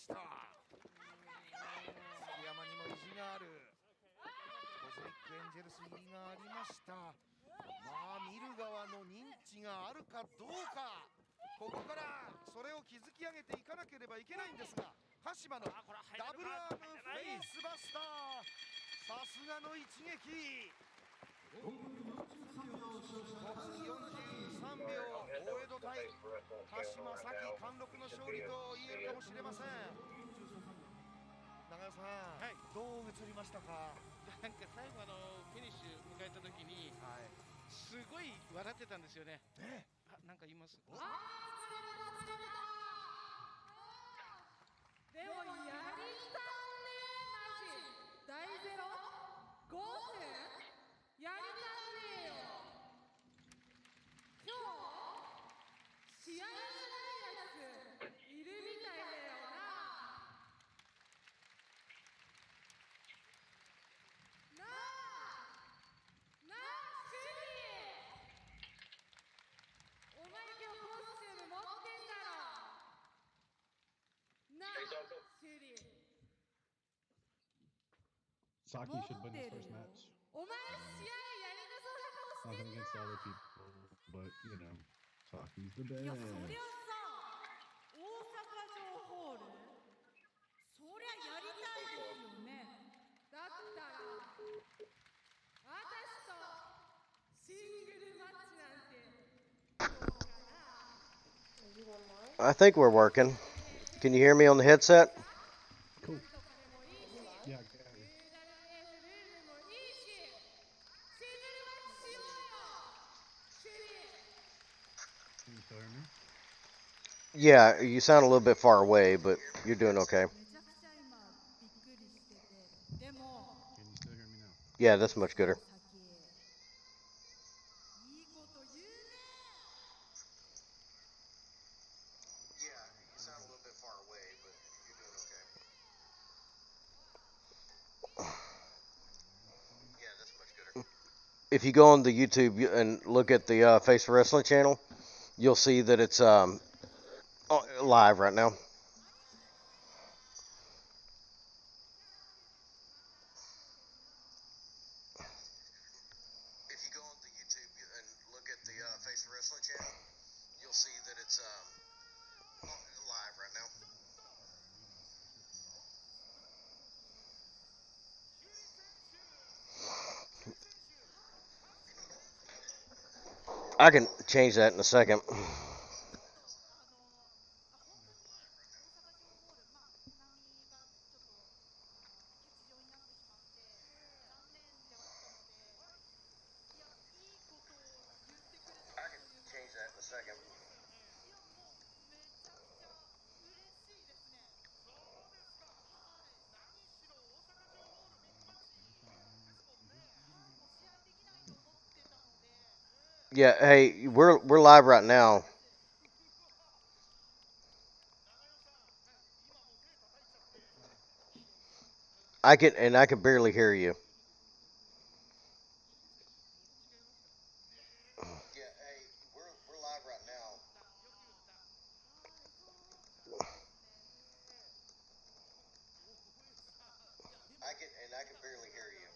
した。月山にも意地がある。コズミックエンジェルス入りがありました。まあ見る側の認知があるかどうか、ここからそれを築き上げていかなければいけないんですが、鹿島のダブルアームフェイスバスター、さすがの一撃。5分43秒、大江戸対鹿島崎貫禄の勝利と言えるかもしれません。長谷さん、はい、どう映りましたか？なんか最後フィニッシュ迎えた時に、はい、すごい笑ってたんですよね。あ、なんか言います。でもやりたんねマジ。大ゼロ5分やりたんねよ。今日試合じゃないやついるみたいだよな。Saki should win his first match. Nothing against other people, but you know, Saki's the best. 大阪城ホール、そりゃやりたいですよね。だったら私とシングルマッチなんてどうかな。 I think we're working. Can you hear me on the headset? Cool. Yeah, I got you. Can you still hear me? Yeah, you sound a little bit far away, but you're doing okay. Can you still hear me now? Yeah, that's much gooder. If you go on the YouTube and look at the Face4Wrestling channel, you'll see that it's live right now. If you go on the YouTube and look at the Face4Wrestling channel, you'll see that it's live right now. I can change that in a second. Yeah, hey, we're live right now. I can barely hear you. Yeah, hey, we're live right now. I can barely hear you.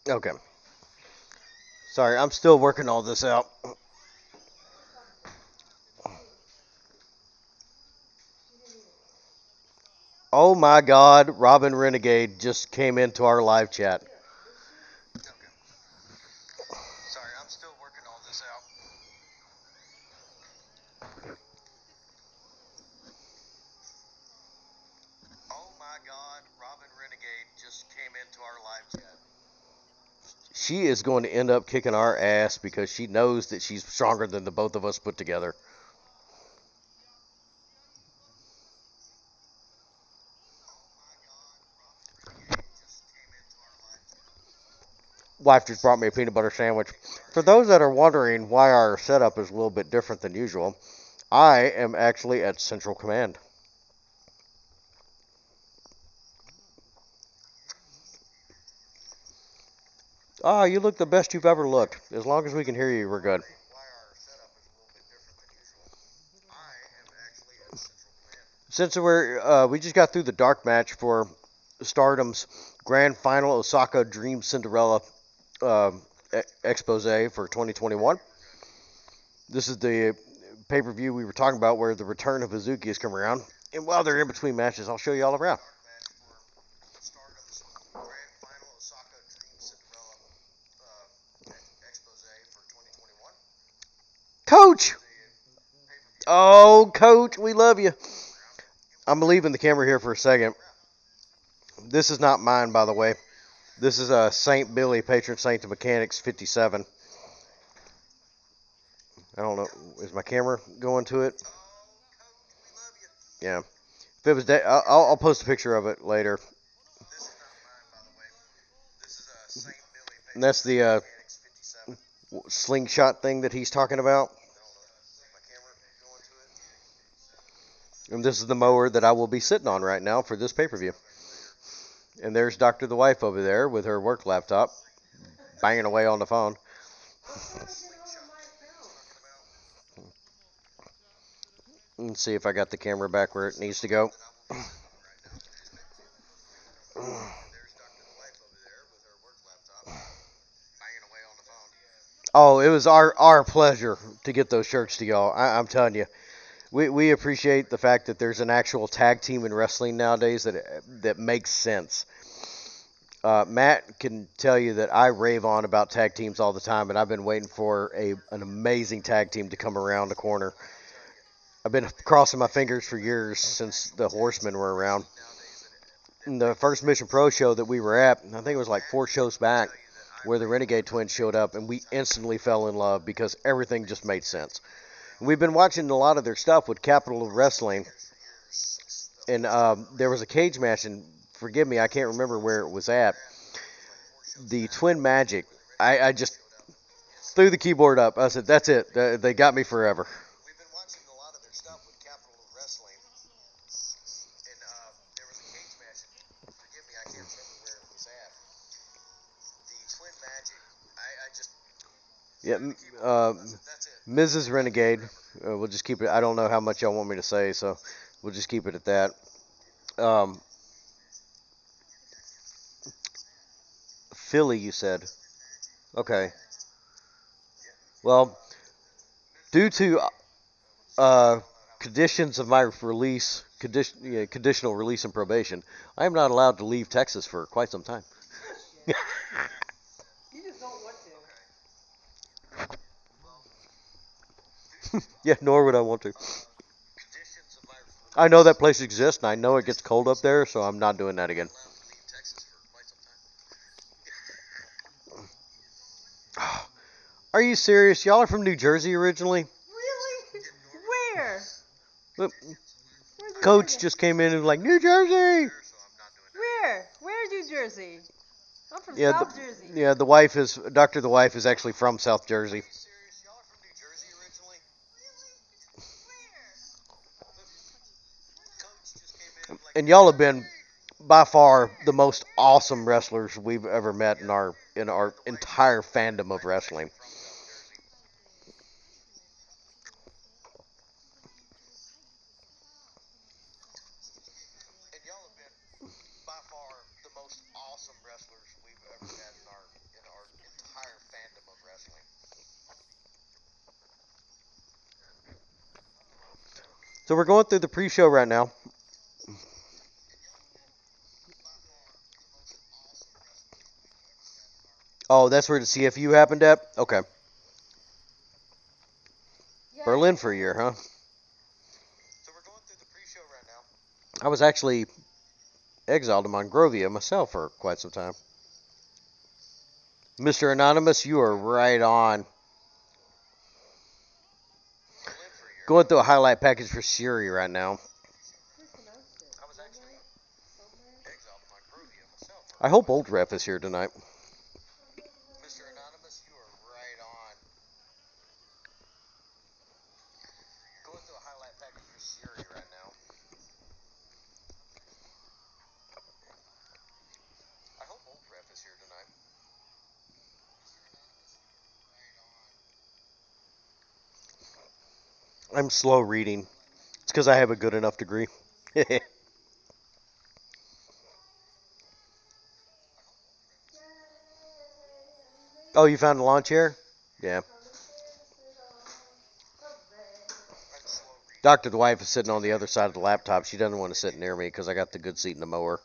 Okay. Sorry, I'm still working all this out. Oh my God, Robin Renegade just came into our live chat. Sorry, I'm still working all this out. Oh my God, Robin Renegade just came into our live chat. She is going to end up kicking our ass because she knows that she's stronger than the both of us put together. Wife just brought me a peanut butter sandwich. For those that are wondering why our setup is a little bit different than usual, I am actually at Central Command. Oh, you look the best you've ever looked. As long as we can hear you, we're good. Since we just got through the dark match for Stardom's Grand Final Osaka Dream Cinderella expose for 2021. This is the pay-per-view we were talking about where the return of Hazuki has come around. And while they're in between matches, I'll show you all around. Coach! Oh, Coach, we love you. I'm leaving the camera here for a second. This is not mine, by the way. This is St. Billy, patron saint of mechanics, 57. I don't know. Is my camera going to it? Yeah. If it was, I'll post a picture of it later. And that's the slingshot thing that he's talking about. And this is the mower that I will be sitting on right now for this pay-per-view. And there's Dr. The Wife over there with her work laptop, banging away on the phone. Let's see if I got the camera back where it needs to go. Oh, it was our pleasure to get those shirts to y'all. I'm telling you. We appreciate the fact that there's an actual tag team in wrestling nowadays that makes sense. Matt can tell you that I rave on about tag teams all the time, and I've been waiting for an amazing tag team to come around the corner. I've been crossing my fingers for years since the Horsemen were around. In the first Mission Pro show that we were at, I think it was like 4 shows back, where the Renegade Twins showed up, and we instantly fell in love because everything just made sense. We've been watching a lot of their stuff with Capital Wrestling, and there was a cage match, and forgive me, I can't remember where it was at. The Twin Magic, I just threw the keyboard up. I said, that's it. They got me forever. We've been watching a lot of their stuff with Capital Wrestling, and there was a cage match, and forgive me, I can't remember where it was at. The Twin Magic, I just... Yeah, Mrs. Renegade. We'll just keep it. I don't know how much y'all want me to say, so we'll just keep it at that. Philly, you said. Okay. Well, due to conditions of my release, conditional release and probation, I am not allowed to leave Texas for quite some time. Yeah, nor would I want to. I know that place exists, and I know it gets cold up there, so I'm not doing that again. Are you serious? Y'all are from New Jersey originally? Really? Where? Look, Coach just came in and was like, New Jersey! Where? Where's New Jersey? I'm from Yeah, South Jersey. Yeah, the wife is, Dr. The Wife is actually from South Jersey. And y'all have been by far the most awesome wrestlers we've ever met in our entire fandom of wrestling. And y'all have been by far the most awesome wrestlers we've ever met in our entire fandom of wrestling. So we're going through the pre-show right now. Oh, that's where the CFU happened at? Okay. Berlin for a year, huh? So we're going through the pre-show right now. I was actually exiled to Monrovia myself for quite some time. Mr. Anonymous, you are right on. Going through a highlight package for Siri right now. I hope Old Ref is here tonight. Mr. Anonymous, you are right on. Going through a highlight package for Siri right now. I hope Old Ref is here tonight. I'm slow reading. It's because I have a good enough degree. Oh, you found a lawn chair? Yeah. Dr. The wife is sitting on the other side of the laptop. She doesn't want to sit near me because I got the good seat in the mower.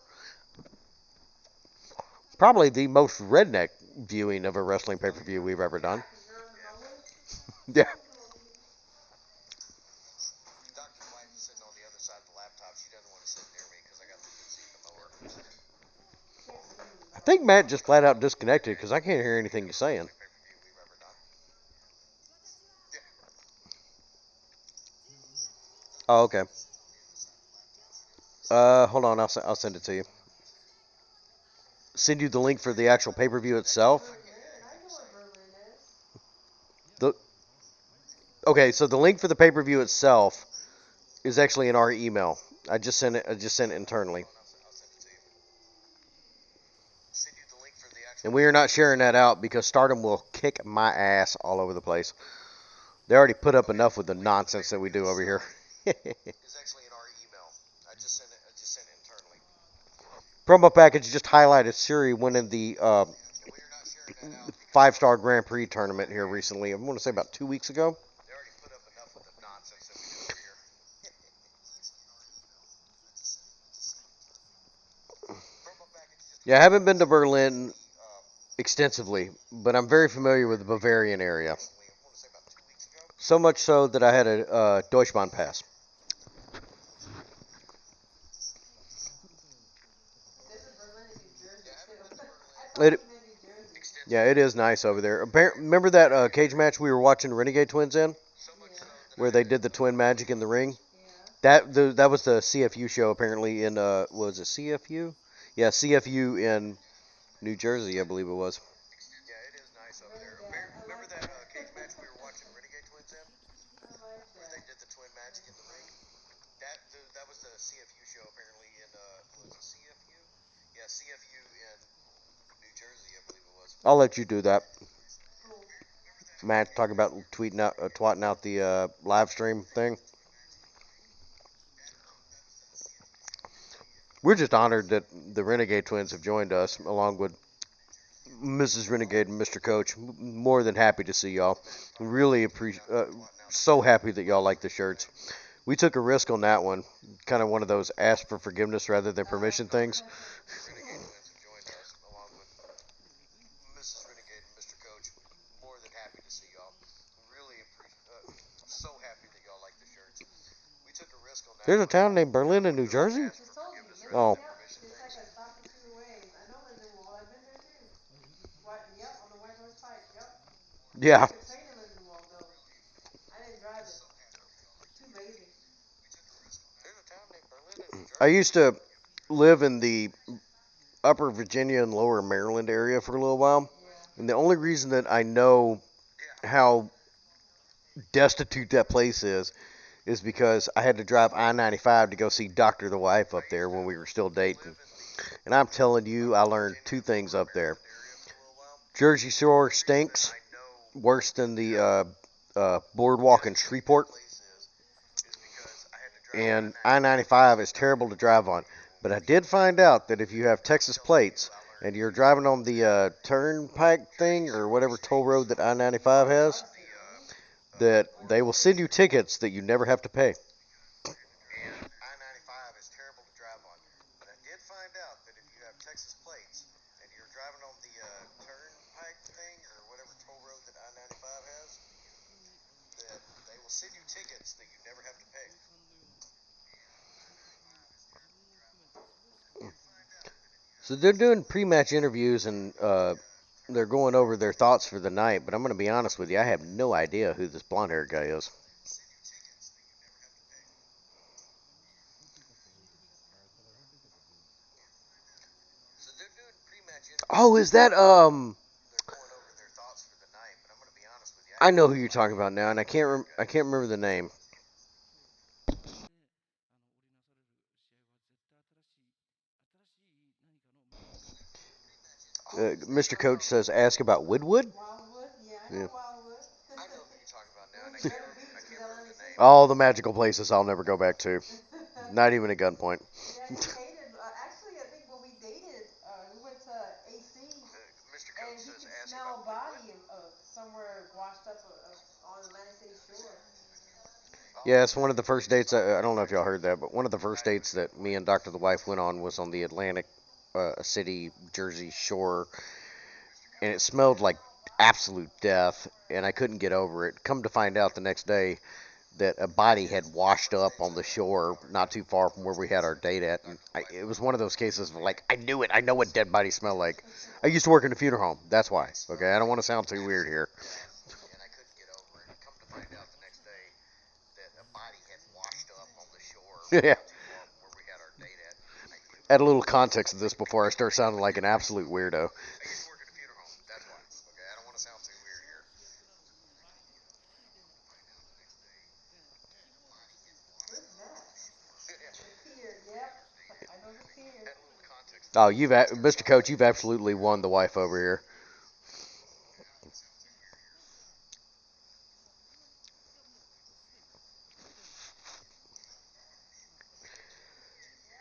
Probably the most redneck viewing of a wrestling pay-per-view we've ever done. Yeah. I think Matt just flat out disconnected because I can't hear anything you're saying. Oh, okay. Hold on, I'll send it to you. Send you the link for the actual pay-per-view itself. The Okay, so the link for the pay-per-view itself is actually in our email. I just sent it internally. And we are not sharing that out because Stardom will kick my ass all over the place. They already put up enough with the nonsense that we do over here. Promo package just highlighted Siri winning the 5-star Grand Prix tournament here recently. I want to say about 2 weeks ago. Yeah, I haven't been to Berlin extensively, but I'm very familiar with the Bavarian area. So much so that I had a Deutschbahn pass. Yeah, it is nice over there. Remember that cage match we were watching Renegade Twins in? Where they did the twin magic in the ring? That was the CFU show apparently in, was it CFU? Yeah, CFU in New Jersey, I believe it was. I'll let you do that. Matt, talking about twatting out the live stream thing. We're just honored that the Renegade Twins have joined us, along with Mrs. Renegade and Mr. Coach. More than happy to see y'all. Really appreciate. So happy that y'all like the shirts. We took a risk on that one. Kind of one of those ask for forgiveness rather than permission things. There's a town named Berlin in New Jersey? Oh. Yeah. I used to live in the upper Virginia and lower Maryland area for a little while. And the only reason that I know how destitute that place is because I had to drive I-95 to go see Dr. the wife up there when we were still dating. And I'm telling you, I learned two things up there. Jersey Shore stinks worse than the boardwalk in Shreveport. And I-95 is terrible to drive on. But I did find out that if you have Texas plates and you're driving on the turnpike thing or whatever toll road that I-95 has, that they will send you tickets that you never have to pay. So they're doing pre-match interviews and they're going over their thoughts for the night, but I'm going to be honest with you, I have no idea who this blonde-haired guy is. Oh, is that I know who you're talking about now, and I can't remember the name. Mr. Coach says, ask about Woodwood? Yeah. All the magical places I'll never go back to. Not even at gunpoint. Yeah, he hated. Actually, I think when we dated, we went to AC, and he could smell a body somewhere washed up on Atlantic City shore. Yeah, it's one of the first dates. I don't know if y'all heard that, but one of the first dates that me and Dr. the Wife went on was on the Atlantic City, Jersey shore, and it smelled like absolute death, and I couldn't get over it. Come to find out the next day that a body had washed up on the shore not too far from where we had our date at. And it was one of those cases of like, I knew it. I know what dead bodies smell like. I used to work in a funeral home. That's why. Okay, I don't want to sound too weird here. And I couldn't get over it. Come to find out the next day that a body had washed up on the shore. Yeah. Where we had our date at. Add a little context to this before I start sounding like an absolute weirdo. I used to work in a funeral home. That's why. Okay, I don't want to sound too weird here. Oh, Mr. Coach, you've absolutely won the wife over here.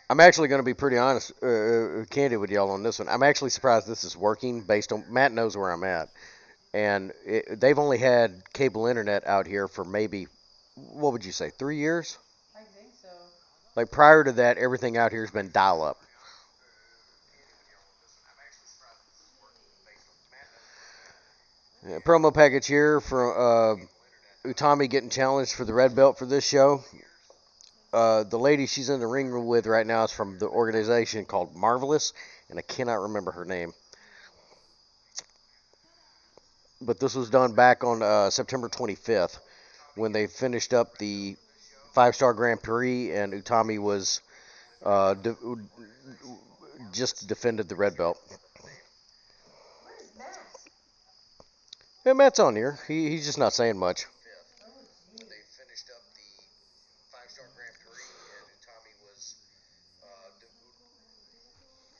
I'm actually going to be pretty honest, candid with y'all on this one. I'm actually surprised this is working based on, Matt knows where I'm at. And they've only had cable internet out here for maybe, what would you say, 3 years? I think so. Like prior to that, everything out here has been dial-up. Yeah, promo package here for Utami getting challenged for the red belt for this show. The lady she's in the ring with right now is from the organization called Marvelous, and I cannot remember her name. But this was done back on September 25th when they finished up the 5-star Grand Prix, and Utami was just defended the red belt. Where's Matt? Yeah, Matt's on here. He's just not saying much. They finished up the 5-star Grand Prix, and Utami was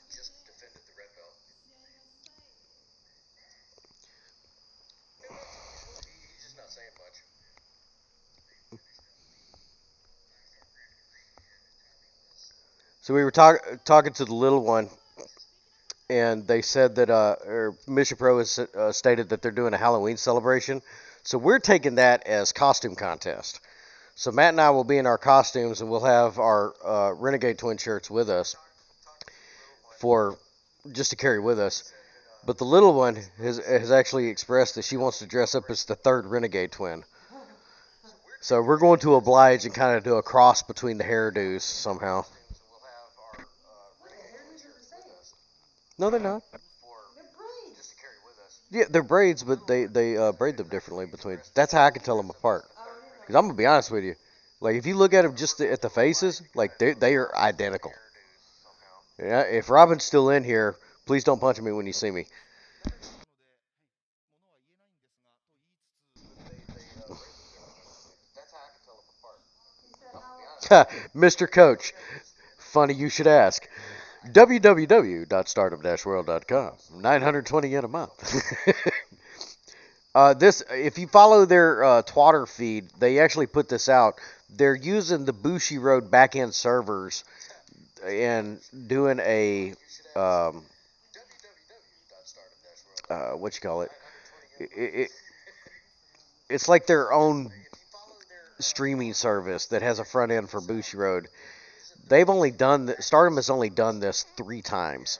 just defended the red belt. He's just not saying much. So we were talking to the little one, and they said that Mission Pro has stated that they're doing a Halloween celebration. So we're taking that as costume contest. So Matt and I will be in our costumes, and we'll have our Renegade Twin shirts with us for just to carry with us. But the little one has actually expressed that she wants to dress up as the third Renegade Twin. So we're going to oblige and kind of do a cross between the hairdos somehow. No, they're not. They're braids. Yeah, they're braids, but they braid them differently between. That's how I can tell them apart. Because I'm going to be honest with you. Like, if you look at them just at the faces, like, they are identical. Yeah, if Robin's still in here, please don't punch me when you see me. Mr. Coach, funny you should ask. www.stardom-world.com. 920 yen a month. If you follow their Twatter feed, they actually put this out. They're using the Bushi Road backend servers and doing a what you call it? It's like their own streaming service that has a front end for Bushi Road. They've only done Stardom has only done this 3 times,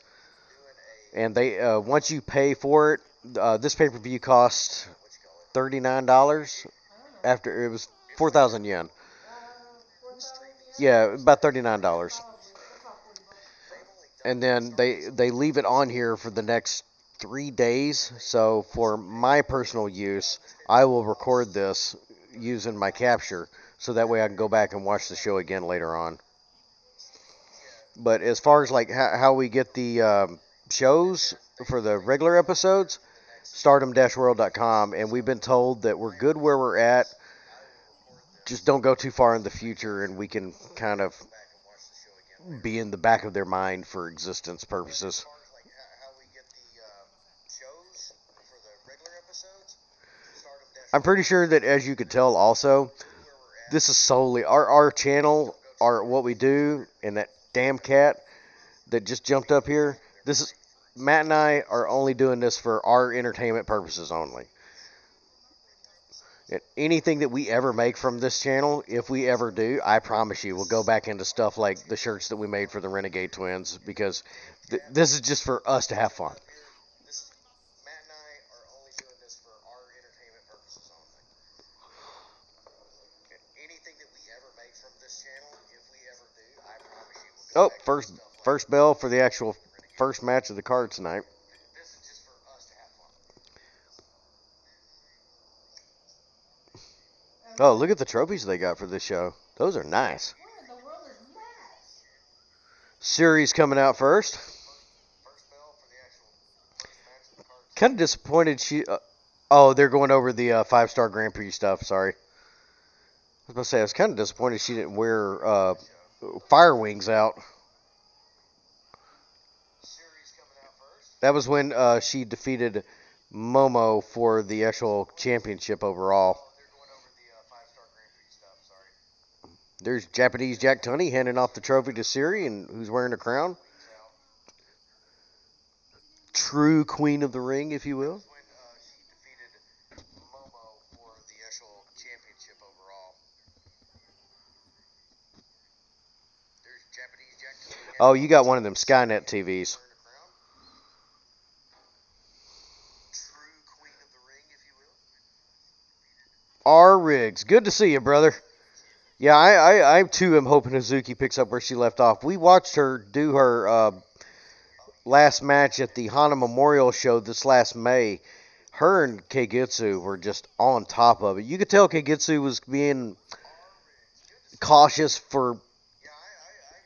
and they once you pay for it, this pay-per-view cost $39. After it was 4,000 yen. Yeah, about $39. And then they leave it on here for the next 3 days. So for my personal use, I will record this using my capture, so that way I can go back and watch the show again later on. But as far as like how we get the shows for the regular episodes, stardom-world.com, and we've been told that we're good where we're at. Just don't go too far in the future, and we can kind of be in the back of their mind for existence purposes. I'm pretty sure that, as you could tell also, this is solely our channel, what we do, and that damn cat that just jumped up here. This is Matt and I are only doing this for our entertainment purposes only. And anything that we ever make from this channel, if we ever do, I promise you, we'll go back into stuff like the shirts that we made for the Renegade Twins, because this is just for us to have fun. Matt and I are only doing this for our entertainment purposes only. Anything that we ever make from this channel, if we ever do, I promise you, we'll go back into stuff like first bell for the actual first match of the card tonight. This is just for us to have fun. Oh, look at the trophies they got for this show. Those are nice. Where in the world is Matt? Siri's coming out first. Kind of disappointed she... oh, they're going over the 5-star Grand Prix stuff. Sorry. I was going to say, I was kind of disappointed she didn't wear Fire Wings out. That was when she defeated Momo for the actual championship overall. There's Japanese Jack Tunney handing off the trophy to Siri, and who's wearing a crown. True Queen of the Ring, if you will. Oh, you got one of them Skynet TVs. R. Riggs, good to see you, brother. Yeah, I too am hoping Hazuki picks up where she left off. We watched her do her last match at the Hana Memorial Show this last May. Her and Keigetsu were just on top of it. You could tell Keigetsu was being cautious for...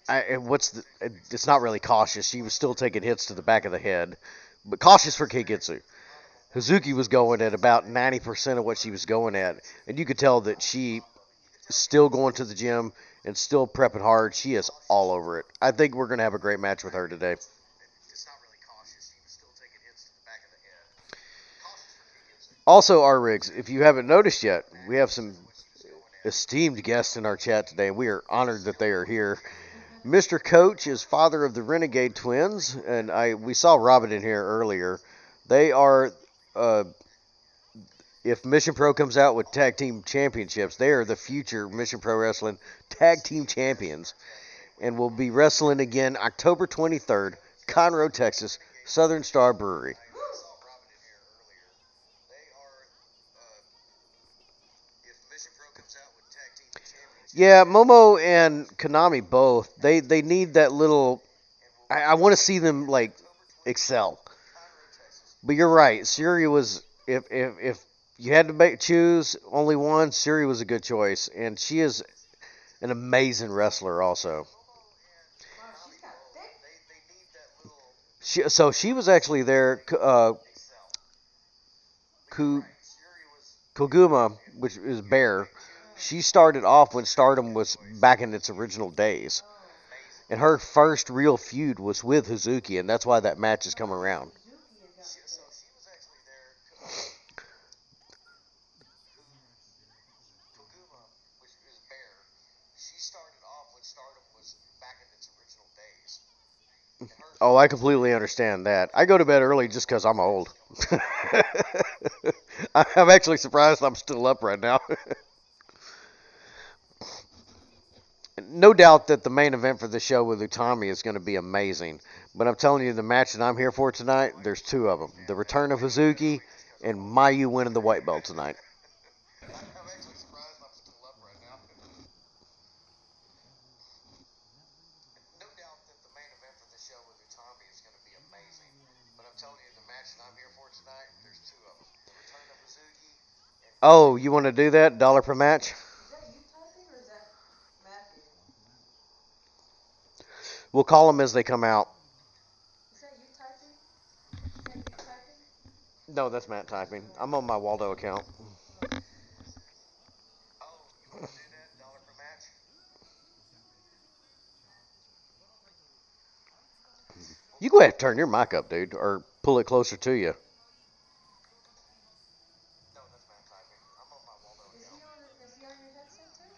it's not really cautious. She was still taking hits to the back of the head. But cautious for Keigetsu. Hazuki was going at about 90% of what she was going at. And you could tell that she... still going to the gym and still prepping hard. She is all over it. I think we're going to have a great match with her today. Also, R. Riggs, if you haven't noticed yet, we have some esteemed guests in our chat today. We are honored that they are here. Mr. Coach is father of the Renegade Twins, and we saw Robin in here earlier. They are... if Mission Pro comes out with tag team championships, they are the future Mission Pro Wrestling tag team champions, and will be wrestling again October 23rd, Conroe, Texas, Southern Star Brewery. Yeah, Momo and Konami both. They need that little... I want to see them like excel. But you're right. Siri was... If you had to choose only one, Siri was a good choice. And she is an amazing wrestler also. She was actually there. Koguma, which is Bear, she started off when Stardom was back in its original days. And her first real feud was with Hazuki, and that's why that match has come around. Oh, I completely understand that. I go to bed early just because I'm old. I'm actually surprised I'm still up right now. No doubt that the main event for the show with Utami is going to be amazing. But I'm telling you, the match that I'm here for tonight, there's two of them. The return of Hazuki and Mayu winning the white belt tonight. I'm actually surprised I'm still up right now. No doubt that the main event for the show with Utami is going to be amazing. But I'm telling you, the match that I'm here for tonight, there's two of them. The return of Hazuki and... Oh, you want to do that? $1 per match? We'll call them as they come out. Is that you typing? Is that you typing? No, that's Matt typing. I'm on my Waldo account. Oh, you want to do that? $1 per match? You go ahead and turn your mic up, dude, or pull it closer to you. No, that's Matt typing. I'm on my Waldo account. Is he on your headset too?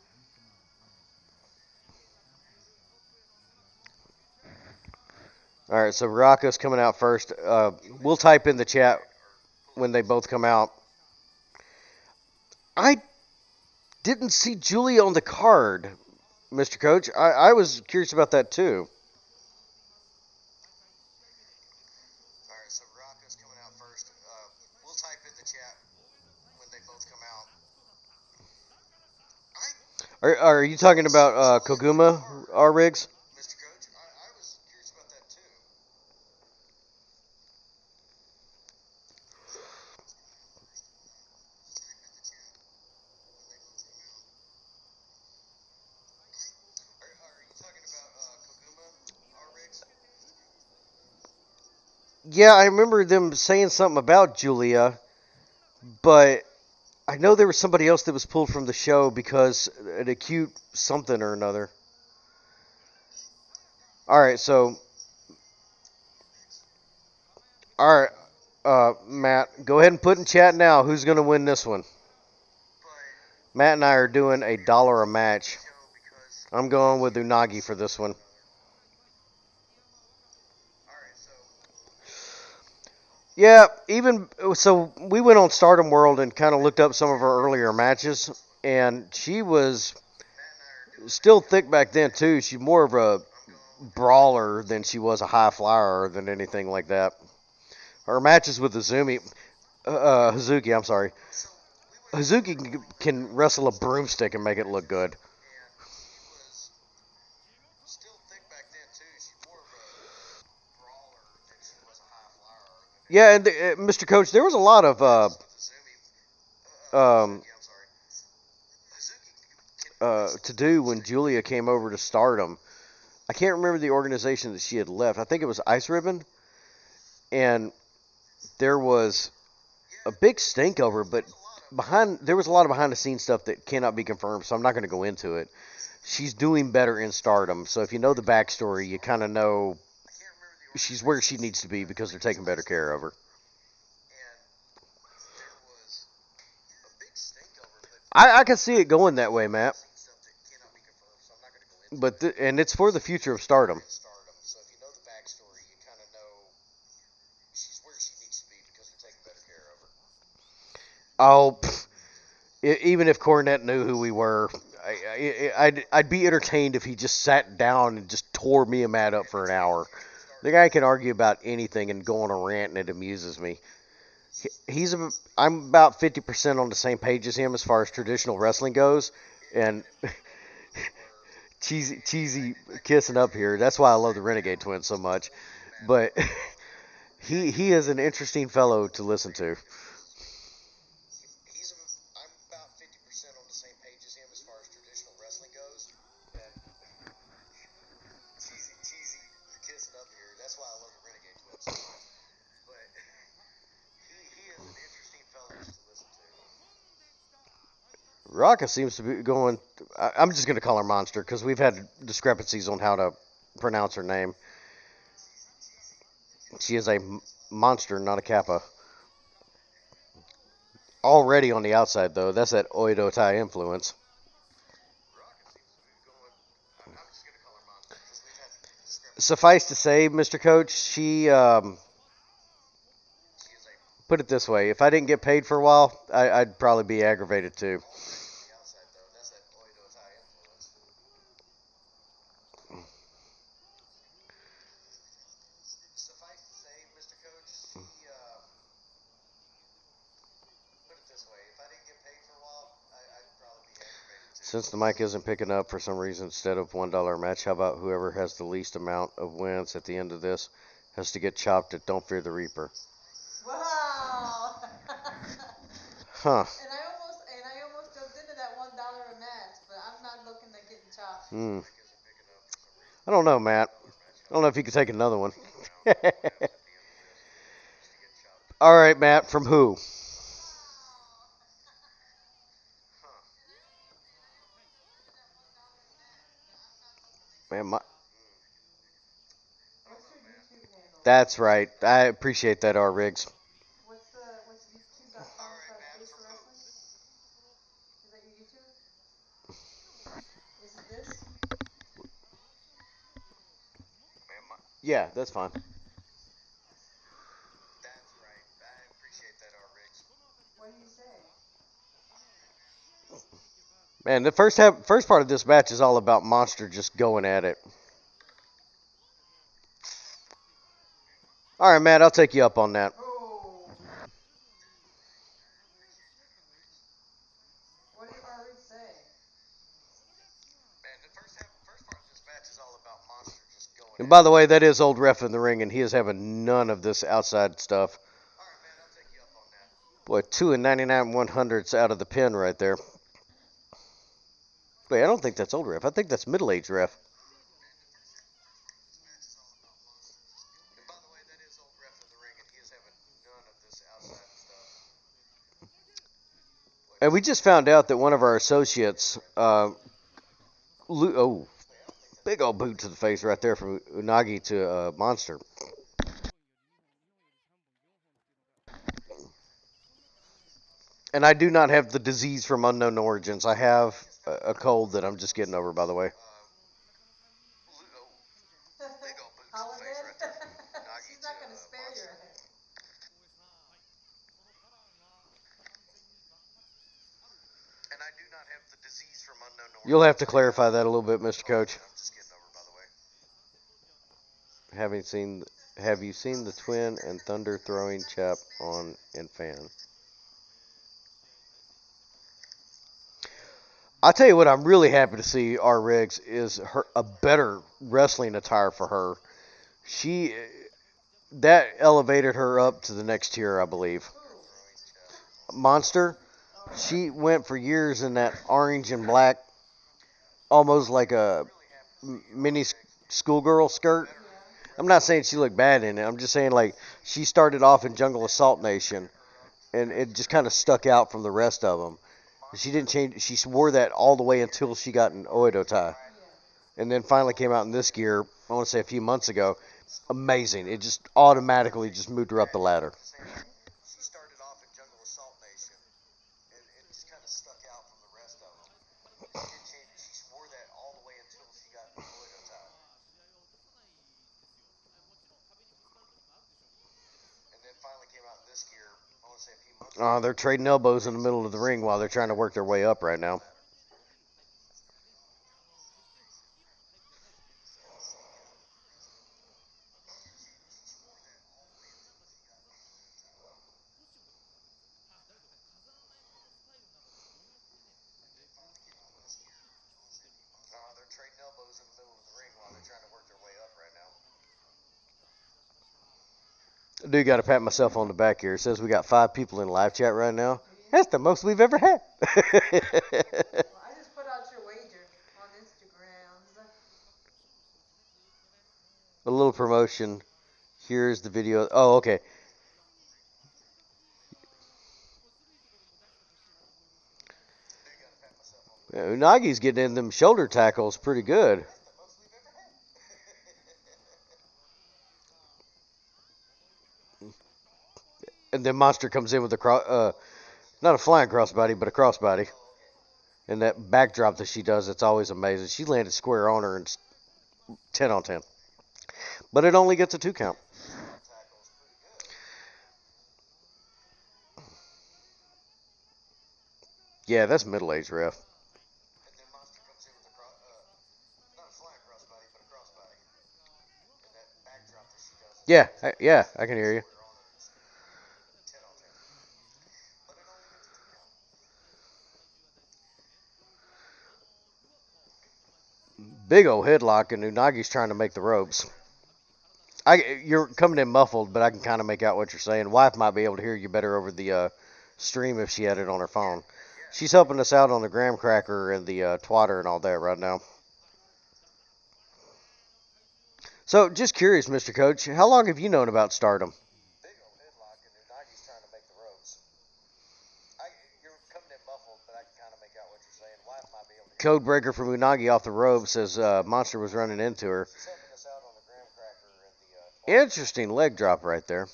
All right, so Rocco's coming out first. We'll type in the chat when they both come out. I didn't see Julia on the card, Mr. Coach. I was curious about that too. All right, so Rocco's coming out first. We'll type in the chat when they both come out. Are you talking about Koguma, R. Riggs? Mr. Coach, I was curious about that too. Yeah, I remember them saying something about Julia, but I know there was somebody else that was pulled from the show because an acute something or another. All right, Matt, go ahead and put in chat now who's going to win this one. Matt and I are doing $1 a match. I'm going with Unagi for this one. Yeah, even so, we went on Stardom World and kind of looked up some of her earlier matches, and she was still thick back then too. She's more of a brawler than she was a high flyer than anything like that. Her matches with Hazuki, I'm sorry. Hazuki can wrestle a broomstick and make it look good. Yeah, and Mr. Coach, there was a lot of to do when Julia came over to Stardom. I can't remember the organization that she had left. I think it was Ice Ribbon, and there was a big stink over, but there was a lot of behind the scenes stuff that cannot be confirmed, so I'm not going to go into it. She's doing better in Stardom, so if you know the backstory, you kind of know she's where she needs to be because they're taking better care of her. I can see it going that way, Matt. But and it's for the future of Stardom. Oh, even if Cornette knew who we were, I'd be entertained if he just sat down and just tore me and Matt up for an hour. The guy can argue about anything and go on a rant, and it amuses me. I'm about 50% on the same page as him as far as traditional wrestling goes, and cheesy kissing up here. That's why I love the Renegade Twins so much. But he is an interesting fellow to listen to. I'm about 50% on the same page as him as far as traditional wrestling goes. And cheesy kissing up here. That's why I love the Renegade Twins so much. But he is an interesting fellow to listen to. Raka seems to be going. I'm just going to call her Monster because we've had discrepancies on how to pronounce her name. She is a monster, not a kappa. Already on the outside, though. That's that Oedo Tai influence. Suffice to say, Mr. Coach, she, put it this way. If I didn't get paid for a while, I'd probably be aggravated, too. Since the mic isn't picking up for some reason, instead of $1 match, how about whoever has the least amount of wins at the end of this has to get chopped at Don't Fear the Reaper? Wow. Huh. And I almost jumped into that $1 a match, but I'm not looking at getting chopped. I don't know, Matt. I don't know if you could take another one. All right, Matt. From who? Man, that's right. I appreciate that, R. Riggs. What's YouTube.com/Face4Wrestling? Is that your YouTube? Is it this? Yeah, that's fine. What do you say? Man, the first part of this match is all about Monster just going at it. All right, Matt, I'll take you up on that. Oh. What did Ari say? And by the way, that is old ref in the ring, and he is having none of this outside stuff. Boy, 2 and 99 100s out of the pin right there. Wait, I don't think that's old ref. I think that's middle-aged ref. And we just found out that one of our associates, big old boot to the face right there from Unagi to Monster. And I do not have the disease from unknown origins. I have a cold that I'm just getting over, by the way. Holiday? She's not going to spare your head. You'll have to clarify that a little bit, Mr. Coach. Have you seen the Twin and Thunder throwing chap on in fan? I'll tell you what I'm really happy to see, R. Riggs, is a better wrestling attire for her. That elevated her up to the next tier, I believe. Monster, she went for years in that orange and black, almost like a mini schoolgirl skirt. I'm not saying she looked bad in it. I'm just saying, like, she started off in Jungle Assault Nation, and it just kind of stuck out from the rest of them. She didn't change. She wore that all the way until she got an Oedo tie. And then finally came out in this gear, I want to say a few months ago. Amazing. It just automatically just moved her up the ladder. They're trading elbows in the middle of the ring while they're trying to work their way up right now. I do got to pat myself on the back here. It says we got 5 people in live chat right now. That's the most we've ever had. Well, I just put out your wager on Instagram. A little promotion. Here's the video. Oh, okay. Yeah, Unagi's getting in them shoulder tackles pretty good. And then Monster comes in with not a flying crossbody, but a crossbody. And that backdrop that she does, it's always amazing. She landed square on her and 10 on 10. But it only gets a 2 count. Yeah, that's middle-aged ref. Yeah, I can hear you. Big old headlock, and Unagi's trying to make the ropes. You're coming in muffled, but I can kind of make out what you're saying. Wife might be able to hear you better over the stream if she had it on her phone. She's helping us out on the graham cracker and the Twatter and all that right now. So, just curious, Mr. Coach, how long have you known about Stardom? Codebreaker from Unagi off the rope says Monster was running into her. Interesting leg drop right there.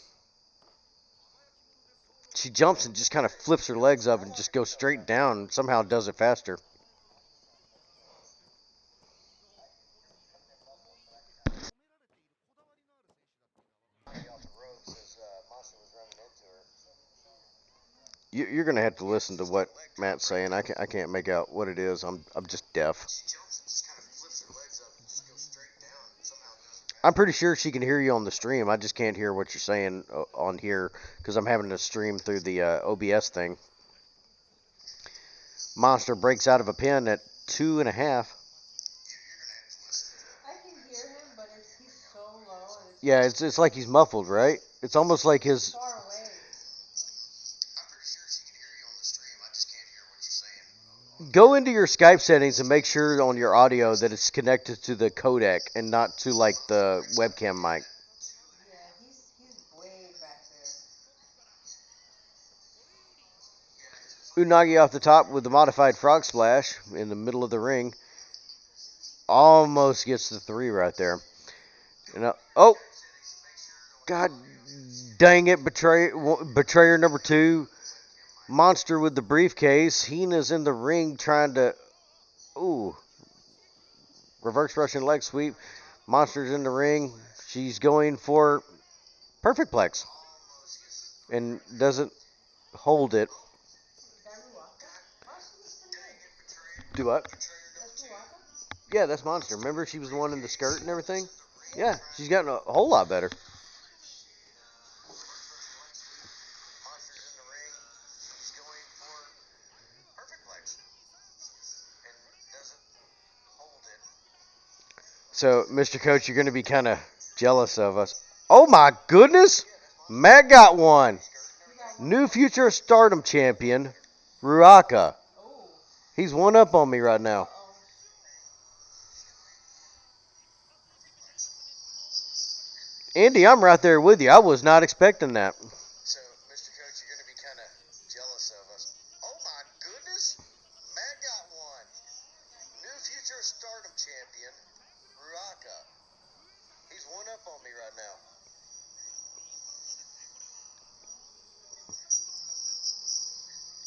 She jumps and just kind of flips her legs up and just goes straight down and somehow does it faster. You're gonna have to listen to what Matt's saying. I can't make out what it is. I'm just deaf. I'm pretty sure she can hear you on the stream. I just can't hear what you're saying on here because I'm having to stream through the OBS thing. Monster breaks out of a pin at 2.5. I can hear him, but he's so low. And Yeah, it's like he's muffled, right? It's almost like his. far away. Go into your Skype settings and make sure on your audio that it's connected to the codec and not to like the webcam mic. Yeah, he's way back there. Unagi off the top with the modified frog splash in the middle of the ring. Almost gets the 3 right there. And, oh! God dang it, betrayer number 2. Monster with the briefcase. Hina's in the ring trying to... Ooh. Reverse Russian leg sweep. Monster's in the ring. She's going for perfect plex. And doesn't hold it. Do what? Yeah, that's Monster. Remember she was the one in the skirt and everything? Yeah, she's gotten a whole lot better. So, Mr. Coach, you're going to be kind of jealous of us. Oh, my goodness. Matt got one. New future Stardom champion, Ruaka. He's one up on me right now. Andy, I'm right there with you. I was not expecting that. So, Mr. Coach, you're going to be kind of jealous of us. Oh, my goodness. Matt got one. New future Stardom champion, Ruaka. He's one up on me right now.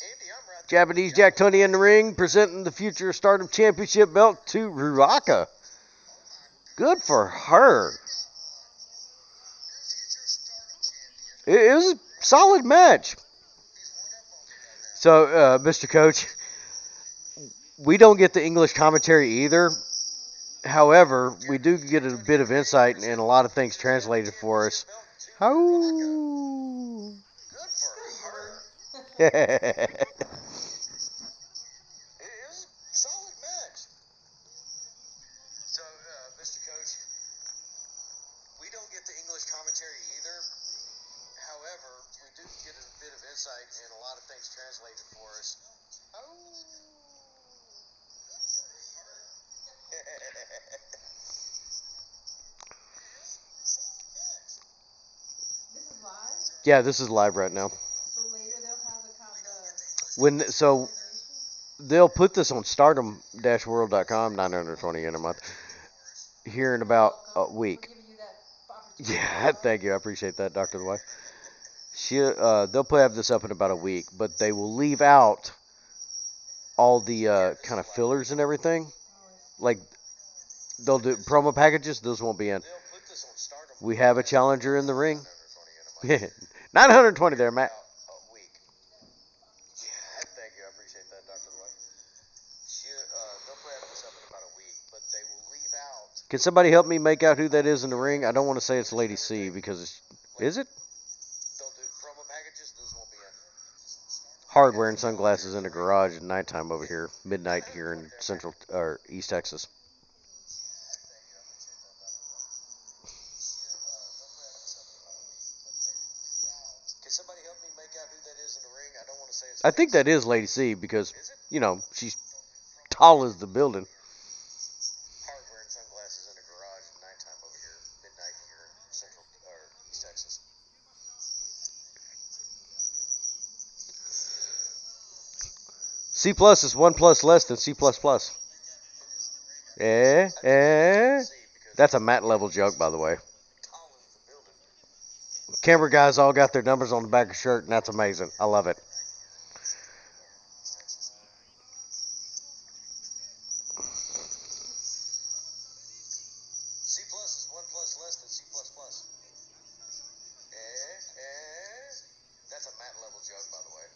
Andy, I'm right there. Japanese Jack Tunney in the ring, presenting the future Stardom championship belt to Ruaka. Good for her. It was a solid match. So, Mr. Coach, we don't get the English commentary either. However, we do get a bit of insight and a lot of things translated for us. How? Good for her. It was a solid match. So, Mr. Coach, we don't get the English commentary either. However, we do get a bit of insight and a lot of things translated for us. Oh. This is live? Yeah, this is live right now. So later they'll have So they'll put this on stardom-world.com, $920 in a month, here in about a week. Yeah, thank you. I appreciate that, Dr. Dwight. They'll have this up in about a week, but they will leave out all the kind of fillers and everything. Like, they'll do promo packages. Those won't be in. We have a challenger in the ring. 920 there, Matt. Thank you. I appreciate that, Dr. Dwight. They'll have this up in about a week, but they will leave out. Can somebody help me make out who that is in the ring? I don't want to say it's Lady C because it's... Is it? They'll do promo packages. Those won't be in. Hard wearing sunglasses in a garage at nighttime over here. Midnight here in Central or East Texas. Can somebody help me make out who that is in the ring? I don't want to say it's... I think that is Lady C because, you know, she's tall as the building. Hard wearing sunglasses in a garage at nighttime over here. Midnight here in Central or East Texas. C plus is 1 plus less than C plus plus. That's a Matt level joke, by the way. Camera guys all got their numbers on the back of the shirt, and that's amazing. I love it. C plus is 1 plus less than C plus plus. That's a Matt level joke, by the way.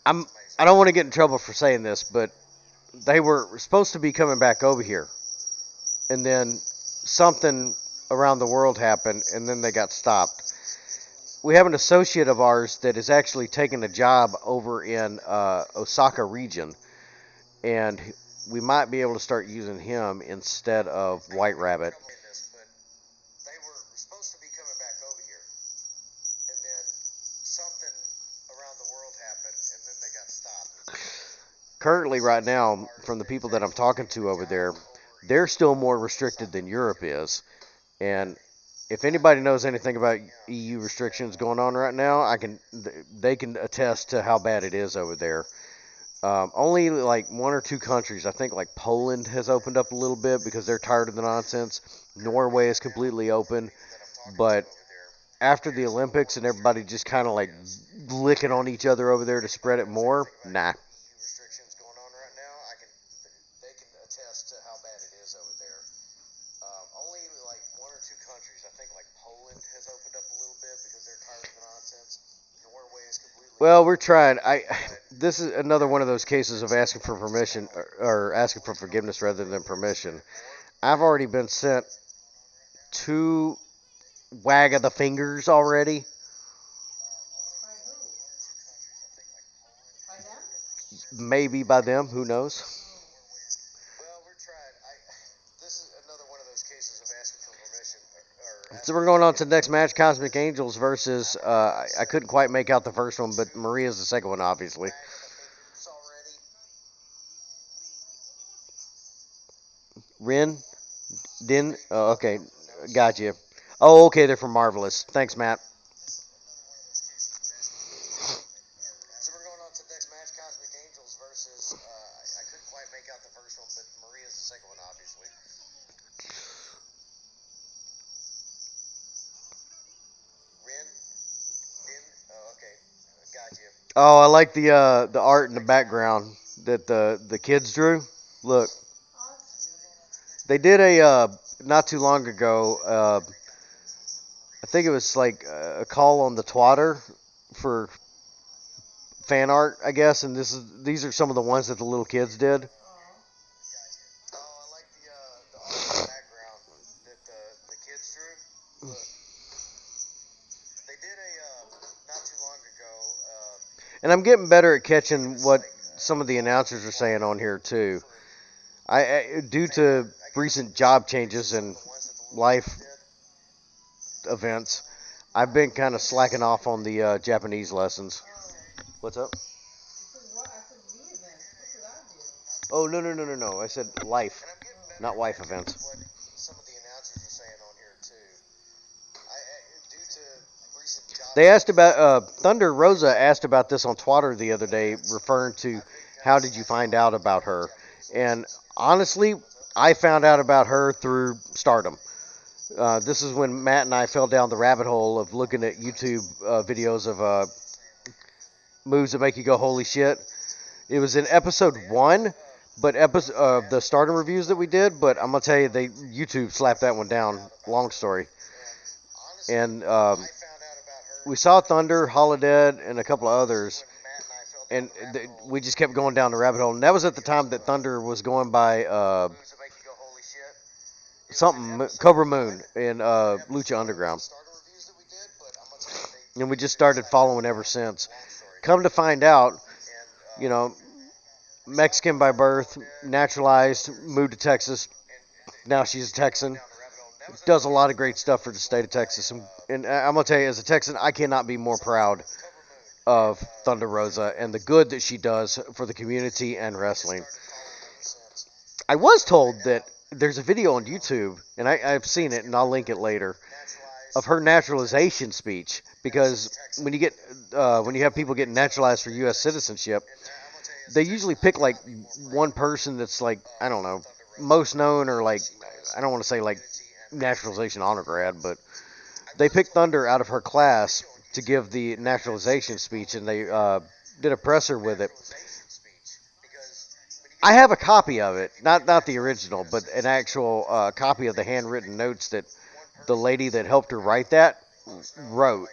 I don't want to get in trouble for saying this, but they were supposed to be coming back over here, and then something around the world happened, and then they got stopped. We have an associate of ours that is actually taking a job over in Osaka region, and we might be able to start using him instead of White Rabbit. Currently, right now, from the people that I'm talking to over there, they're still more restricted than Europe is. And if anybody knows anything about EU restrictions going on right now, they can attest to how bad it is over there. Only like 1 or 2 countries, I think like Poland has opened up a little bit because they're tired of the nonsense. Norway is completely open, but after the Olympics and everybody just kind of like licking on each other over there to spread it more, nah. Well, we're trying. This is another one of those cases of asking for permission or asking for forgiveness rather than permission. I've already been sent 2 wag of the fingers already. Maybe by them, who knows? So we're going on to the next match, Cosmic Angels versus, I couldn't quite make out the first one, but Maria's the second one, obviously. Din? Oh, okay, got you. Oh, okay, they're from Marvelous. Thanks, Matt. So we're going on to the next match, Cosmic Angels versus, I couldn't quite make out the first one, but Maria's the second one, obviously. Oh, I like the art in the background that the kids drew. Look, they did a not too long ago. I think it was like a call on the Twatter for fan art, I guess, and these are some of the ones that the little kids did. And I'm getting better at catching what some of the announcers are saying on here too. Due to recent job changes and life events, I've been kind of slacking off on the Japanese lessons. What's up? Oh, no. I said life, not wife events. They asked about, Thunder Rosa asked about this on Twatter the other day, referring to how did you find out about her. And honestly, I found out about her through Stardom. This is when Matt and I fell down the rabbit hole of looking at YouTube videos of moves that make you go, holy shit. It was in episode 1, but the Stardom reviews that we did, but I'm going to tell you, YouTube slapped that one down. Long story. And we saw Thunder, Holodead, and a couple of others, and we just kept going down the rabbit hole. And that was at the time that Thunder was going by Cobra Moon in Lucha Underground. And we just started following ever since. Come to find out, Mexican by birth, naturalized, moved to Texas. Now she's a Texan. Does a lot of great stuff for the state of Texas. And I'm going to tell you, as a Texan, I cannot be more proud of Thunder Rosa and the good that she does for the community and wrestling. I was told that there's a video on YouTube, and I've seen it, and I'll link it later, of her naturalization speech. Because when you have people getting naturalized for U.S. citizenship, they usually pick like one person that's like, I don't know, most known, or like, I don't want to say like naturalization honor grad, but they picked Thunder out of her class to give the naturalization speech, and they did a presser with it. I have a copy of it, not the original, but an actual copy of the handwritten notes that the lady that helped her write that wrote.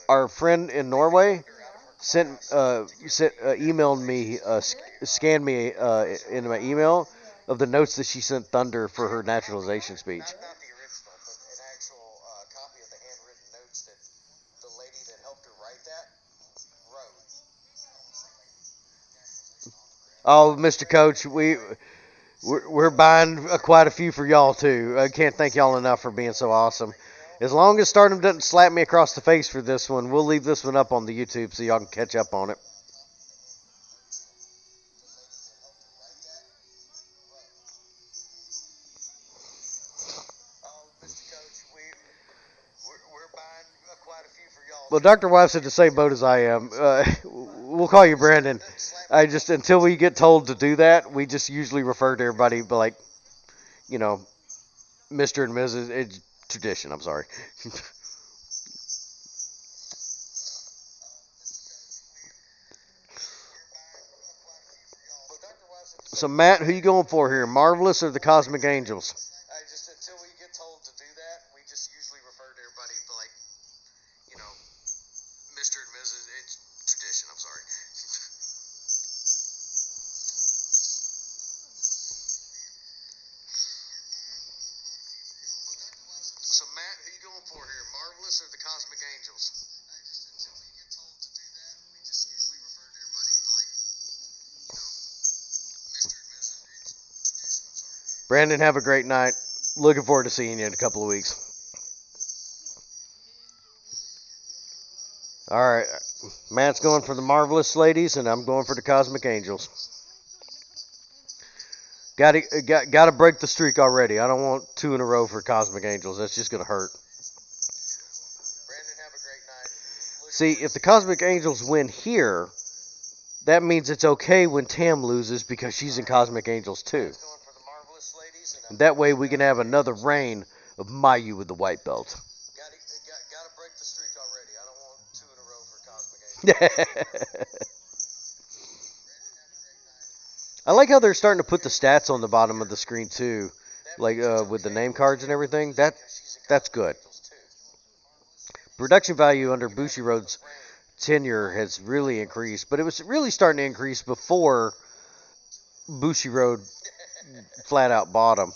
our friend in Norway emailed me, scanned me into my email of the notes that she sent Thunder for her naturalization speech. Not the original, but an actual copy of the handwritten notes that the lady that helped her write that wrote. Oh, Mr. Coach, we're buying quite a few for y'all too. I can't thank y'all enough for being so awesome. As long as Stardom doesn't slap me across the face for this one, we'll leave this one up on the YouTube so y'all can catch up on it. Well, Dr. Wife's in the same boat as I am. We'll call you Brandon. Until we get told to do that, we just usually refer to everybody like, you know, Mr. and Mrs. It's tradition, I'm sorry. So, Matt, who you going for here? Marvelous or the Cosmic Angels? Until we get told to do that, we just usually refer to everybody like, you know, Mr. and Mrs. It's tradition, I'm sorry. So, Matt, who you going for here? Marvelous or the Cosmic Angels? Until we get told to do that, we just usually refer to everybody like, you know, Mr. and Mrs. It's tradition, I'm sorry. Brandon, have a great night. Looking forward to seeing you in a couple of weeks. All right, Matt's going for the Marvelous ladies, and I'm going for the Cosmic Angels. Got to break the streak already. I don't want 2 in a row for Cosmic Angels. That's just going to hurt. Brandon, have a great night. See, if the Cosmic Angels win here, that means it's okay when Tam loses because she's in Cosmic Angels too. And that way we can have another reign of Mayu with the white belt. Got to break the streak already. I don't want 2 in a row for Cosmic Angels. I like how they're starting to put the stats on the bottom of the screen too, like with the name cards and everything. That's good. Production value under Bushiroad's tenure has really increased, but it was really starting to increase before Bushiroad flat out bottom.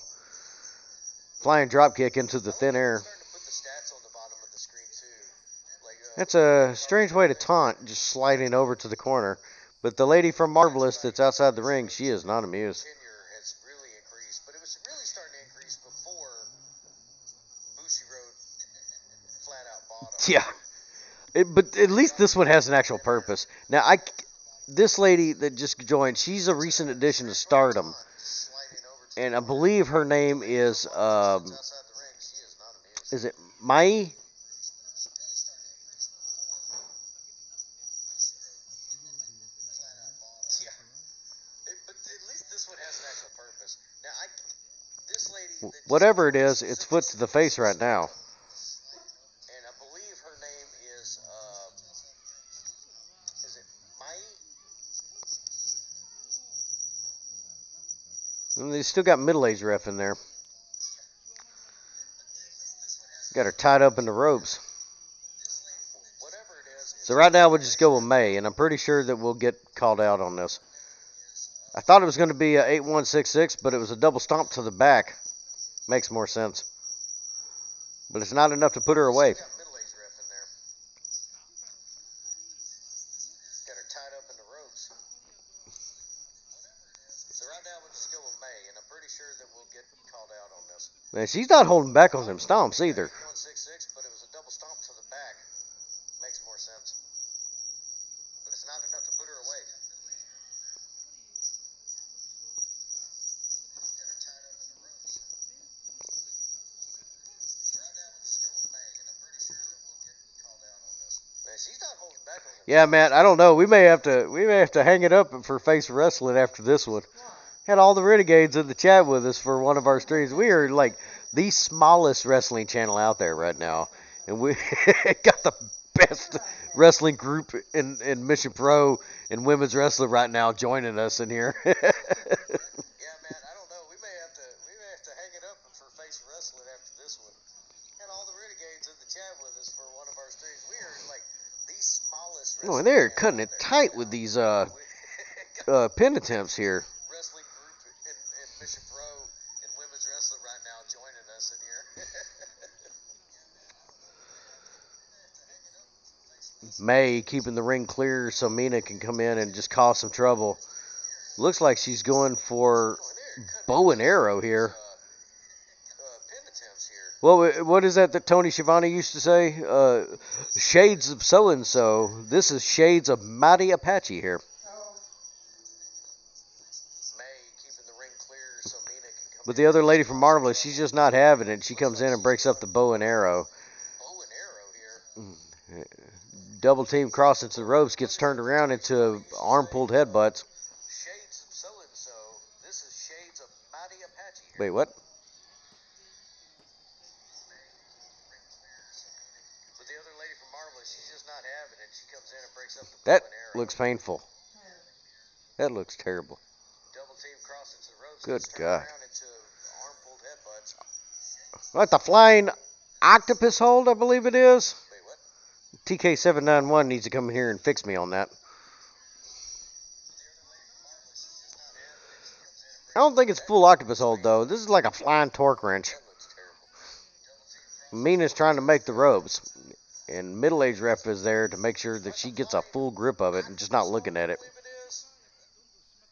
Flying drop kick into the thin air. That's a strange way to taunt, just sliding over to the corner. But the lady from Marvelous that's outside the ring, she is not amused. Yeah. But at least this one has an actual purpose. Now, this lady that just joined, she's a recent addition to Stardom. And I believe her name is it Mai? Whatever it is, it's foot to the face right now. And I believe her name is it Mai? And they still got middle-aged ref in there. Got her tied up in the ropes. So right now we'll just go with May, and I'm pretty sure that we'll get called out on this. I thought it was going to be a 8-1-6-6, but it was a double stomp to the back. Makes more sense. But it's not enough to put her away. Got her tied up in the ropes. So right now we'll just go with May, and I'm pretty sure that we'll get called out on this. Man, she's not holding back on them stomps either. 8-1-6-6, but it was a double stomp to the back. Makes more sense. But it's not enough to put her away. Yeah, man, I don't know. We may have to hang it up for Face4Wrestling after this one. Had all the Renegades in the chat with us for one of our streams. We are like the smallest wrestling channel out there right now, and we got the best wrestling group in Mission Pro and women's wrestling right now joining us in here. Yeah, man, I don't know. We may have to hang it up for Face4Wrestling after this one. Had all the Renegades in the chat with us for one of our streams. We are like Boy, they're cutting it tight with these pin attempts here. Wrestling group in Mission Pro and women's wrestling right now joining us in here. May keeping the ring clear so Mina can come in and just cause some trouble. Looks like she's going for bow and arrow here. Pin attempts here. Well, what is that Tony Schiavone used to say? Shades of so-and-so. This is shades of Mighty Apache here. May keeping the ring clear so Mina can come But the other lady from Marvelous, she's just not having it. She comes in and breaks up the bow and arrow. bow and arrow here. Double team cross into the ropes, gets turned around into arm pulled headbutts. Shades of so-and-so. This is shades of Mighty Apache here. Wait, what? But the other lady from Marvelous, she's just not having it. She comes in and breaks up the bow That and arrow. looks painful. That looks terrible. Double team cross into the ropes. Good gets turned God. around into arm pulled headbutts. What, the flying octopus hold, I believe it is? Wait, what? TK791 needs to come in here and fix me on that. I don't think it's full octopus hold, though. This is like a flying torque wrench. That looks terrible. Mina's trying to make the ropes. And middle-aged ref is there to make sure that she gets a full grip of it and just not looking at it. I believe it is.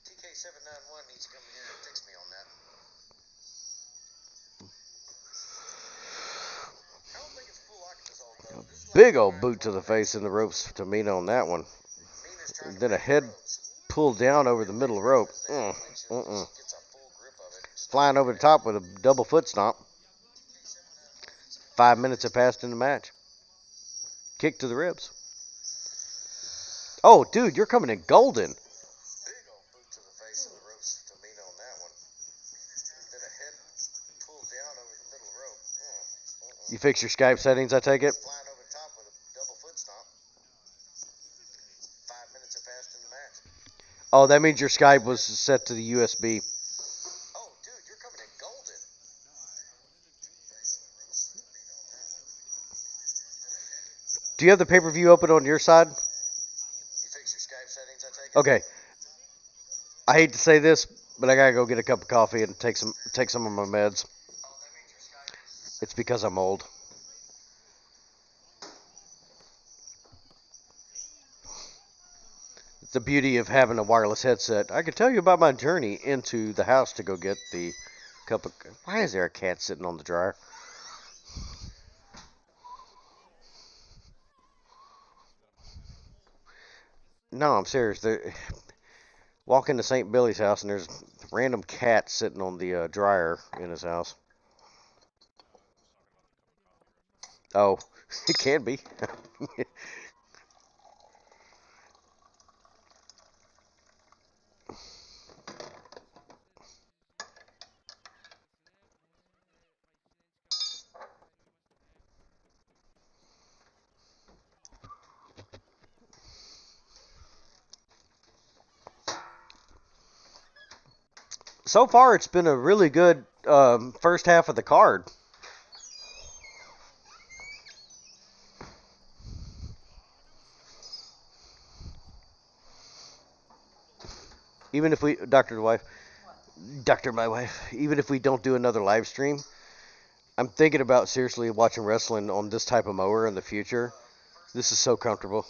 TK791 needs to come in here and fix me on that. I don't think it's full octopus hold, though. This is Big old boot to the face in the ropes to Mina on that one. Mina's trying And to then a break the head ropes. pulled down over the middle rope. Make sure that she gets a full grip of it. Just Flying over the top with a double foot stomp. 5 minutes have passed in the match. Kick to the ribs. Oh, dude, you're coming in golden. big old boot to the face in the ropes to Mina on that one. Then a head pulled down over the middle rope. You fix your Skype settings, I take it? Flying over the top with a double foot stomp. 5 minutes have passed in the match. Oh, that means your Skype was set to the USB. Oh, dude, you're coming in golden. Do you have the pay-per-view open on your side? You fix your Skype settings, I take it? Okay. I hate to say this, but I gotta go get a cup of coffee and take some of my meds. Oh, that means your Skype is... It's because I'm old. It's the beauty of having a wireless headset. I can tell you about my journey into the house to go get the cup of... Why is there a cat sitting on the dryer? No, I'm serious. Walk into St. Billy's house and there's a random cat sitting on the dryer in his house. Oh, it can be. So far, it's been a really good first half of the card. Even if we, Dr. My wife, even if we don't do another live stream, I'm thinking about seriously watching wrestling on this type of mower in the future. This is so comfortable.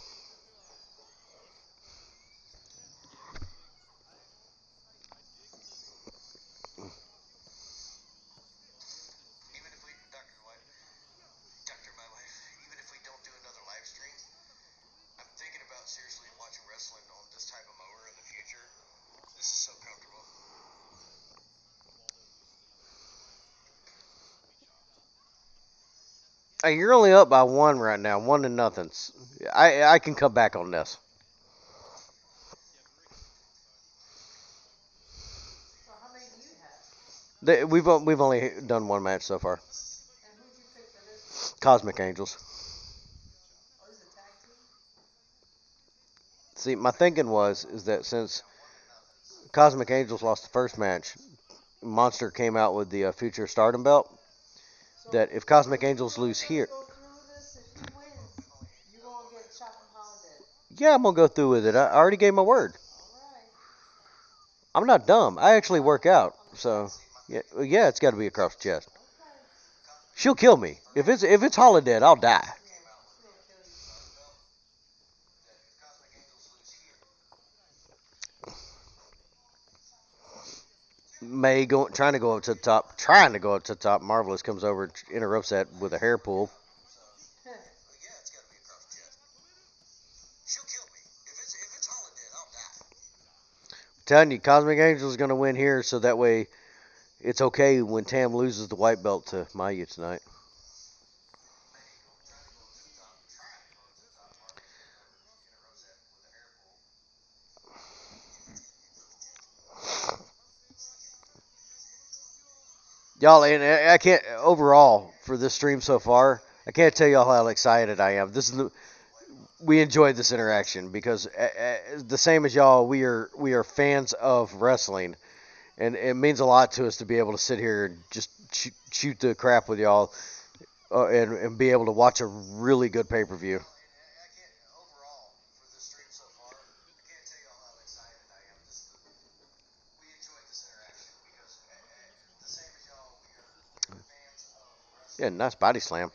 Even if we, Dr. My wife, even if we don't do another live stream, I'm thinking about seriously watching wrestling on this type of mower in the future. This is so comfortable. Hey, you're only up by one right now, 1-0. I can come back on this. So how many do you have? We've only done one match so far. And who'd you pick for this? Cosmic Angels. Oh, this is a tag team? See, my thinking is that since Cosmic Angels lost the first match, Monster came out with the Future Stardom belt. So That if Cosmic Angels lose here, go through this, if he wins, you're gonna get shot from Holland. Yeah, I'm gonna go through with it. I already gave my word. Alright. I'm not dumb. I actually work out, so yeah, it's got to be across the chest. Okay. She'll kill me if it's holiday. I'll die. She'll kill you. May trying to go up to the top. Marvelous comes over and interrupts that with a hair pull. Yeah, it's got to be across the chest. She'll kill me. If it's holiday, I'll die. Telling you, Cosmic Angel's gonna win here, so that way it's okay when Tam loses the white belt to Mayu tonight. Y'all, and I can't overall for this stream so far. I can't tell y'all how excited I am. We enjoyed this interaction because the same as y'all, we are fans of wrestling, and it means a lot to us to be able to sit here and just shoot the crap with y'all, and be able to watch a really good pay-per-view. Yeah, nice body slam.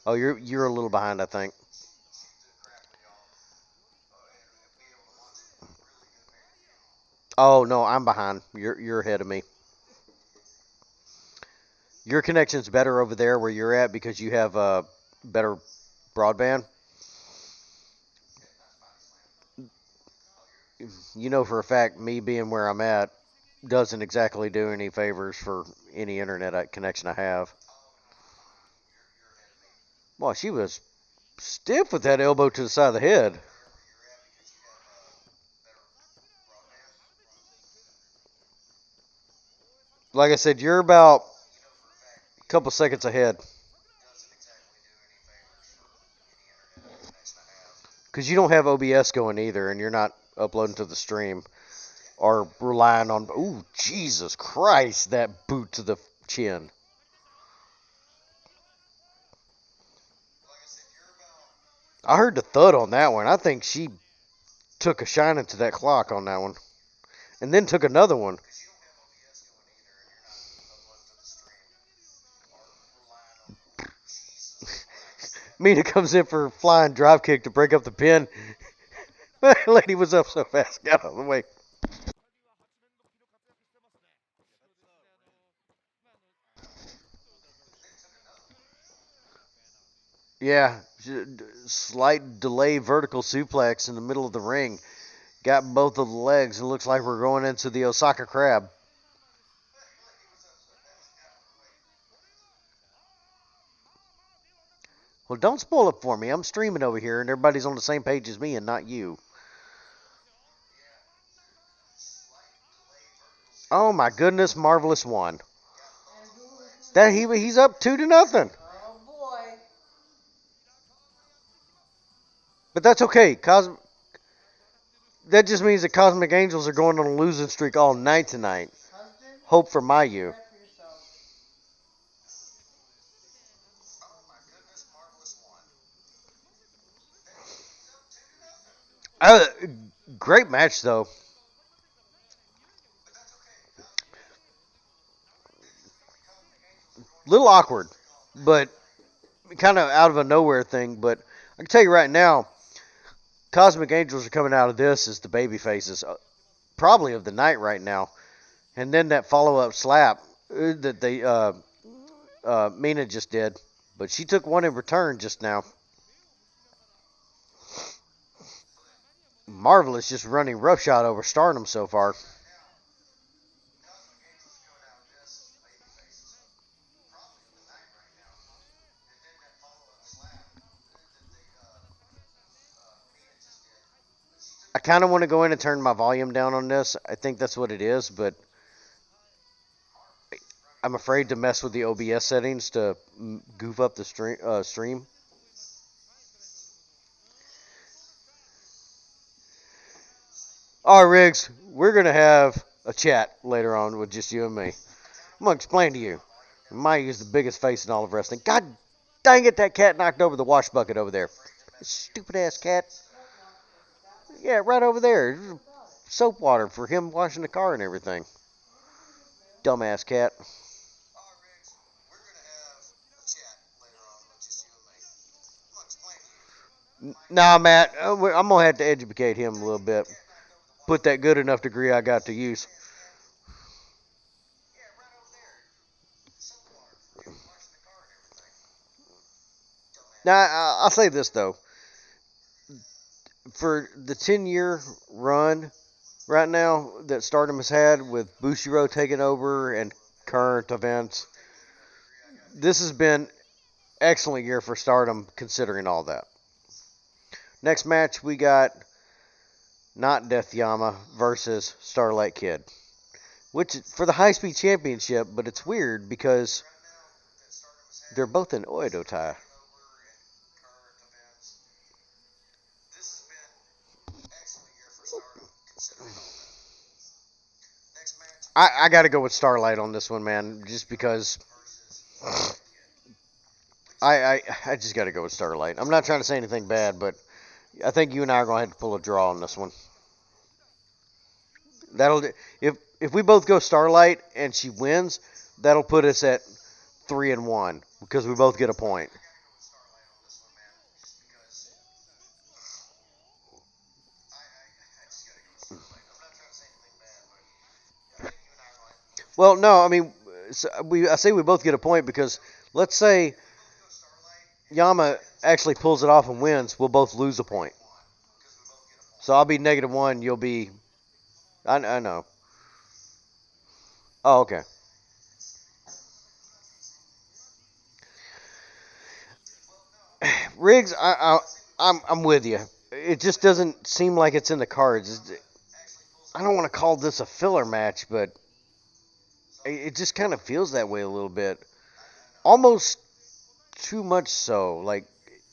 Oh, you're a little behind, I think. Oh no, I'm behind. You're ahead of me. Your connection's better over there where you're at because you have better broadband. You know for a fact, me being where I'm at doesn't exactly do any favors for any internet connection I have. Well, she was stiff with that elbow to the side of the head. Like I said, you're about a couple seconds ahead. Because you don't have OBS going either, and you're not uploading to the stream or relying on. Ooh, Jesus Christ, that boot to the chin. I heard the thud on that one. I think she took a shine into that clock on that one. And then took another one. Mina comes in for a flying drop kick to break up the pin. That lady was up so fast. Got out of the way. Yeah. Slight delay vertical suplex in the middle of the ring. Got both of the legs. It looks like we're going into the Osaka Crab. Well, don't spoil it for me. I'm streaming over here, and everybody's on the same page as me and not you. Oh, my goodness. Marvelous won. He's up 2-0. Oh boy. But that's okay. That just means the Cosmic Angels are going on a losing streak all night tonight. Husband, Hope for Mayu. rep for yourself. Great match, though. Little awkward, but kind of out of a nowhere thing. But I can tell you right now, Cosmic Angels are coming out of this as the baby faces, probably of the night right now. And then that follow-up slap that Mina just did, but she took one in return just now. Marvelous just running roughshod over Stardom so far. I kind of want to go in and turn my volume down on this. I think that's what it is, but I'm afraid to mess with the OBS settings to goof up the stream. All right, Riggs, we're going to have a chat later on with just you and me. I'm going to explain to you. Mayu is the biggest face in all of wrestling. God dang it, that cat knocked over the wash bucket over there. Stupid ass cat. Yeah, right over there. Soap water for him washing the car and everything. Dumbass cat. Oh, Riggs, we're going to have a chat later on with just you and me. I'm going to explain to you. Nah, Matt, I'm going to have to educate him a little bit. Put that good enough degree I got to use. Yeah, right over there. Soap water for him washing the car and everything. Now, I'll say this, though. For the 10-year run right now that Stardom has had with Bushiroad taking over and current events, this has been excellent year for Stardom considering all that. Next match, we got Not Death Yama versus Starlight Kid, which is for the High Speed Championship, but it's weird because they're both in Oedo Tai. This has been an excellent year for Stardom, considering all that. Next match, I got to go with Starlight on this one, man, just because I just got to go with Starlight. I'm not trying to say anything bad, but I think you and I are going to have to pull a draw on this one. If we both go Starlight and she wins, that'll put us at 3-1 because we both get a point. Starlight on this one, man, just because I just got to go with Starlight. I'm not trying to say anything bad, but I think you and I are going to have to Well, no, I mean, I say we both get a point because let's say Yama actually pulls it off and wins, we'll both lose a point. So I'll be -1, you'll be... I know. Oh, okay. Riggs, I'm with you. It just doesn't seem like it's in the cards. I don't want to call this a filler match, but it just kind of feels that way a little bit. Almost too much so. Like,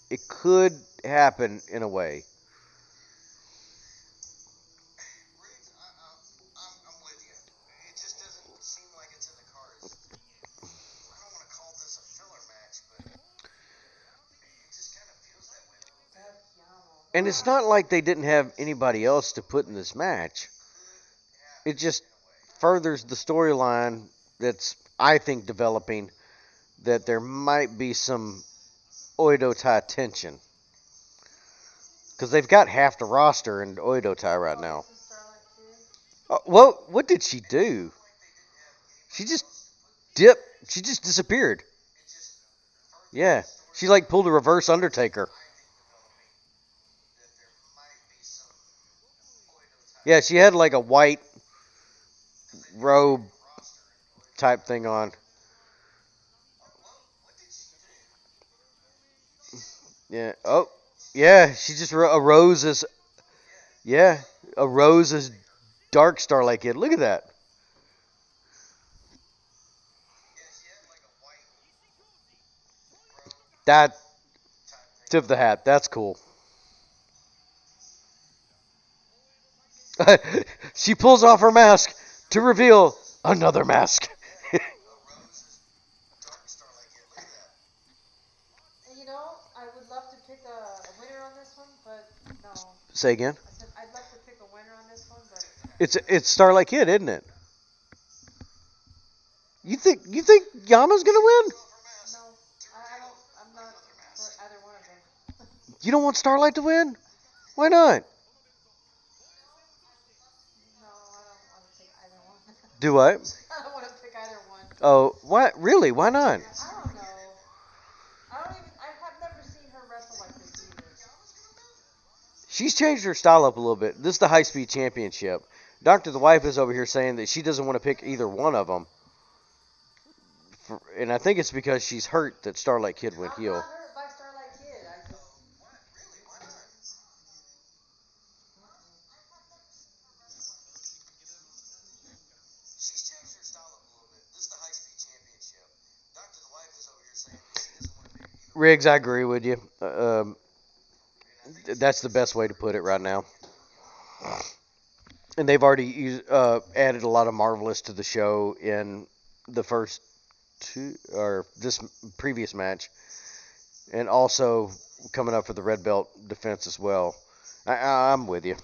it could happen in a way. Riggs, I'm with you. It just doesn't seem like it's in the cards. I don't want to call this a filler match, but it just kind of feels that way a little bit. And it's not like they didn't have anybody else to put in this match. It just furthers the storyline that's, I think, developing that there might be some Oedo Tai tension. Because they've got half the roster in Oedo Tai right now. Oh, well, what did she do? She just dipped. She just disappeared. Yeah. She like pulled a reverse Undertaker. Yeah, she had like a white robe type thing on. Yeah. Oh, yeah. She just arose as, yeah, arose as Dark Starlight Kid. Look at that. That, tip of the hat. That's cool. She pulls off her mask to reveal another mask. You know, I would love to pick a winner on this one, but no. Say again? I said I'd love to pick a winner on this one, but It's Starlight Kid, isn't it? You think Yama's gonna win? no, I don't. I'm not for either one of them. You don't want Starlight to win? Why not? No, I don't want to pick either one. Do what? I don't want to pick either one. Oh, what? Really? Why not? I don't know. I've never seen her wrestle like this either. She's changed her style up a little bit. This is the High Speed Championship. Dr. The Wife is over here saying that she doesn't want to pick either one of them. And I think it's because she's hurt that Starlight Kid went heel. I'm not hurt by Starlight Kid. I just. Really? Why not? She's changed her style up a little bit. This is the High Speed Championship. Dr. The Wife is over here saying that she doesn't want to pick either. Riggs, I agree with you. That's the best way to put it right now. And they've already added a lot of Marvelous to the show in the first two, or this previous match. And also coming up for the Red Belt defense as well. I'm with you.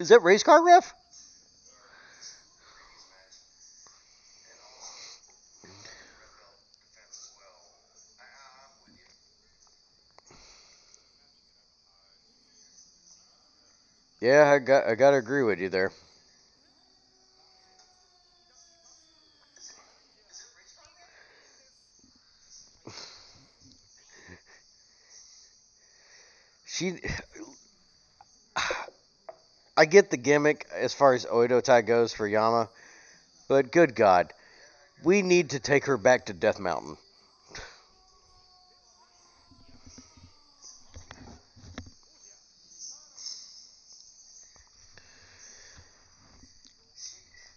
Is that race car ref? Yeah, I got to agree with you there. I get the gimmick as far as Oedo Tai goes for Yama, but good God, we need to take her back to Death Mountain.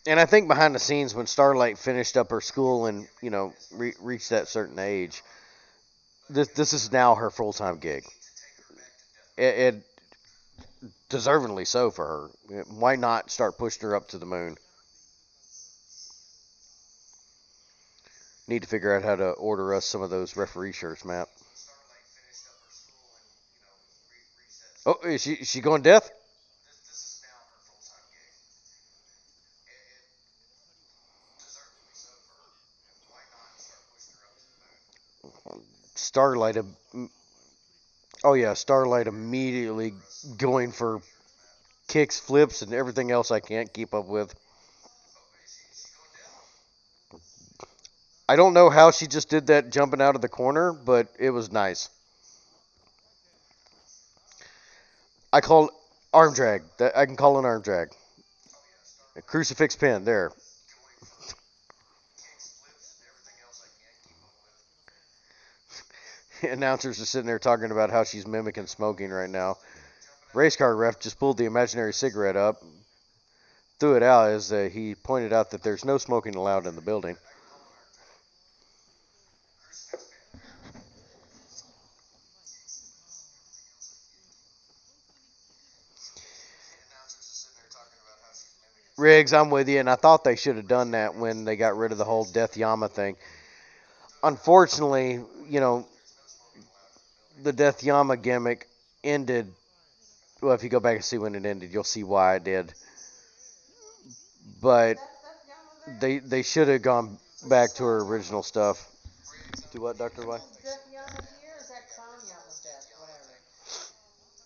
And I think behind the scenes, when Starlight finished up her school and reached that certain age, this is now her full time gig. It deservingly so for her. Why not start pushing her up to the moon? Need to figure out how to order us some of those referee shirts, Matt. Oh, is she going death? Starlight. Oh yeah, Starlight immediately going for kicks, flips, and everything else I can't keep up with. I don't know how she just did that jumping out of the corner, but it was nice. I call arm drag. I can call an arm drag. A crucifix pin there. Announcers are sitting there talking about how she's mimicking smoking right now. Race car ref just pulled the imaginary cigarette up, threw it out as he pointed out that there's no smoking allowed in the building. Riggs, I'm with you, and I thought they should have done that when they got rid of the whole Death Yama thing. Unfortunately, the Death Yama gimmick ended. Well, if you go back and see when it ended, you'll see why it did. But they should have gone back to her original stuff. Do what, Dr. Y? Death Yama here, or is that Clown Yama's death?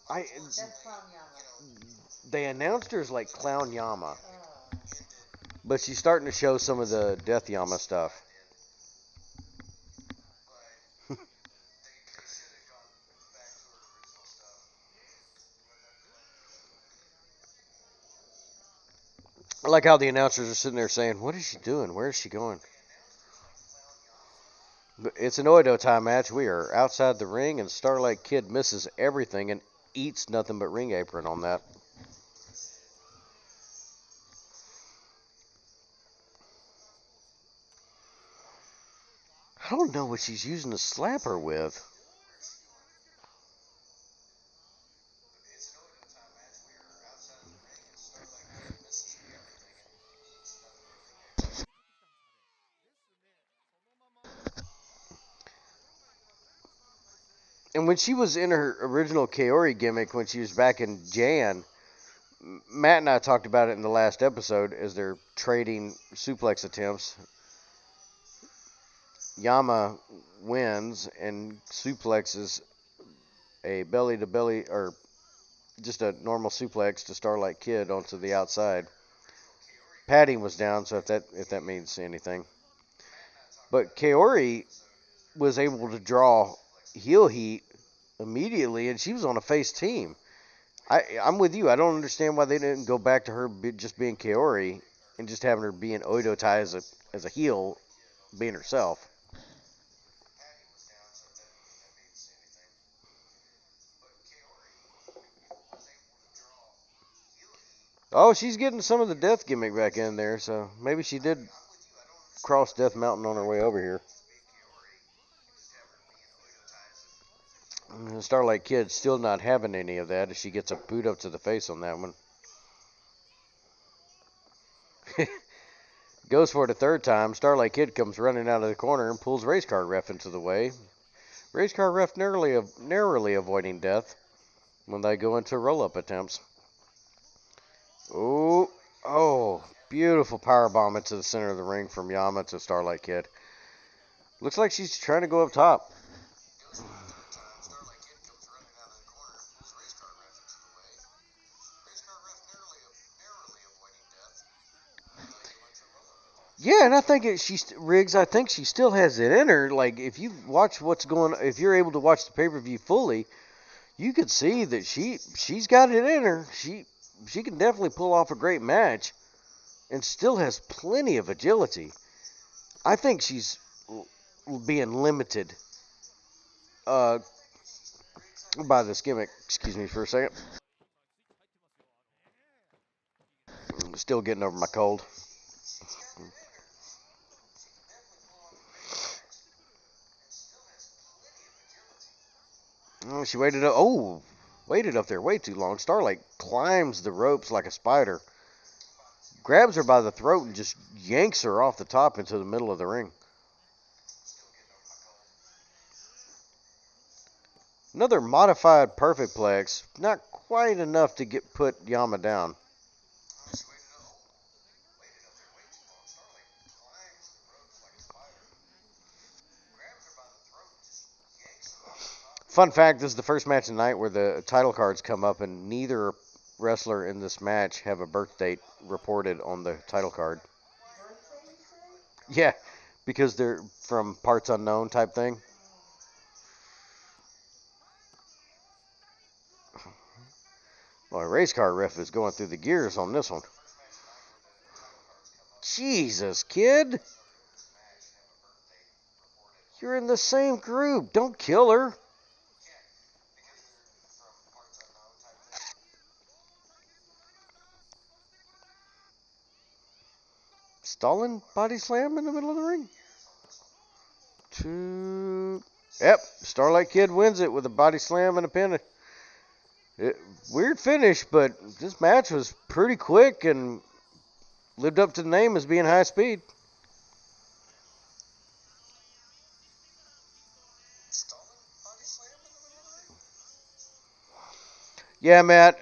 Whatever. That's Clown Yama. They announced her as like Clown Yama. But she's starting to show some of the Death Yama stuff. I like how the announcers are sitting there saying, what is she doing? Where is she going? It's an Oedo Tai match. We are outside the ring, and Starlight Kid misses everything and eats nothing but ring apron on that. I don't know what she's using to slap her with. And when she was in her original Kaori gimmick, when she was back in Jan, Matt and I talked about it in the last episode as they're trading suplex attempts. Yama wins and suplexes a belly-to-belly, or just a normal suplex to Starlight Kid onto the outside. Padding was down, so if that means anything. But Kaori was able to draw heel heat immediately, and she was on a face team. I'm with you. I don't understand why they didn't go back to her just being Kaori and just having her being Oedo Tai as a heel, being herself. Oh, she's getting some of the death gimmick back in there, so maybe she did cross Death Mountain on her way over here. Starlight Kid still not having any of that as she gets a boot up to the face on that one. Goes for it a third time. Starlight Kid comes running out of the corner and pulls Race Car Ref into the way. Race Car Ref narrowly avoiding death when they go into roll-up attempts. Oh, oh, beautiful power bomb into the center of the ring from Yama to Starlight Kid. Looks like she's trying to go up top. Yeah, and I think Riggs. I think she still has it in her. Like if you watch if you're able to watch the pay-per-view fully, you could see that she's got it in her. She can definitely pull off a great match, and still has plenty of agility. I think she's being limited by this gimmick. Excuse me for a second. I'm still getting over my cold. Oh, she waited up. Oh, waited up there way too long. Starlight climbs the ropes like a spider, grabs her by the throat, and just yanks her off the top into the middle of the ring. Another modified perfect plex, not quite enough to put Yama down. Fun fact, this is the first match of the night where the title cards come up, and neither wrestler in this match have a birth date reported on the title card. Yeah, because they're from parts unknown type thing. Well, a race car ref is going through the gears on this one. Jesus, kid. You're in the same group. Don't kill her. Stalin body slam in the middle of the ring. Yep, Starlight Kid wins it with a body slam and a pin. Weird finish, but this match was pretty quick and lived up to the name as being high speed. Yeah, Matt.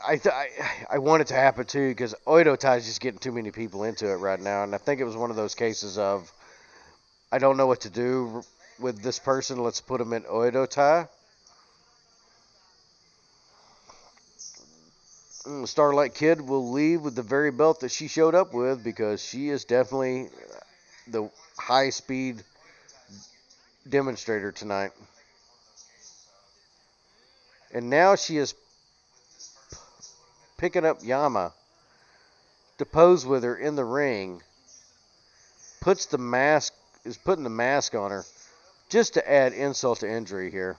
I want it to happen too because Oedo Tai is just getting too many people into it right now, and I think it was one of those cases of I don't know what to do with this person. Let's put him in Oedo Tai. Starlight Kid will leave with the very belt that she showed up with because she is definitely the high speed demonstrator tonight. And now she is picking up Yama to pose with her in the ring. Is putting the mask on her just to add insult to injury here.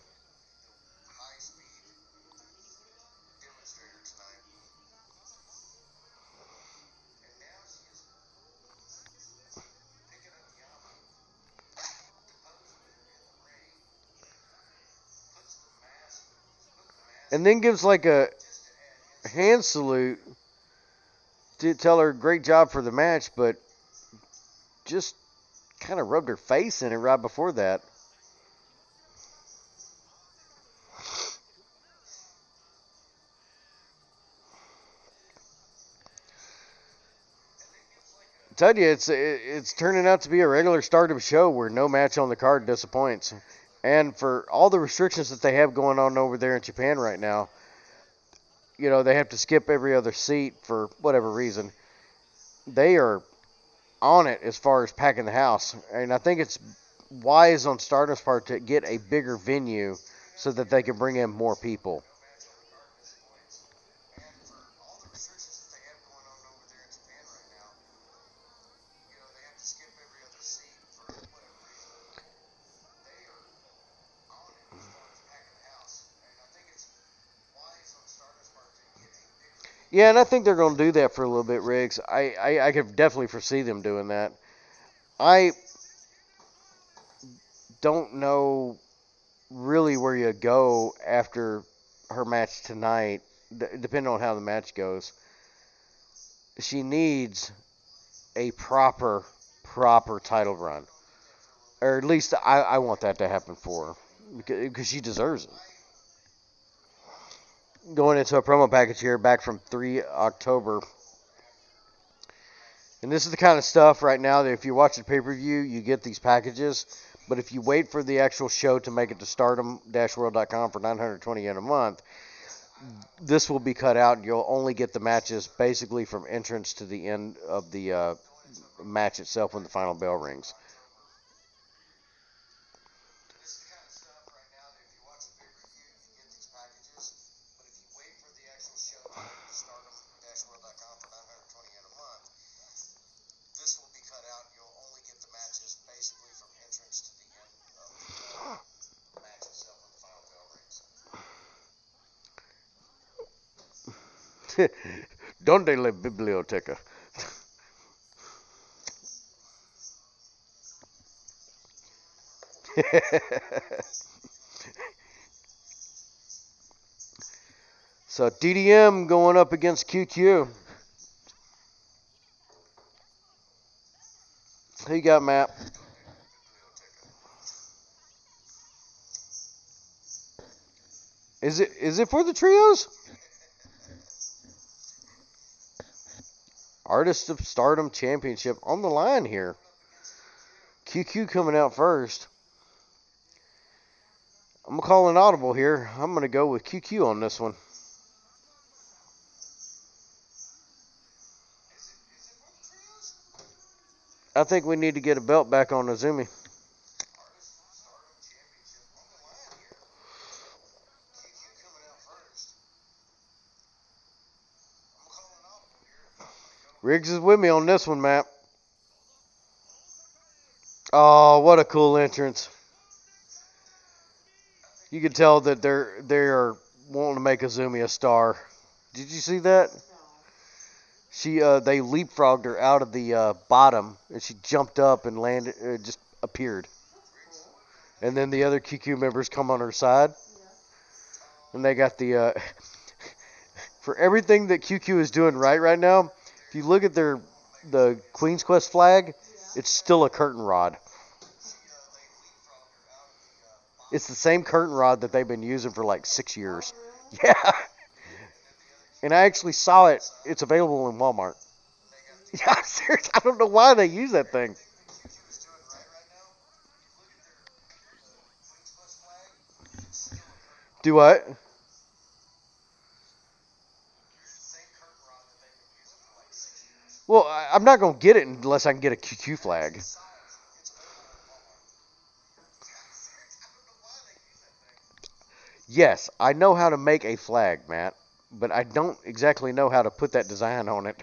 And then gives like a hand salute to tell her great job for the match, but just kind of rubbed her face in it right before that. I tell you, it's turning out to be a regular Stardom show where no match on the card disappoints. And for all the restrictions that they have going on over there in Japan right now, you know, they have to skip every other seat for whatever reason. They are on it as far as packing the house. And I think it's wise on Stardom's part to get a bigger venue so that they can bring in more people. Yeah, and I think they're going to do that for a little bit, Riggs. I could definitely foresee them doing that. I don't know really where you go after her match tonight, depending on how the match goes. She needs a proper title run. Or at least I want that to happen for her. Because she deserves it. going into a promo package here back from 3 October. And this is the kind of stuff right now that if you're watching pay-per-view, you get these packages. But if you wait for the actual show to make it to stardom-world.com for $920 a month, this will be cut out. You'll only get the matches basically from entrance to the end of the match itself when the final bell rings. Donde la biblioteca? So DDM going up against QQ. Who you got, Matt? Is it for the trios? Artist of Stardom Championship on the line here. QQ coming out first. I'm going to call an audible here. I'm going to go with QQ on this one. I think we need to get a belt back on Azumi. Riggs is with me on this one, Matt. Oh, what a cool entrance. You can tell that they are wanting to make Azumi a star. Did you see that? They leapfrogged her out of the bottom, and she jumped up and landed, just appeared. And then the other QQ members come on her side, and they got the for everything that QQ is doing right now. If you look at the Queen's Quest flag, it's still a curtain rod. It's the same curtain rod that they've been using for like 6 years. Yeah. And I actually saw it. It's available in Walmart. Yeah, seriously. I don't know why they use that thing. Do what? Well, I'm not going to get it unless I can get a QQ flag. Yes, I know how to make a flag, Matt, but I don't exactly know how to put that design on it.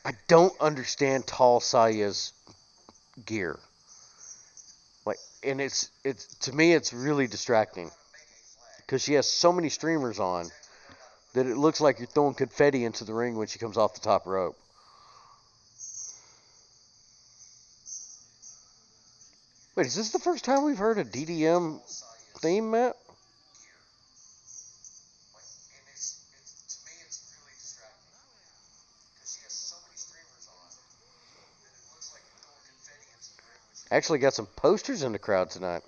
I don't understand Tall Saya's gear. And it's to me it's really distracting because she has so many streamers on that it looks like you're throwing confetti into the ring when she comes off the top rope. Wait, is this the first time we've heard a DDM theme, Matt? Actually got some posters in the crowd tonight.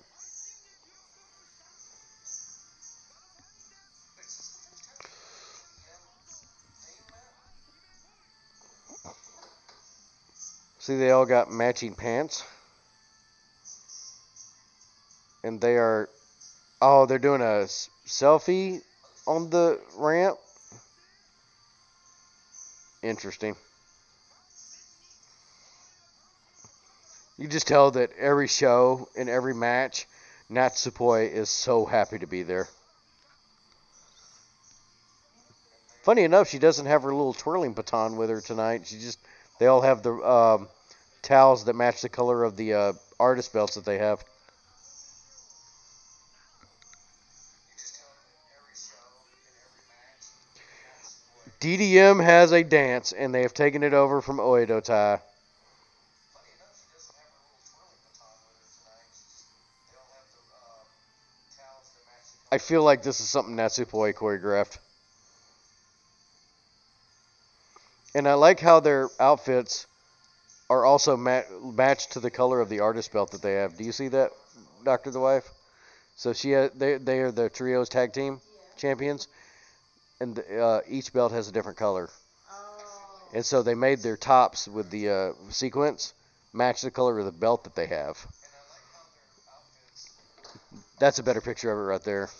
See, they all got matching pants. And they are... Oh, they're doing a selfie on the ramp? Interesting. You just tell that every show and every match, Natsupoi is so happy to be there. Funny enough, she doesn't have her little twirling baton with her tonight. They all have the towels that match the color of the artist belts that they have. DDM has a dance, and they have taken it over from Oedo Tai. I feel like this is something Natsupoi choreographed. And I like how their outfits are also matched to the color of the artist belt that they have. Do you see that, Dr. The Wife? So they are the trios tag team champions, and each belt has a different color. And so they made their tops with the sequence match the color of the belt that they have. That's a better picture of it right there.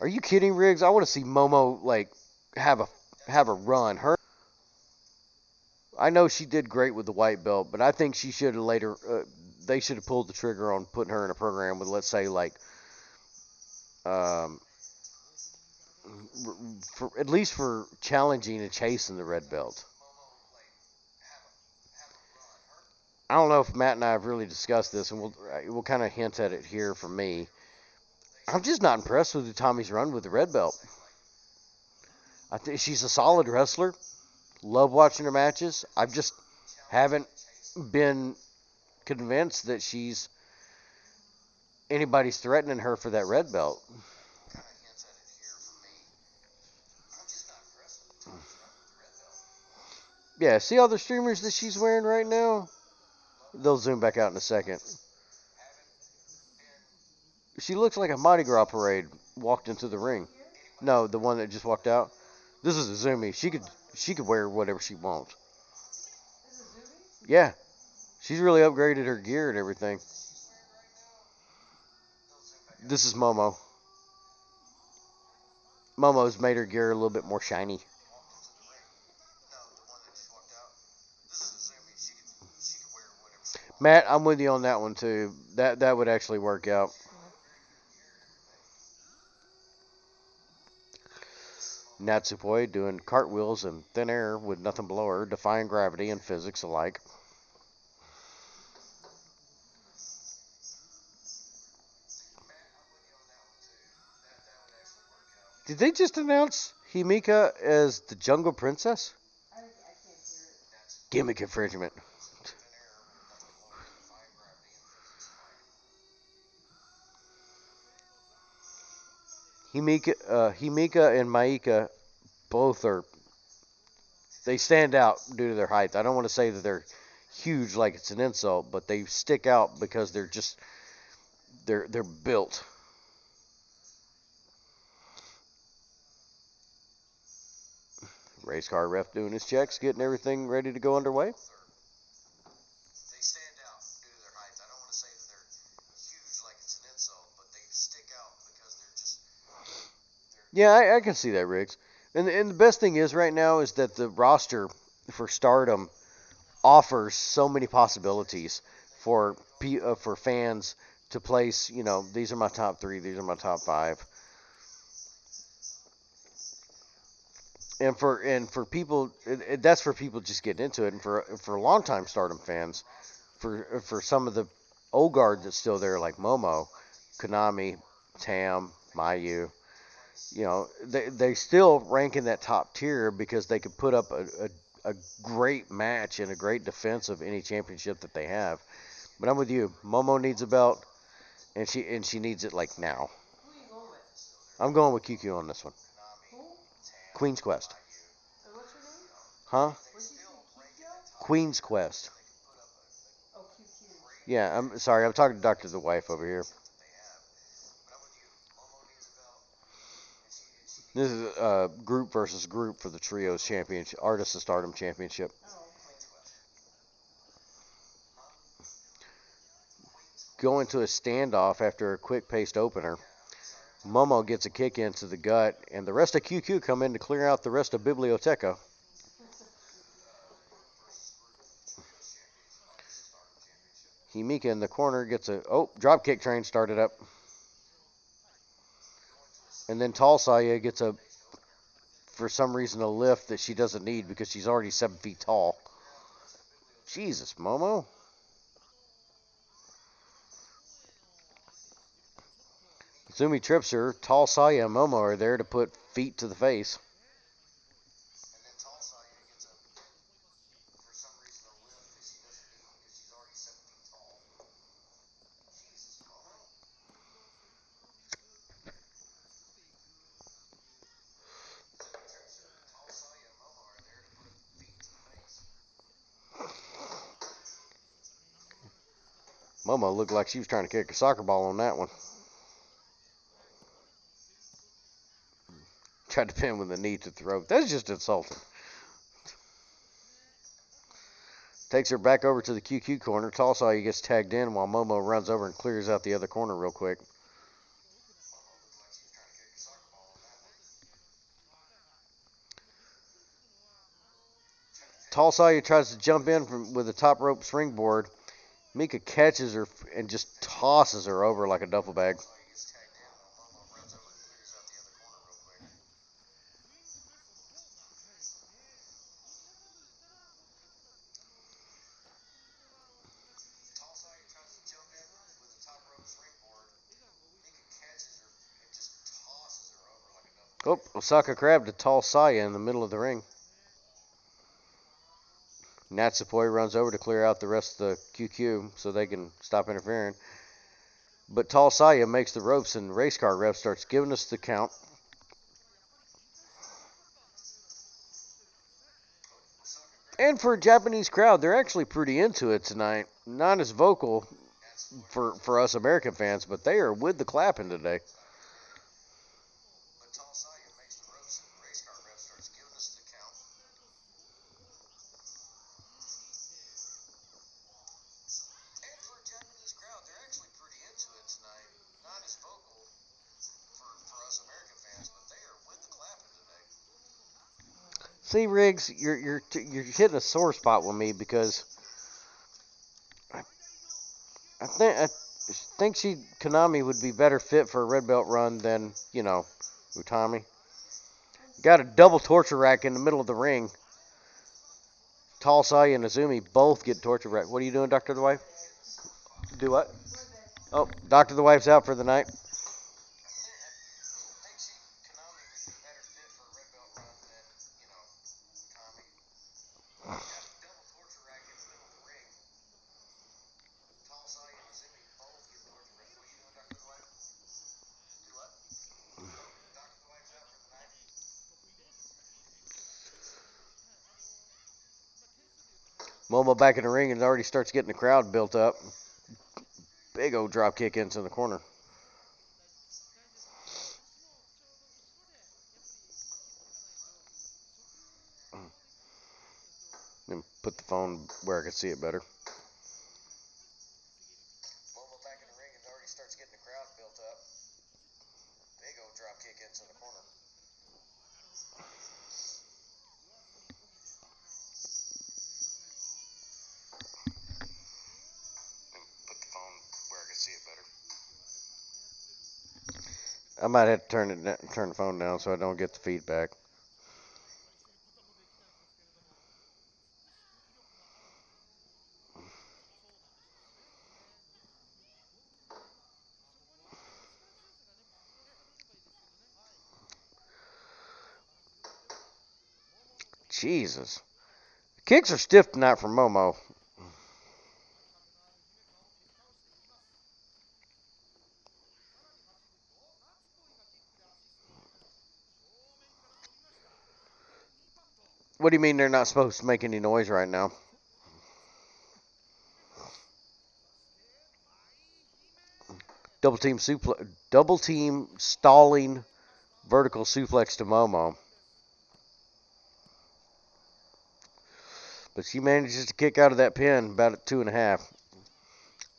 Are you kidding, Riggs? I want to see Momo like have a run. I know she did great with the white belt, but I think she should have later. They should have pulled the trigger on putting her in a program with, let's say, like, at least for challenging and chasing the red belt. I don't know if Matt and I have really discussed this, and we'll kind of hint at it here for me. I'm just not impressed with Tommy's run with the red belt. I think she's a solid wrestler. Love watching her matches. I just haven't been convinced that anybody's threatening her for that red belt. Yeah, see all the streamers that she's wearing right now? They'll zoom back out in a second. She looks like a Mardi Gras parade walked into the ring. No, the one that just walked out. This is a zoomie. She could wear whatever she wants. Yeah. She's really upgraded her gear and everything. This is Momo. Momo's made her gear a little bit more shiny. Matt, I'm with you on that one too. That would actually work out. Natsupoi doing cartwheels in thin air with nothing below her, defying gravity and physics alike. Did they just announce Himika as the Jungle Princess? Gimmick infringement. Himika and Maika both they stand out due to their height. I don't want to say that they're huge like it's an insult, but they stick out because they're built. Race car ref doing his checks, getting everything ready to go underway. They stand out due to their height. I don't want to say that they're huge like it's an insult, but they stick out because Yeah, I can see that, Riggs. And the best thing is right now is that the roster for Stardom offers so many possibilities for fans to place. These are my top 3. These are my top 5. And for people, that's for people just getting into it. And for longtime Stardom fans, for some of the old guard that's still there, like Momo, Konami, Tam, Mayu, they still rank in that top tier because they could put up a great match and a great defense of any championship that they have. But I'm with you. Momo needs a belt, and she needs it like now. Who are you going with? I'm going with QQ on this one. Who? Queen's Quest. What's her name? Huh? What did you say? Kikyo? Queen's Quest. Oh, QQ. Yeah, I'm sorry. I'm talking to Dr. The Wife over here. This is a group versus group for the Trios Championship, Artists of Stardom Championship. Going to a standoff after a quick-paced opener. Momo gets a kick into the gut, and the rest of QQ come in to clear out the rest of Biblioteca. Himika in the corner gets dropkick train started up. And then Tall Saya gets for some reason, a lift that she doesn't need because she's already 7 feet tall. Jesus, Momo. Zumi trips her. Tall Saya and Momo are there to put feet to the face. Momo looked like she was trying to kick a soccer ball on that one. Tried to pin with a knee to the throat. That's just insulting. Takes her back over to the QQ corner. Talsaya gets tagged in while Momo runs over and clears out the other corner real quick. Talsaya tries to jump in with a top rope springboard. Mika catches her and just tosses her over like a duffel bag. Oh, Osaka grabbed a Talsaya in the middle of the ring. Natsupoi runs over to clear out the rest of the QQ so they can stop interfering. But Talsaya makes the ropes and race car ref starts giving us the count. And for a Japanese crowd, they're actually pretty into it tonight. Not as vocal for us American fans, but they are with the clapping today. See, Riggs, you're hitting a sore spot with me because I think Konami would be better fit for a red belt run than Utami. Got a double torture rack in the middle of the ring. Talsaya and Azumi both get torture rack. What are you doing, Dr. The Wife? Do what? Oh, Dr. The Wife's out for the night. Momo back in the ring and already starts getting the crowd built up. Big old drop kick into the corner. And put the phone where I can see it better. Momo back in the ring and already starts getting the crowd built up. Big old drop kick into the corner. Put the phone where I can see it better. I might have to turn the phone down so I don't get the feedback. Jesus. Kicks are stiff tonight for Momo. What do you mean they're not supposed to make any noise right now? Double team stalling vertical suplex to Momo. But she manages to kick out of that pin about at 2.5.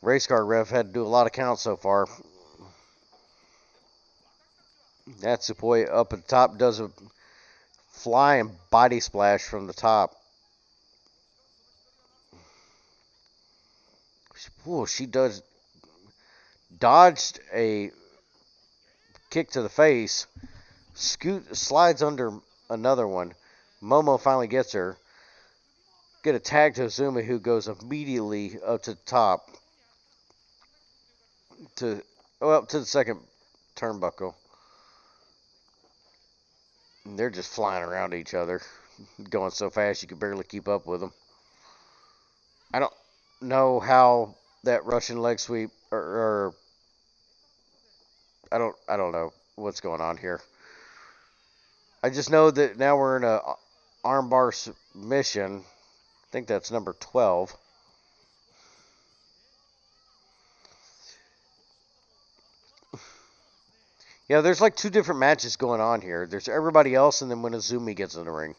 Race car ref had to do a lot of counts so far. Natsupoi up at the top does a flying body splash from the top. Ooh, she dodged a kick to the face. Slides under another one. Momo finally gets her. Get a tag to Azumi, who goes immediately up to the top to the second turnbuckle. And they're just flying around each other, going so fast you could barely keep up with them. I don't know how that Russian leg sweep or I don't know what's going on here. I just know that now we're in a armbar submission. I think that's number 12. Yeah, there's like two different matches going on here. There's everybody else, and then when Azumi gets in the ring.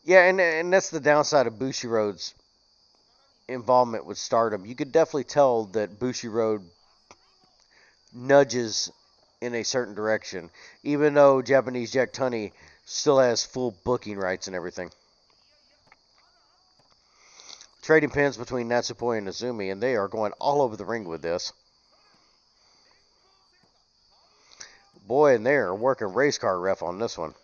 Yeah, and that's the downside of Bushiroad's involvement with Stardom. You could definitely tell that Bushiroad nudges in a certain direction, even though Japanese Jack Tunney still has full booking rights and everything. Trading pins between Natsupoi and Azumi, and they are going all over the ring with this. Boy, and they are working race car ref on this one.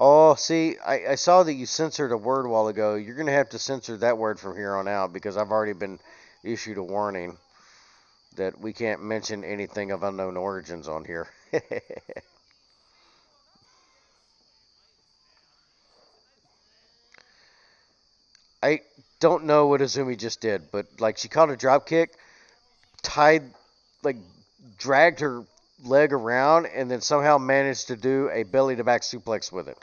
Oh, see, I saw that you censored a word a while ago. You're going to have to censor that word from here on out because I've already been issued a warning that we can't mention anything of unknown origins on here. I don't know what Azumi just did, but like she caught a drop kick, tied, like dragged her leg around, and then somehow managed to do a belly to back suplex with it.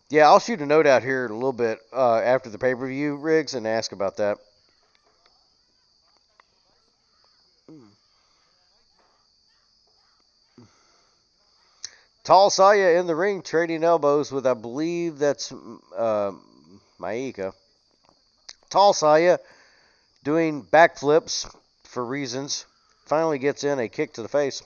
Yeah, I'll shoot a note out here in a little bit after the pay per view, Riggs, and ask about that. Tall Saya in the ring trading elbows with, I believe that's Maika. Tall Saya doing backflips for reasons. Finally gets in a kick to the face.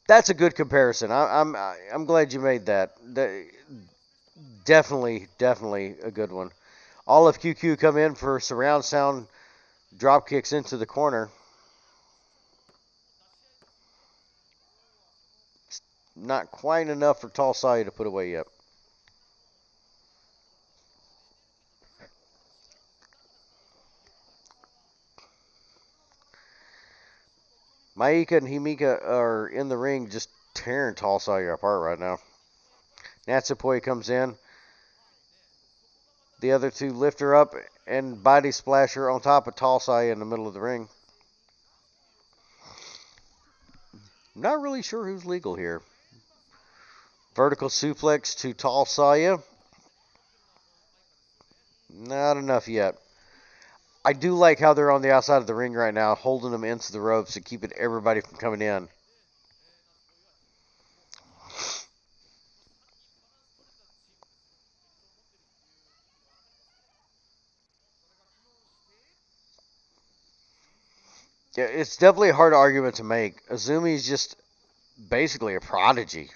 That's a good comparison. I'm glad you made that. Definitely a good one. All of QQ come in for surround sound drop kicks into the corner. Not quite enough for Tall Saya to put away yet. Maika and Himika are in the ring just tearing Tall Saya apart right now. Natsupoi comes in. The other two lift her up and body splash her on top of Tall Saya in the middle of the ring. Not really sure who's legal here. Vertical suplex to Tall Saya. Not enough yet. I do like how they're on the outside of the ring right now, holding them into the ropes and keeping everybody from coming in. Yeah, it's definitely a hard argument to make. Azumi's just basically a prodigy.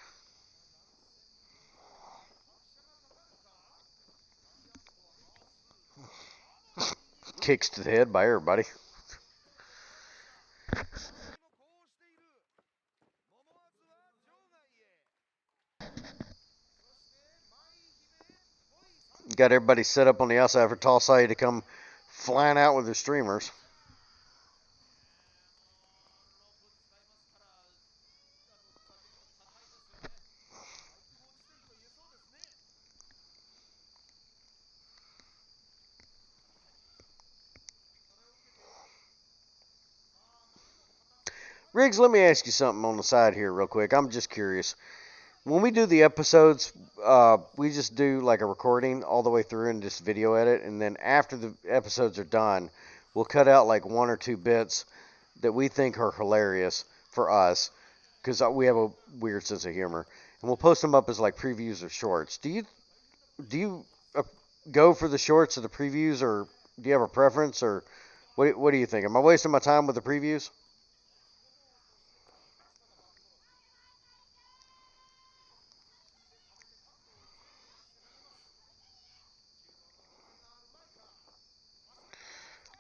Kicks to the head by everybody. Got everybody set up on the outside for Tall Saya to come flying out with their streamers. Riggs, let me ask you something on the side here real quick. I'm just curious. When we do the episodes, we just do like a recording all the way through and just video edit, and then after the episodes are done, we'll cut out like one or two bits that we think are hilarious for us, because we have a weird sense of humor, and we'll post them up as like previews or shorts. Do you go for the shorts or the previews, or do you have a preference, or what do you think? Am I wasting my time with the previews?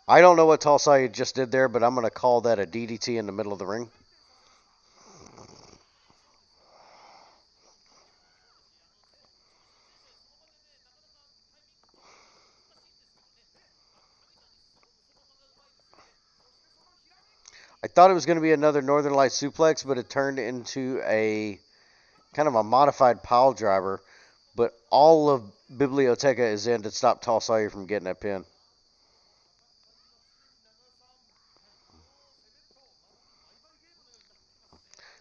I don't know what Tulsa just did there, but I'm going to call that a DDT in the middle of the ring. I thought it was going to be another Northern Light suplex, but it turned into a kind of a modified pile driver. But all of Biblioteca is in to stop Tall Sawyer from getting that pin.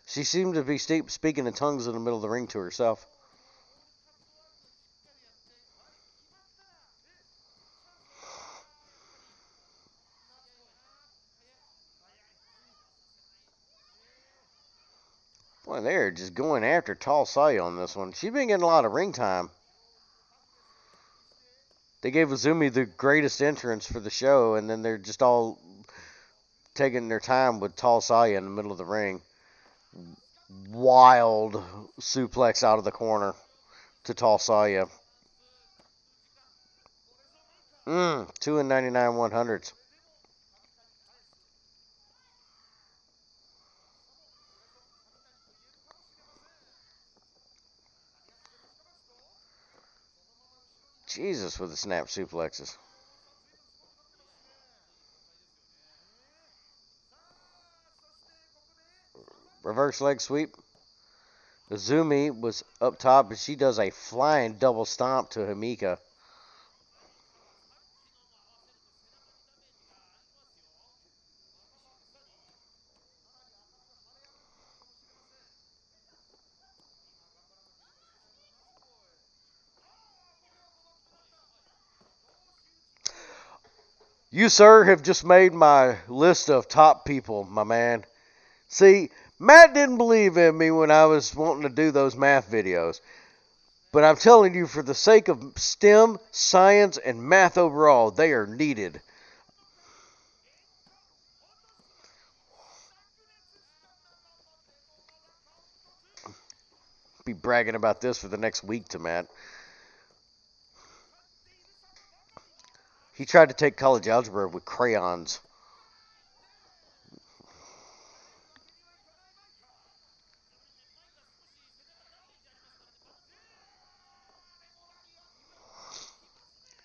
She seemed to be speaking in tongues in the middle of the ring to herself. Boy, they're just going after Tall Sawyer on this one. She's been getting a lot of ring time. They gave Azumi the greatest entrance for the show, and then they're just all taking their time with Tall Sawyer in the middle of the ring. Wild suplex out of the corner to Tall Sawyer. 2 and 99 100s. Jesus with the snap suplexes. Reverse leg sweep. Azumi was up top, but she does a flying double stomp to Himika. You, sir, have just made my list of top people, my man. See, Matt didn't believe in me when I was wanting to do those math videos. But I'm telling you, for the sake of STEM, science, and math overall, they are needed. Be bragging about this for the next week to Matt. He tried to take college algebra with crayons.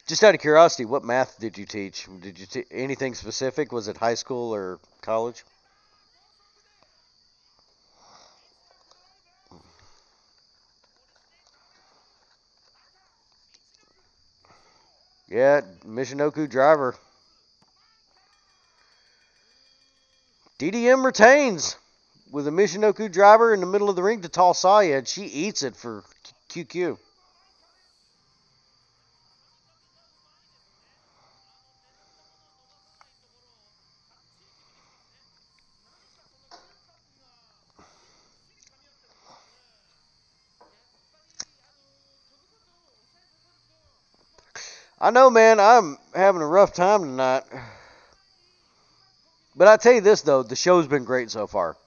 Just out of curiosity, what math did you teach? Did you anything specific? Was it high school or college? Yeah, Michinoku driver. DDM retains with a Michinoku driver in the middle of the ring to Tall Saya, and she eats it for QQ. I know, man, I'm having a rough time tonight. But I tell you this, though, the show's been great so far.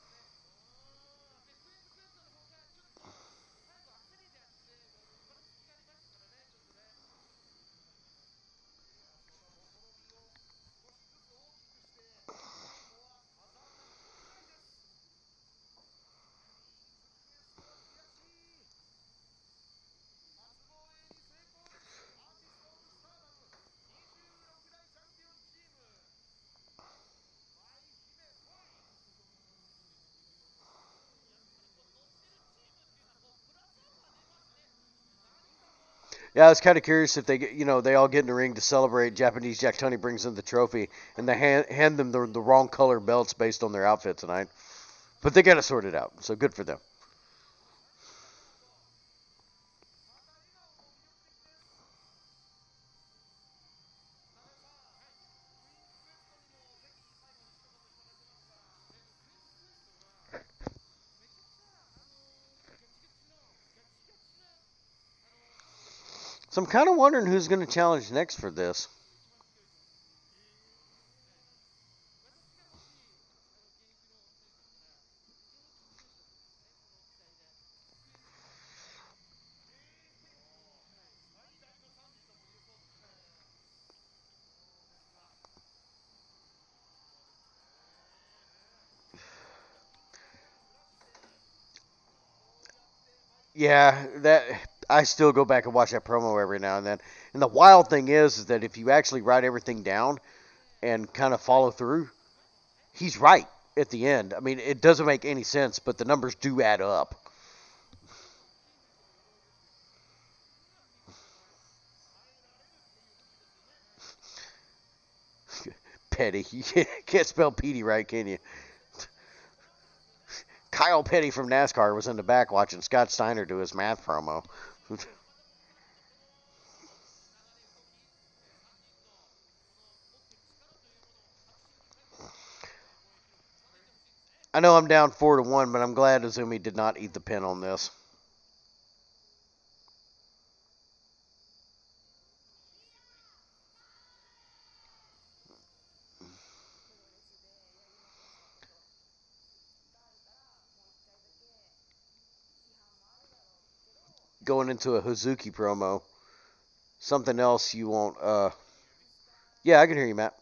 Yeah, I was kind of curious if they all get in the ring to celebrate. Japanese Jack Tunney brings in the trophy, and they hand them the wrong color belts based on their outfit tonight. But they got to sort it out, so good for them. So I'm kind of wondering who's going to challenge next for this. Yeah, that I still go back and watch that promo every now and then. And the wild thing is that if you actually write everything down and kind of follow through, he's right. at the end. I mean, it doesn't make any sense, but the numbers do add up. Petty. You can't spell Petey right, can you? Kyle Petty from NASCAR was in the back watching Scott Steiner do his math promo. I know I'm down 4-1, but I'm glad Azumi did not eat the pin on this. Going into a Hazuki promo. Something else you won't, yeah, I can hear you, Matt.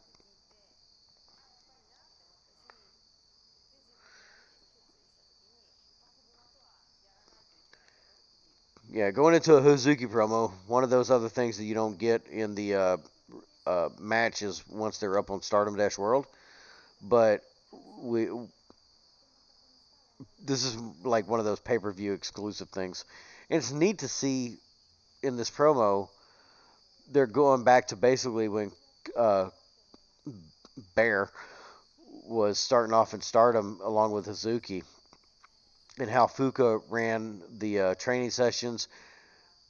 Yeah, going into a Hazuki promo, one of those other things that you don't get in the matches once they're up on Stardom Dash World. But this is like one of those pay-per-view exclusive things. And it's neat to see in this promo, they're going back to basically when Bear was starting off in Stardom along with Hazuki, and how Fuka ran the training sessions.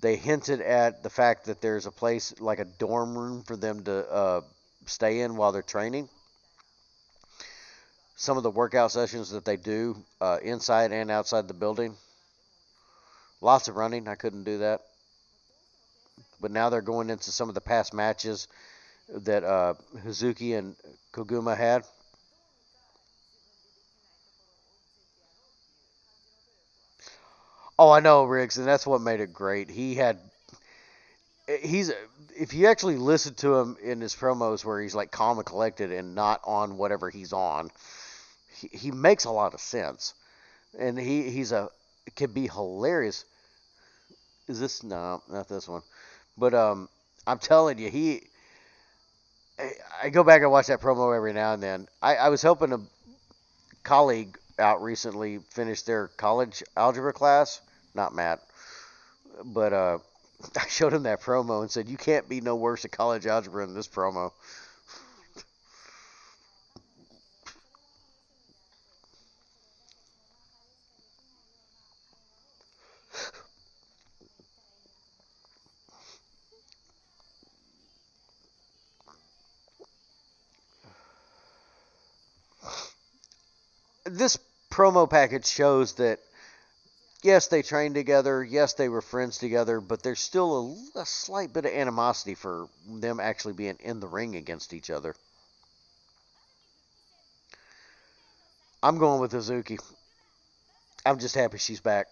They hinted at the fact that there's a place, like a dorm room for them to stay in while they're training. Some of the workout sessions that they do inside and outside the building. Lots of running. I couldn't do that. But now they're going into some of the past matches that Hazuki and Koguma had. Oh, I know, Riggs, and that's what made it great. If you actually listen to him in his promos where he's like calm and collected and not on whatever he's on, he makes a lot of sense. And it can be hilarious. Is this? No, not this one. But I'm telling you, I go back and watch that promo every now and then. I was helping a colleague out recently finish their college algebra class. Not Matt. But I showed him that promo and said, you can't be no worse at college algebra than this promo. This promo package shows that yes, they trained together. Yes, they were friends together, but there's still a slight bit of animosity for them actually being in the ring against each other. I'm going with Hazuki. I'm just happy she's back.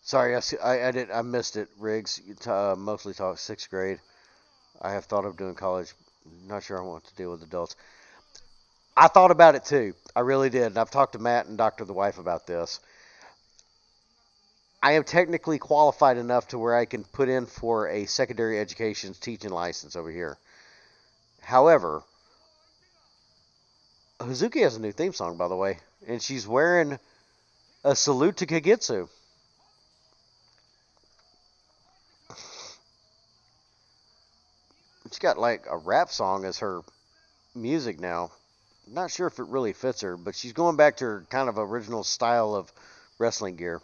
Sorry, I missed it, Riggs. You mostly talk 6th grade. I have thought of doing college. Not sure I want to deal with adults. I thought about it too. I really did. And I've talked to Matt and Dr. the Wife about this. I am technically qualified enough to where I can put in for a secondary education teaching license over here. However, Hazuki has a new theme song, by the way. And she's wearing a salute to Kagetsu. She's got like a rap song as her music now. Not sure if it really fits her, but she's going back to her kind of original style of wrestling gear.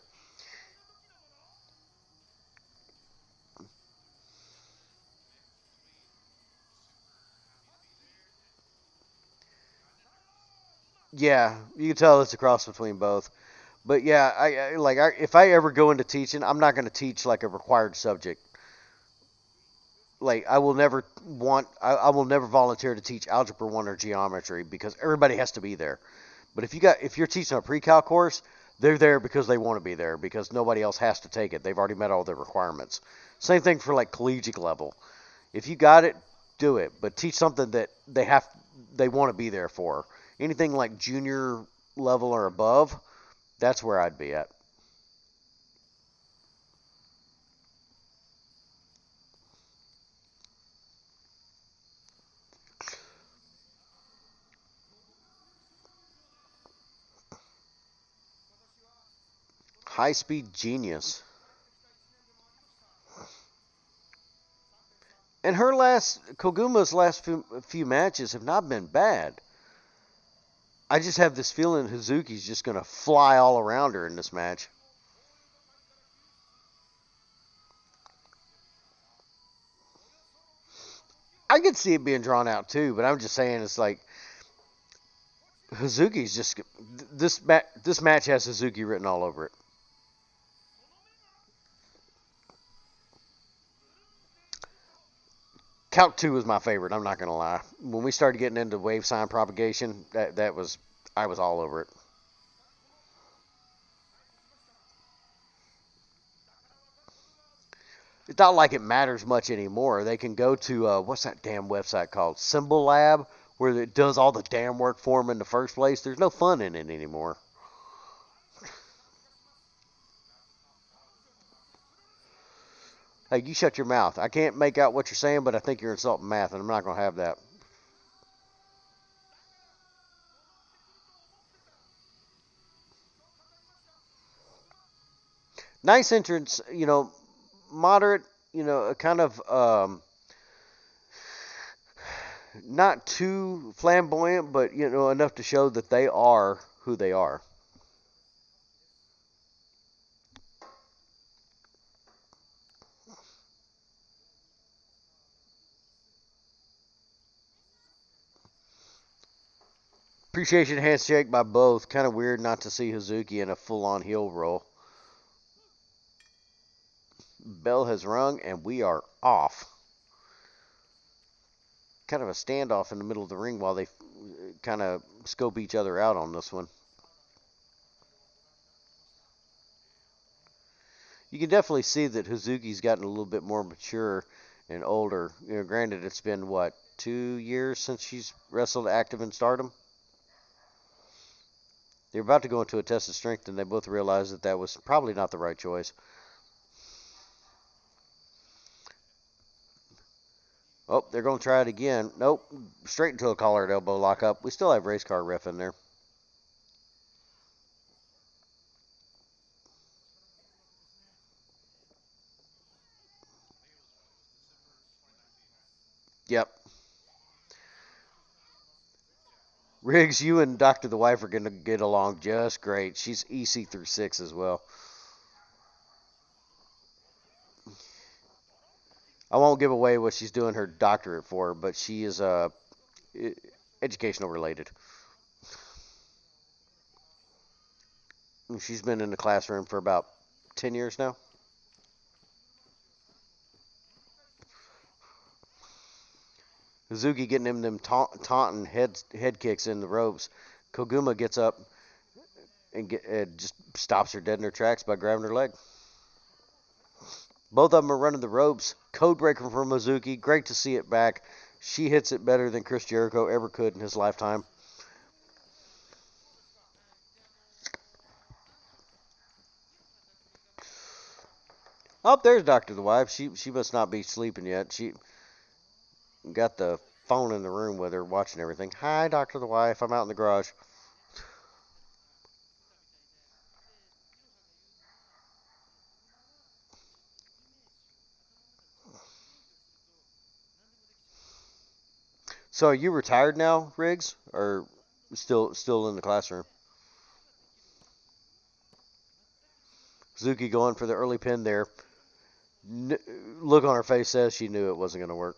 Yeah, you can tell it's a cross between both. But yeah, if I ever go into teaching, I'm not going to teach like a required subject. Like I will never volunteer to teach algebra 1 or geometry because everybody has to be there. But if you're teaching a pre-cal course, they're there because they want to be there because nobody else has to take it. They've already met all their requirements. Same thing for like collegiate level. If you got it, do it, but teach something that they want to be there for. Anything like junior level or above, that's where I'd be at. High speed genius. And Koguma's last few matches have not been bad. I just have this feeling Hazuki's just going to fly all around her in this match. I could see it being drawn out too, but I'm just saying it's like Hazuki's just this match has Hazuki written all over it. Count 2 was my favorite. I'm not gonna lie. When we started getting into wave sign propagation, I was all over it. It's not like it matters much anymore. They can go to what's that damn website called? Symbol Lab, where it does all the damn work for them in the first place. There's no fun in it anymore. Hey, you shut your mouth. I can't make out what you're saying, but I think you're insulting math, and I'm not going to have that. Nice entrance, moderate, kind of not too flamboyant, but, enough to show that they are who they are. Appreciation handshake by both. Kind of weird not to see Hazuki in a full-on heel roll. Bell has rung, and we are off. Kind of a standoff in the middle of the ring while they kind of scope each other out on this one. You can definitely see that Hazuki's gotten a little bit more mature and older. Granted, it's been, 2 years since she's wrestled active in Stardom? They're about to go into a test of strength, and they both realize that was probably not the right choice. Oh, they're going to try it again. Nope. Straight into a collared elbow lockup. We still have race car ref in there. Yep. Riggs, you and Dr. The Wife are going to get along just great. She's EC through 6 as well. I won't give away what she's doing her doctorate for, but she is educational related. She's been in the classroom for about 10 years now. Hazuki getting him them taunting head kicks in the ropes. Koguma gets up and just stops her dead in her tracks by grabbing her leg. Both of them are running the ropes. Codebreaker from Hazuki. Great to see it back. She hits it better than Chris Jericho ever could in his lifetime. Oh, there's Dr. The Wife. She must not be sleeping yet. She got the phone in the room with her, watching everything. Hi, Dr. The Wife. I'm out in the garage. So are you retired now, Riggs? Or still in the classroom? Hazuki going for the early pin there. Look on her face says she knew it wasn't going to work.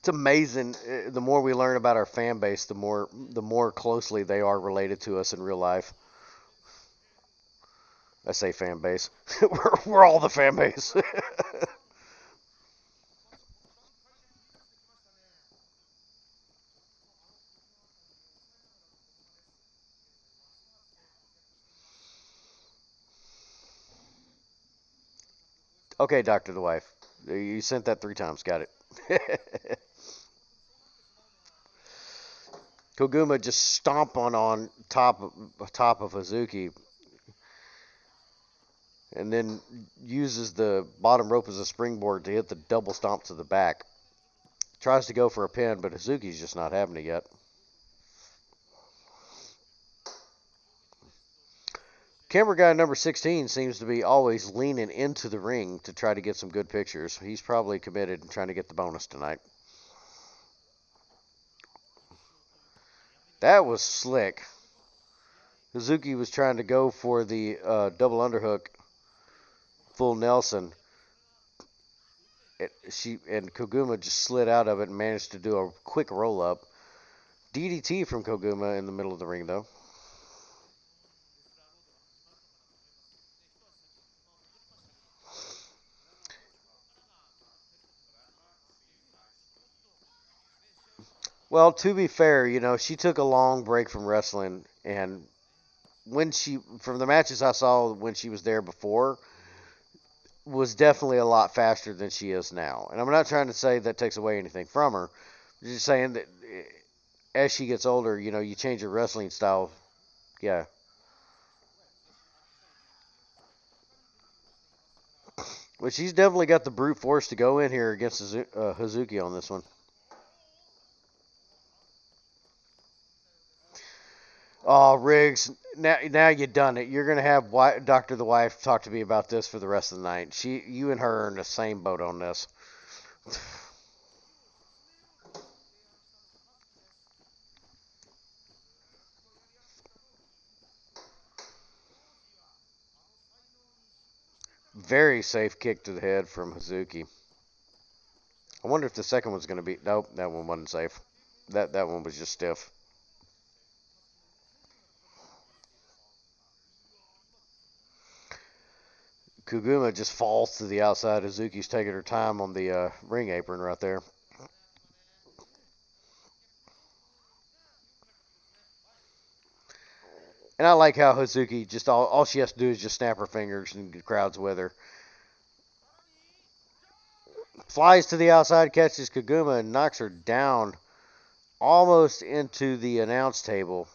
It's amazing. The more we learn about our fan base, the more closely they are related to us in real life. I say fan base. we're all the fan base. Okay, Dr. The Wife. You sent that 3 times. Got it. Koguma just stomp on top of Hazuki, and then uses the bottom rope as a springboard to hit the double stomp to the back. Tries to go for a pin, but Hazuki's just not having it yet. Camera guy number 16 seems to be always leaning into the ring to try to get some good pictures. He's probably committed and trying to get the bonus tonight. That was slick. Hazuki was trying to go for the double underhook, full Nelson. And Koguma just slid out of it and managed to do a quick roll up. DDT from Koguma in the middle of the ring, though. Well, to be fair, she took a long break from wrestling, and from the matches I saw when she was there before, was definitely a lot faster than she is now. And I'm not trying to say that takes away anything from her. I'm just saying that as she gets older, you change your wrestling style. Yeah. But she's definitely got the brute force to go in here against Hazuki on this one. Oh, Riggs, now you done it. You're going to have Dr. The Wife talk to me about this for the rest of the night. You and her are in the same boat on this. Very safe kick to the head from Hazuki. I wonder if the second one's going to be... Nope, that one wasn't safe. That one was just stiff. Koguma just falls to the outside. Hazuki's taking her time on the ring apron right there. And I like how Hazuki, just all she has to do is just snap her fingers and the crowd's with her. Flies to the outside, catches Koguma, and knocks her down almost into the announce table.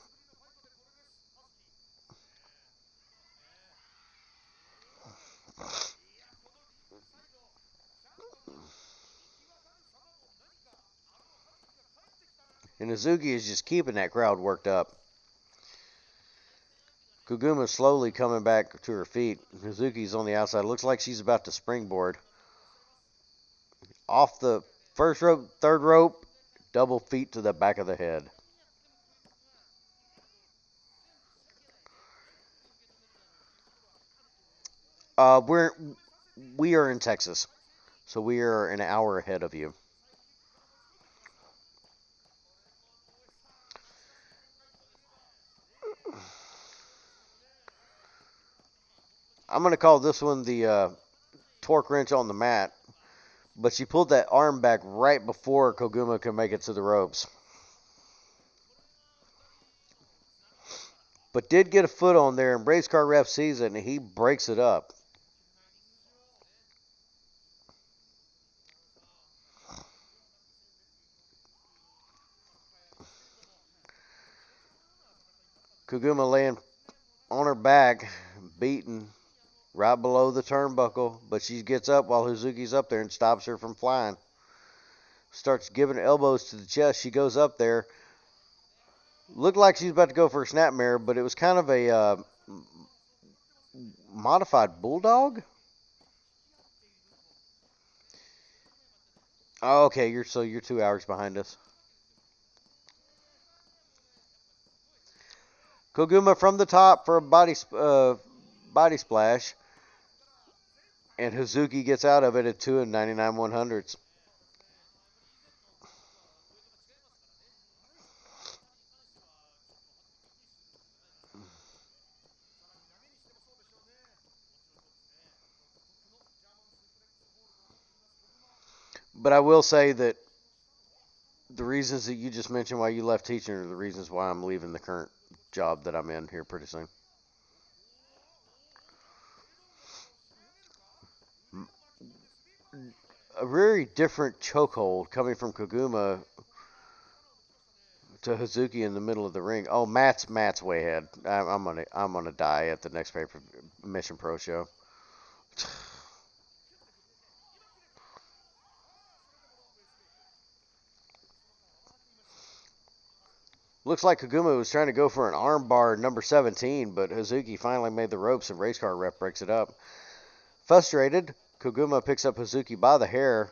And Hazuki is just keeping that crowd worked up. Koguma slowly coming back to her feet. Hazuki's on the outside. Looks like she's about to springboard. Off the first rope, third rope, double feet to the back of the head. We are in Texas, so we are an hour ahead of you. I'm going to call this one the torque wrench on the mat, but she pulled that arm back right before Koguma could make it to the ropes. But did get a foot on there, and Race Car Ref sees it, and he breaks it up. Koguma laying on her back, beaten right below the turnbuckle, but she gets up while Hazuki's up there and stops her from flying. Starts giving elbows to the chest. She goes up there. Looked like she's about to go for a snapmare, but it was kind of a modified bulldog. Oh, okay, you're 2 hours behind us. Koguma from the top for a body splash. And Hazuki gets out of it at 2 99 100ths. But I will say that the reasons that you just mentioned why you left teaching are the reasons why I'm leaving the current job that I'm in here pretty soon. a very different chokehold coming from Koguma to Hazuki in the middle of the ring. Oh, Matt's way ahead. I'm gonna die at the next paper Mission Pro show. Looks like Koguma was trying to go for an armbar number 17, but Hazuki finally made the ropes and race car ref breaks it up. Frustrated, Koguma picks up Hazuki by the hair,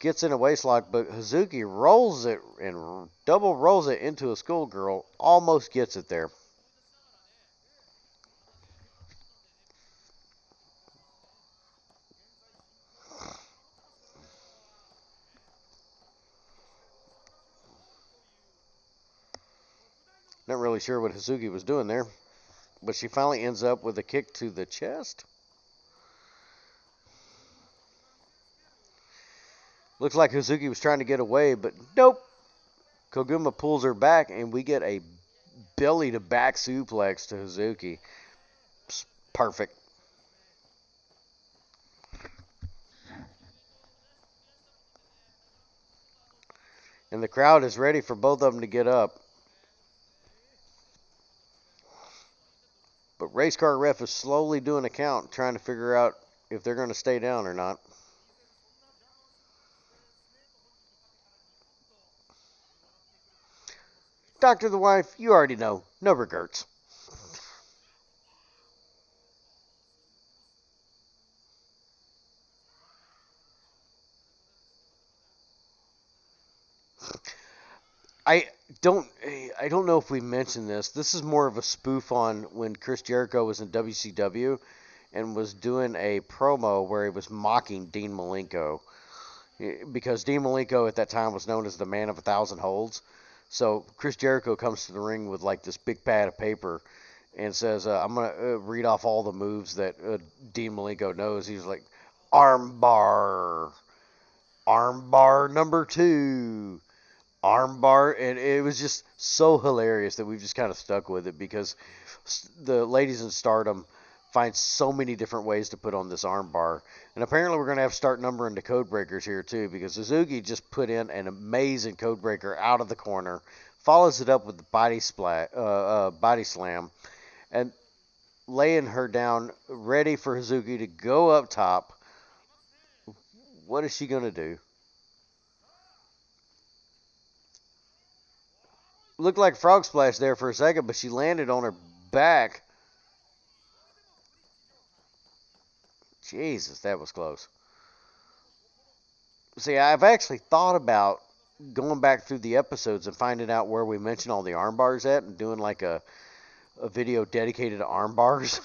gets in a waistlock, but Hazuki rolls it and double rolls it into a schoolgirl, almost gets it there. Not really sure what Hazuki was doing there, but she finally ends up with a kick to the chest. Looks like Hazuki was trying to get away, but nope. Koguma pulls her back, and we get a belly-to-back suplex to Hazuki. Perfect. And the crowd is ready for both of them to get up. But race car ref is slowly doing a count, trying to figure out if they're going to stay down or not. Doctor the wife, you already know. No regrets. I don't know if we mentioned this. This is more of a spoof on when Chris Jericho was in WCW and was doing a promo where he was mocking Dean Malenko. Because Dean Malenko at that time was known as the man of 1,000 holds. So Chris Jericho comes to the ring with like this big pad of paper and says, I'm going to read off all the moves that Dean Malenko knows. He's like, armbar number 2, armbar. And it was just so hilarious that we've just kind of stuck with it because the ladies in Stardom find so many different ways to put on this armbar. And apparently we're going to have to start numbering the code breakers here too, because Suzuki just put in an amazing code breaker out of the corner, follows it up with the body slam, and laying her down, ready for Hazuki to go up top. What is she going to do? Looked like frog splash there for a second, but she landed on her back. Jesus, that was close. See, I've actually thought about going back through the episodes and finding out where we mention all the arm bars at and doing like a video dedicated to arm bars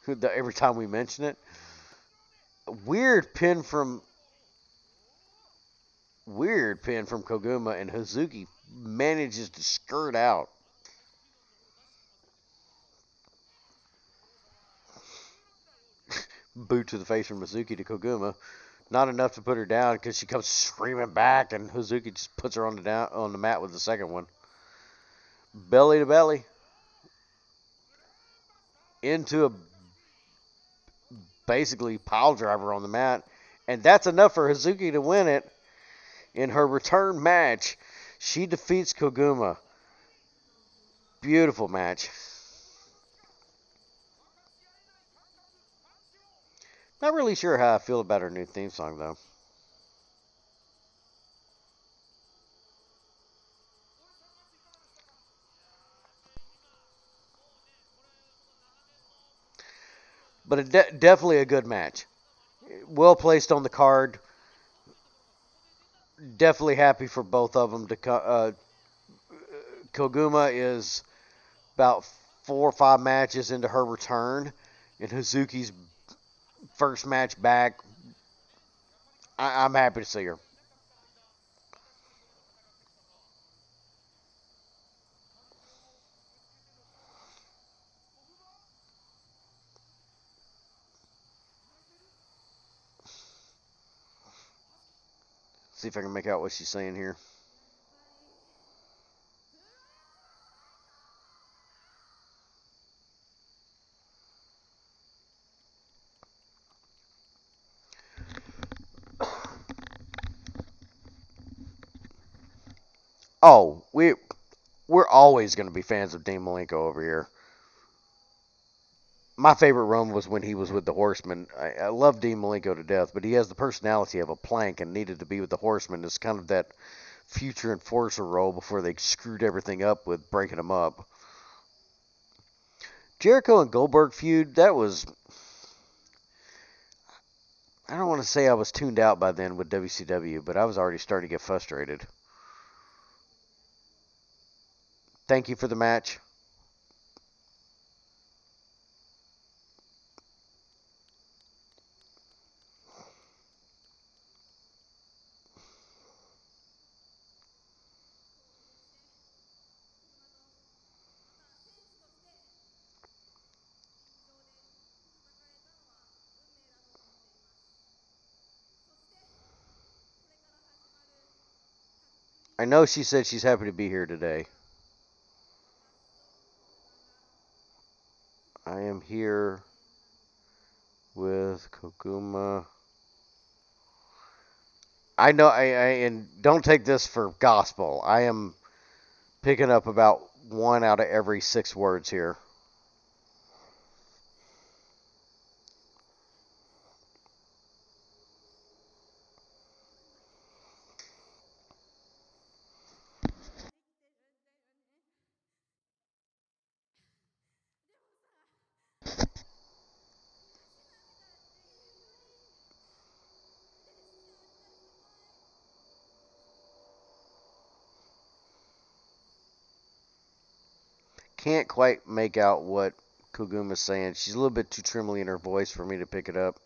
every time we mention it. Weird pin from Koguma, and Hazuki manages to skirt out. Boot to the face from Hazuki to Koguma. Not enough to put her down because she comes screaming back, and Hazuki just puts her on the mat with the second one. Belly to belly. Into a basically pile driver on the mat. And that's enough for Hazuki to win it. In her return match, she defeats Koguma. Beautiful match. Not really sure how I feel about her new theme song, though. But definitely a good match. Well placed on the card. Definitely happy for both of them. Koguma is about 4 or 5 matches into her return. And Hazuki's first match back. I'm happy to see her. See if I can make out what she's saying here. Oh, we're always going to be fans of Dean Malenko over here. My favorite run was when he was with the Horsemen. I love Dean Malenko to death, but he has the personality of a plank and needed to be with the Horsemen. It's kind of that future enforcer role before they screwed everything up with breaking him up. Jericho and Goldberg feud, that was... I don't want to say I was tuned out by then with WCW, but I was already starting to get frustrated. Thank you for the match. I know she said she's happy to be here today. I am here with Kokuma. I know, and don't take this for gospel. I am picking up about 1 out of every 6 words here. Can't quite make out what Koguma's saying. She's a little bit too trembly in her voice for me to pick it up.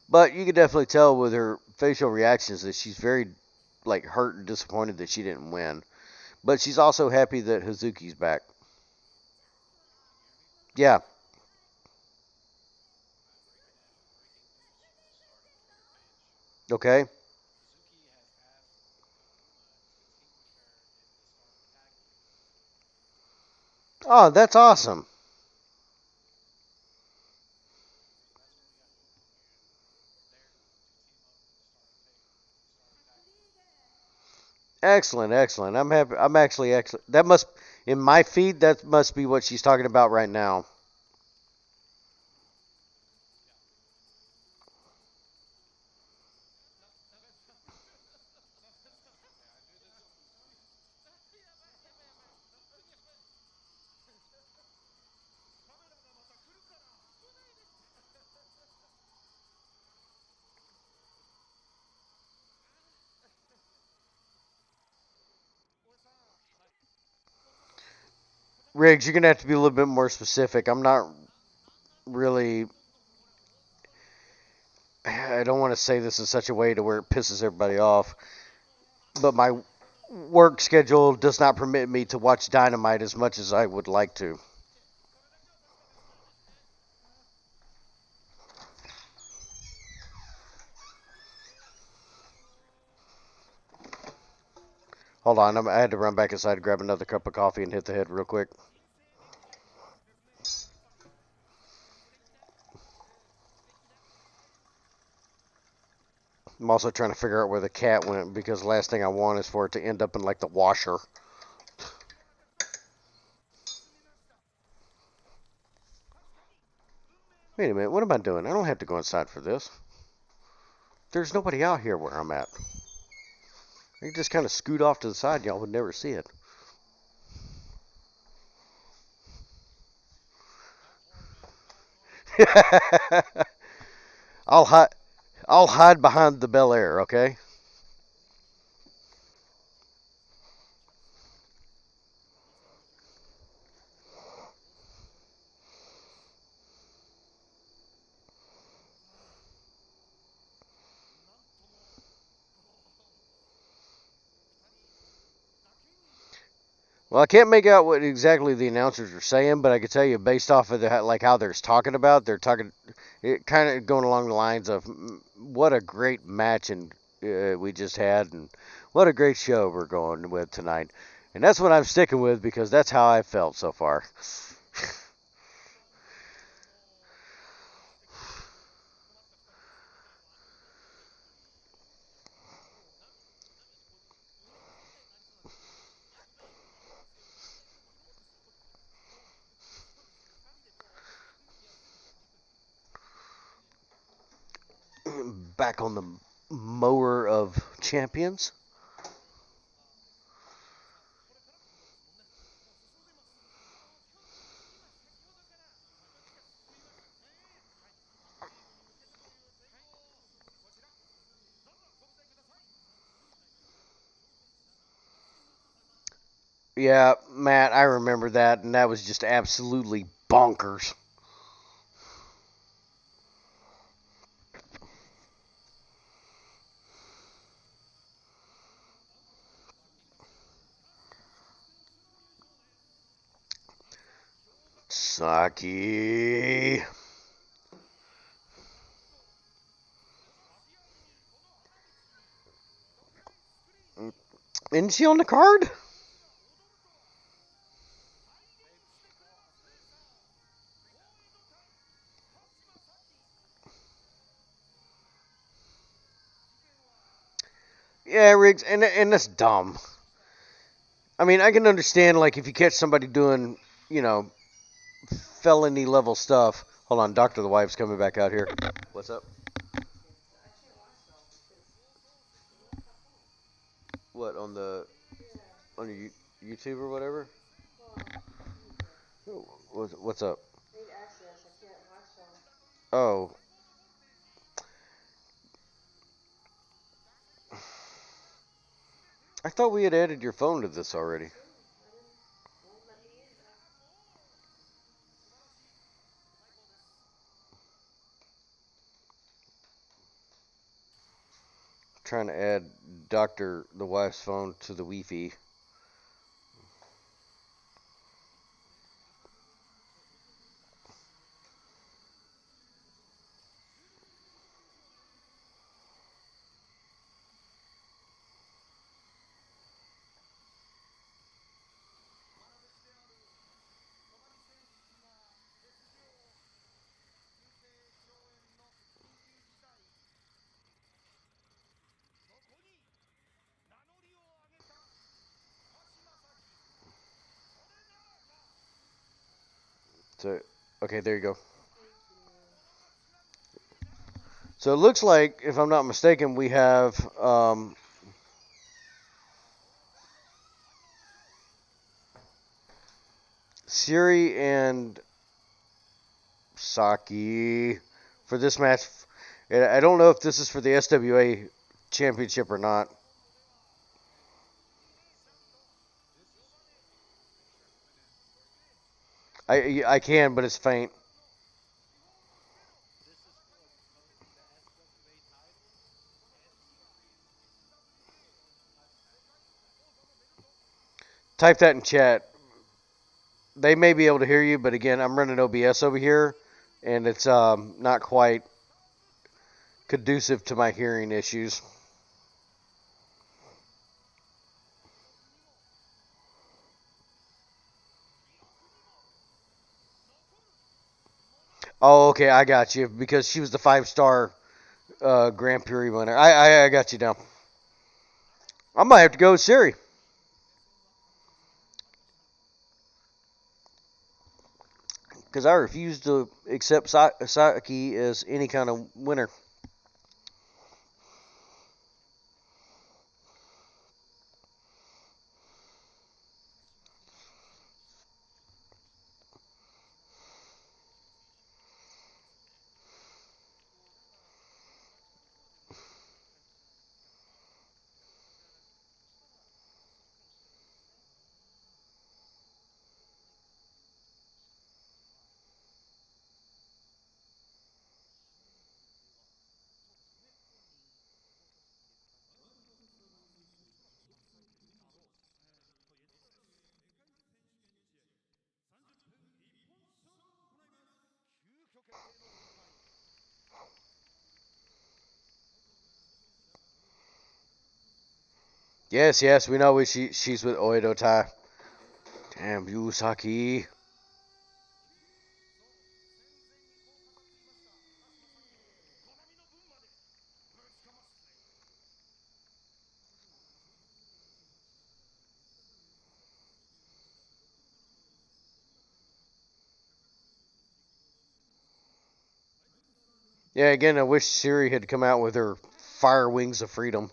But you can definitely tell with her facial reactions that she's very hurt and disappointed that she didn't win. But she's also happy that Hazuki's back. Yeah. Okay. Oh, that's awesome. Excellent, excellent. I'm happy. I'm actually excellent. That must, in my feed, that must be what she's talking about right now. Riggs, you're gonna have to be a little bit more specific. I'm not really. I don't want to say this in such a way to where it pisses everybody off, but my work schedule does not permit me to watch Dynamite as much as I would like to. Hold on, I had to run back inside, grab another cup of coffee, and hit the head real quick. I'm also trying to figure out where the cat went because the last thing I want is for it to end up in the washer. Wait a minute, what am I doing? I don't have to go inside for this. There's nobody out here where I'm at. I can just kind of scoot off to the side, y'all would never see it. I'll hide behind the Bel Air, okay? Well, I can't make out what exactly the announcers are saying, but I can tell you based off of how they're talking about, they're talking it kind of going along the lines of what a great match and we just had, and what a great show we're going with tonight, and that's what I'm sticking with because that's how I felt so far. back on the mower of champions. Yeah, Matt, I remember that, and that was just absolutely bonkers. Saki. Isn't she on the card? Yeah, Riggs, and that's dumb. I mean, I can understand, like, if you catch somebody doing, you know, felony level stuff. Hold on, Doctor the Wife's coming back out here. What's up? What, on your YouTube or whatever? What's up? Need access. I can't watch them. Oh. I thought we had added your phone to this already. Trying to add Doctor the Wife's phone to the Wi-Fi. So, okay, there you go. So it looks like, if I'm not mistaken, we have Siri and Saki for this match. I don't know if this is for the SWA championship or not. I can, but it's faint. Type that in chat. They may be able to hear you, but again, I'm running OBS over here, and it's not quite conducive to my hearing issues. Oh, okay, I got you, because she was the 5-star Grand Prix winner. I got you now. I might have to go with Siri. Because I refuse to accept Saki as any kind of winner. Yes, we know she's with Oedo Tai. Damn you, Saki. Yeah, again, I wish Siri had come out with her Fire Wings of Freedom.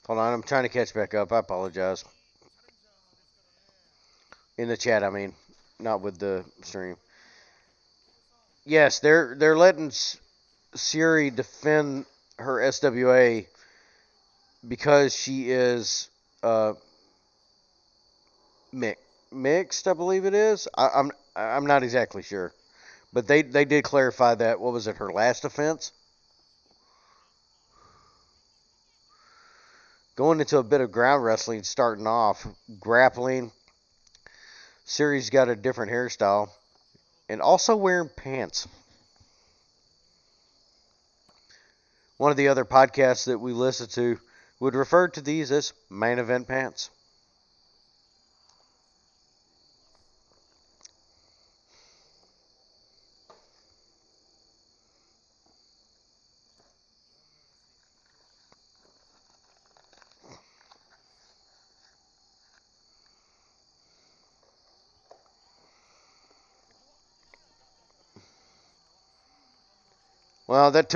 Hold on, I'm trying to catch back up. I apologize. In the chat, I mean, not with the stream. Yes, they're letting Siri defend her SWA because she is mixed, I believe it is. I'm not exactly sure, but they did clarify that. What was it? Her last offense? Going into a bit of ground wrestling, starting off grappling. Siri's got a different hairstyle, and also wearing pants. One of the other podcasts that we listen to would refer to these as main event pants. Well, that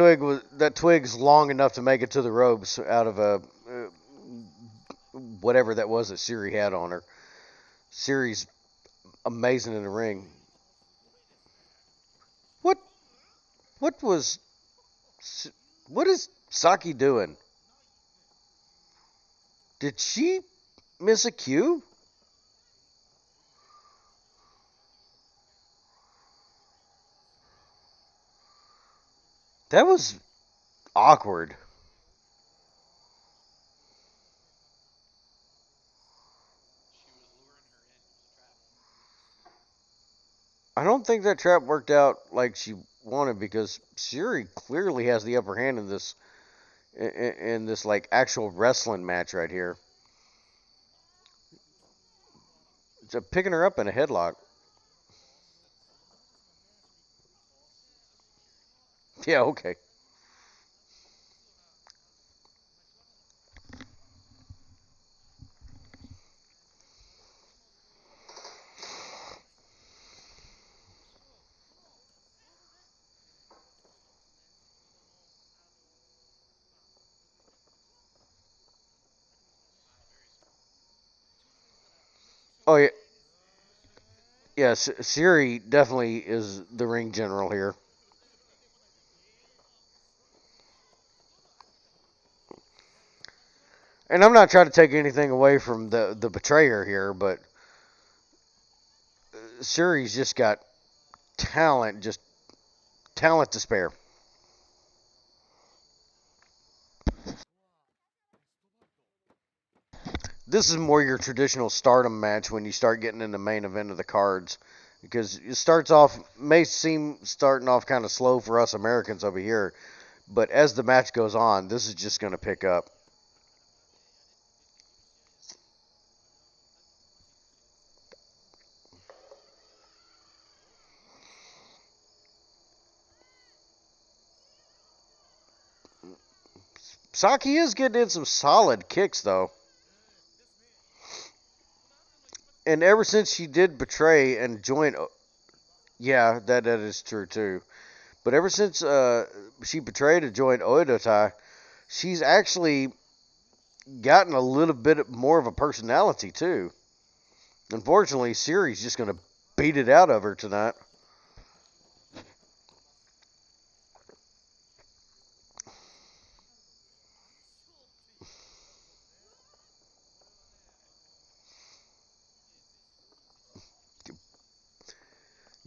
twig's long enough to make it to the ropes out of a whatever that was that Siri had on her. Siri's amazing in the ring. What what was what is Saki doing? Did she miss a cue? That was awkward. I don't think that trap worked out like she wanted because Siri clearly has the upper hand in this like actual wrestling match right here. It's picking her up in a headlock. Yeah, okay. Oh yeah, yes. Siri definitely is the ring general here. And I'm not trying to take anything away from the betrayer here, but Siri's just got talent, just talent to spare. This is more your traditional stardom match when you start getting in the main event of the cards. Because it starts off, may seem starting off kind of slow for us Americans over here, but as the match goes on, this is just going to pick up. Saki is getting in some solid kicks, though. And ever since she did betray and join, yeah, that is true too. But ever since she betrayed and joined Oedotai, she's actually gotten a little bit more of a personality too. Unfortunately, Siri's just going to beat it out of her tonight.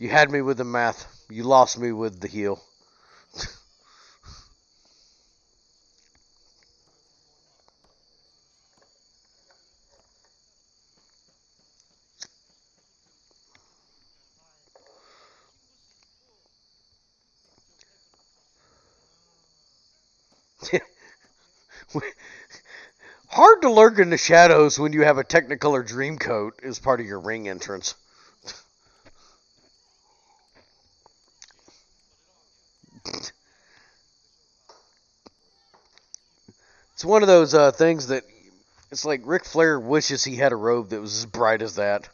You had me with the math. You lost me with the heel. Hard to lurk in the shadows when you have a Technicolor Dreamcoat as part of your ring entrance. It's one of those things that it's like Ric Flair wishes he had a robe that was as bright as that.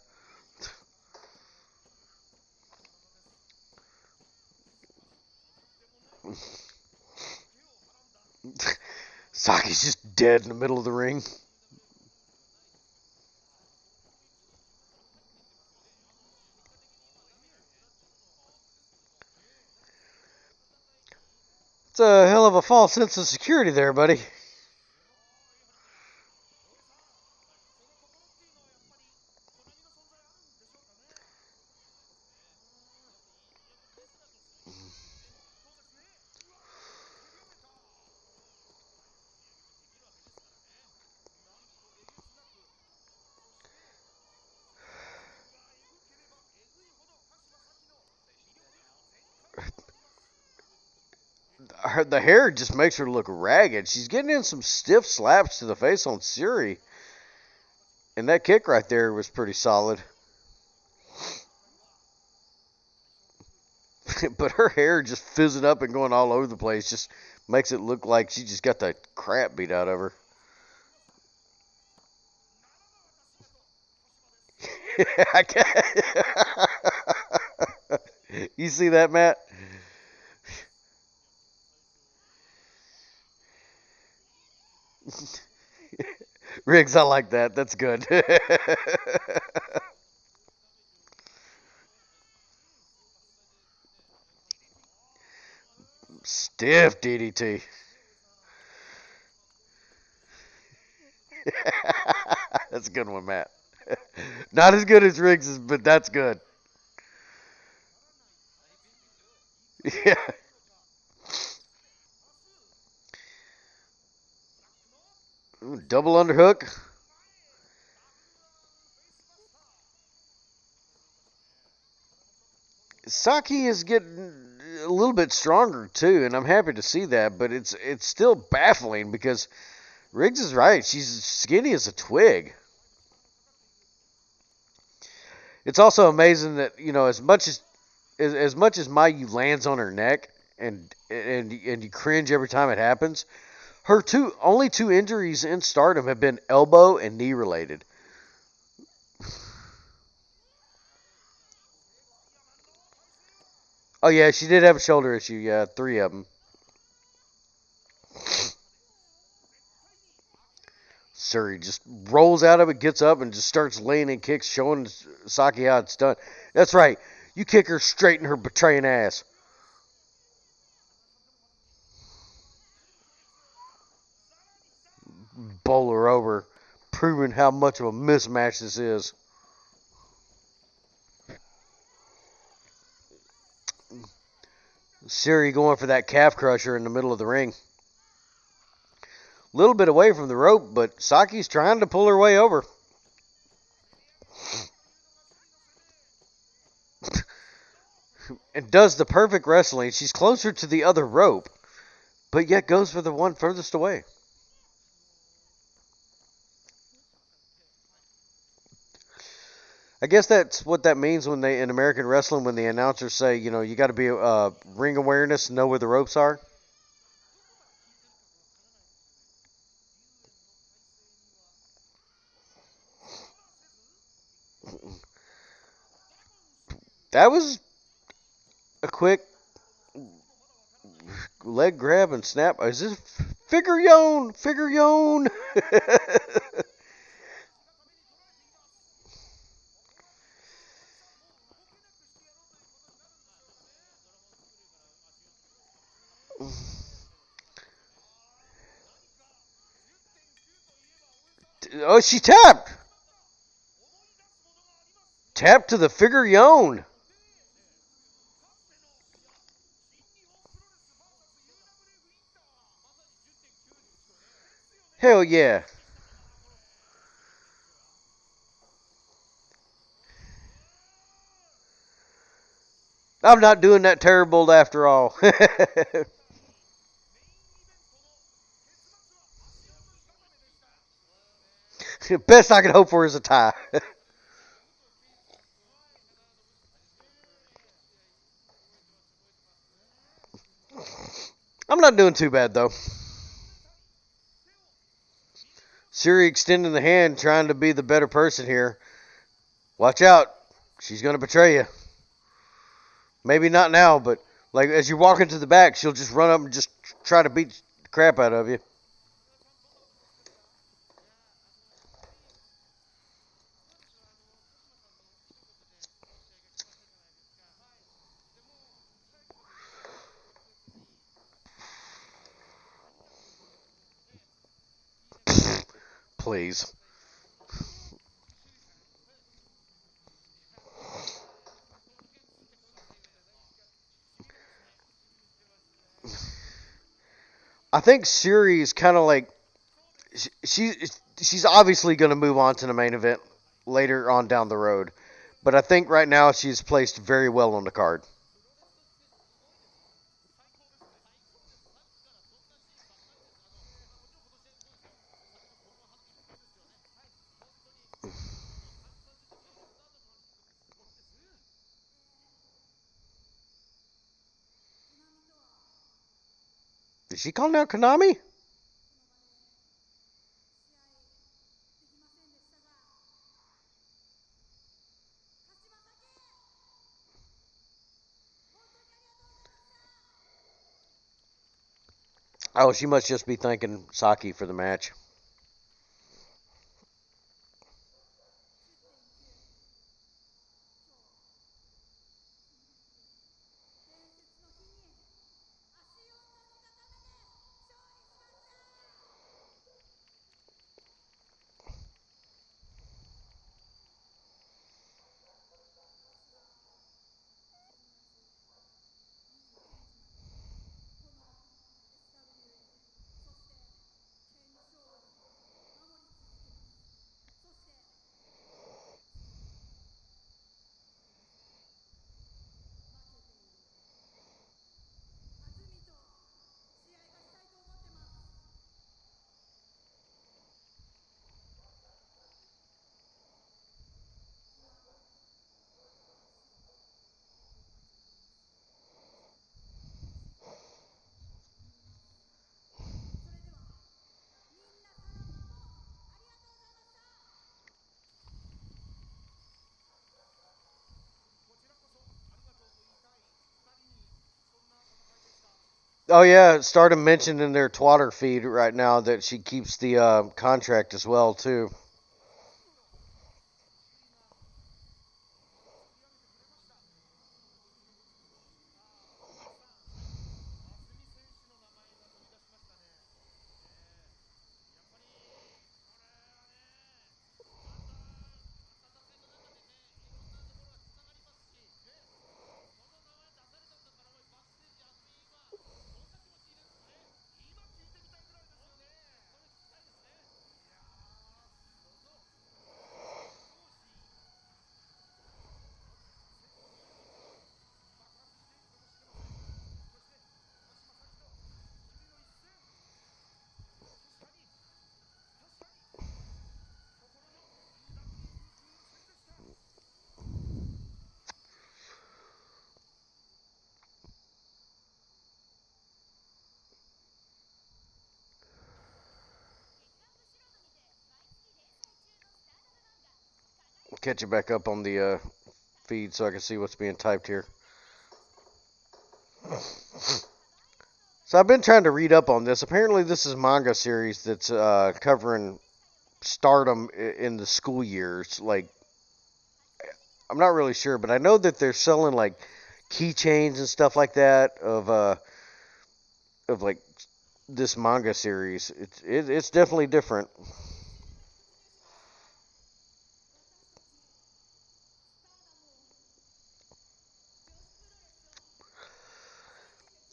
Saki's just dead in the middle of the ring. It's a hell of a false sense of security there, buddy. The hair just makes her look ragged. She's getting in some stiff slaps to the face on Siri. And that kick right there was pretty solid. But her hair just fizzing up and going all over the place just makes it look like she just got the crap beat out of her. You see that, Matt? Riggs, I like that. That's good. Stiff DDT. That's a good one, Matt. Not as good as Riggs's, but that's good. Yeah. Ooh, double underhook. Saki is getting a little bit stronger too, and I'm happy to see that. But it's still baffling because Riggs is right. She's skinny as a twig. It's also amazing that as much as Mayu lands on her neck and you cringe every time it happens, her only two injuries in Stardom have been elbow and knee related. Oh yeah, she did have a shoulder issue. Yeah, 3 of them. Suri just rolls out of it, gets up, and just starts laying in kicks, showing Saki how it's done. That's right. You kick her straight in her betraying ass. Bowl her over, proving how much of a mismatch this is. Siri going for that calf crusher in the middle of the ring. A little bit away from the rope, but Saki's trying to pull her way over. And does the perfect wrestling. She's closer to the other rope, but yet goes for the one furthest away. I guess that's what that means when in American wrestling, when the announcers say, you got to be ring awareness, know where the ropes are. That was a quick leg grab and snap. Is this figure yon? Figure yon. Oh, she tapped. Tapped to the figure yon. Hell yeah. I'm not doing that terrible after all. Best I can hope for is a tie. I'm not doing too bad, though. Siri extending the hand, trying to be the better person here. Watch out. She's going to betray you. Maybe not now, but like as you walk into the back, she'll just run up and just try to beat the crap out of you. Please. I think Siri is kind of like she she's obviously going to move on to the main event later on down the road, but I think right now she's placed very well on the card. Did she call out Konami? Oh, she must just be thanking Saki for the match. Oh yeah, Stardom mentioned in their Twatter feed right now that she keeps the contract as well too. Catch it back up on the feed so I can see what's being typed here. So I've been trying to read up on this. Apparently, this is a manga series that's covering Stardom in the school years. Like, I'm not really sure, but I know that they're selling like keychains and stuff like that of like this manga series. It's definitely different.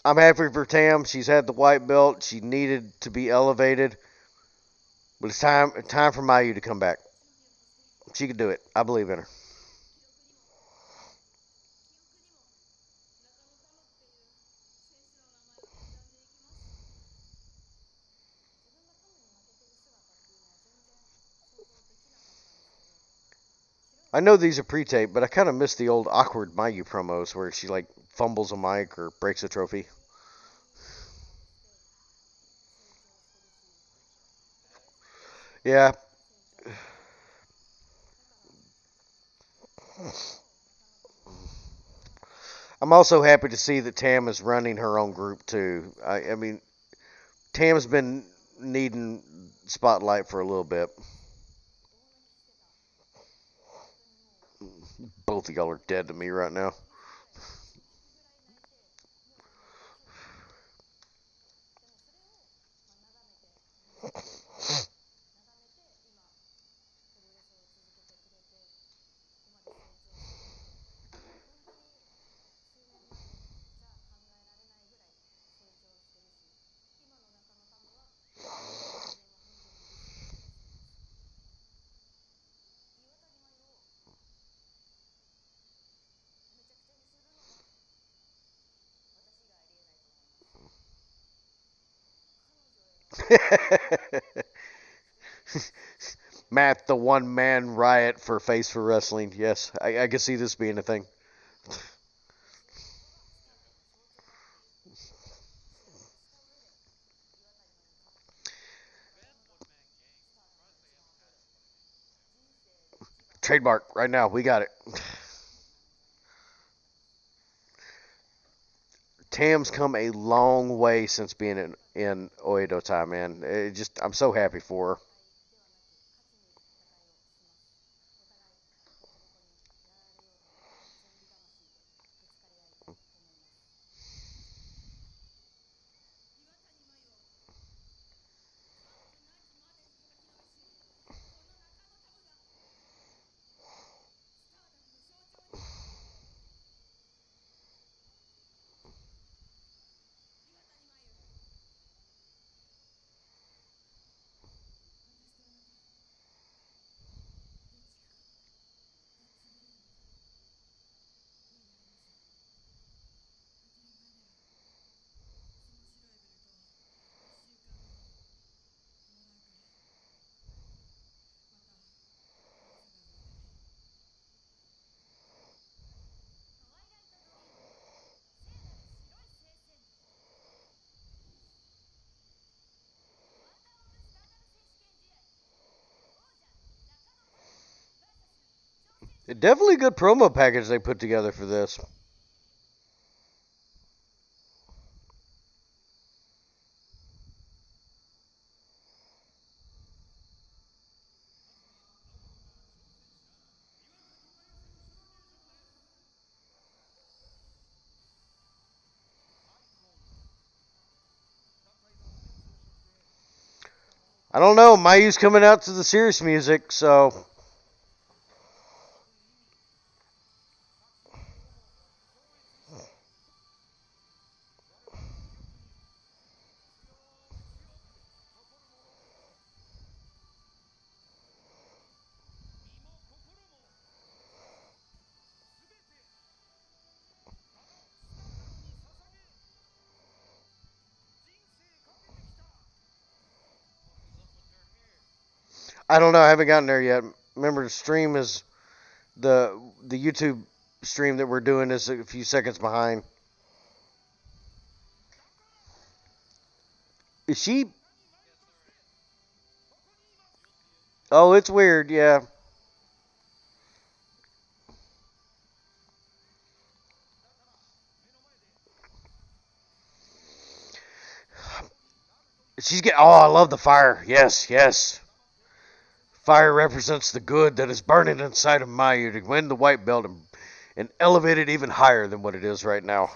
I'm happy for Tam. She's had the white belt. She needed to be elevated, but it's time for Mayu to come back. She can do it. I believe in her. I know these are pre-taped, but I kind of miss the old awkward Mayu promos where she like fumbles a mic or breaks a trophy. Yeah. I'm also happy to see that Tam is running her own group too. I mean, Tam's been needing spotlight for a little bit. Both of y'all are dead to me right now. Matt, the one man riot for Face4Wrestling. Yes, I can see this being a thing. Trademark right now. We got it. Tam's come a long way since being in Oedo time, man. I'm so happy for her. Definitely a good promo package they put together for this. I don't know. Mayu's coming out to the serious music, so I don't know. I haven't gotten there yet. Remember, the stream is the YouTube stream that we're doing is a few seconds behind. Is she? Oh, it's weird. Yeah. Oh, I love the fire. Yes, yes. Fire represents the good that is burning inside of Mayu to win the white belt and elevate it even higher than what it is right now.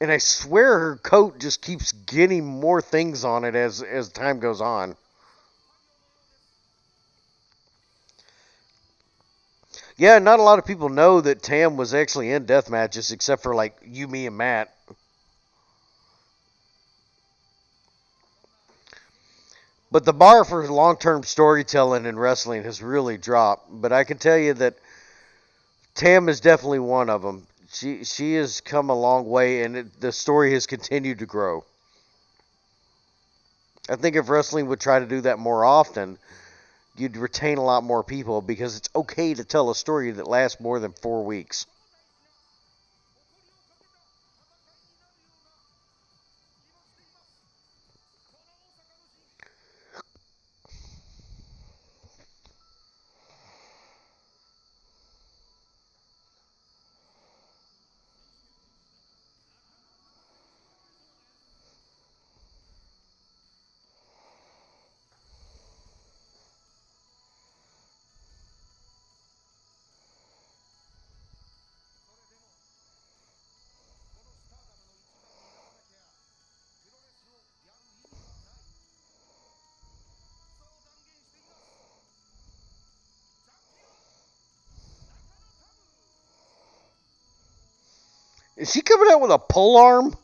And I swear her coat just keeps getting more things on it as time goes on. Yeah, not a lot of people know that Tam was actually in death matches except for like you, me, and Matt. But the bar for long-term storytelling in wrestling has really dropped. But I can tell you that Tam is definitely one of them. She has come a long way, and the story has continued to grow. I think if wrestling would try to do that more often, you'd retain a lot more people because it's okay to tell a story that lasts more than 4 weeks. Is she coming out with a pole arm?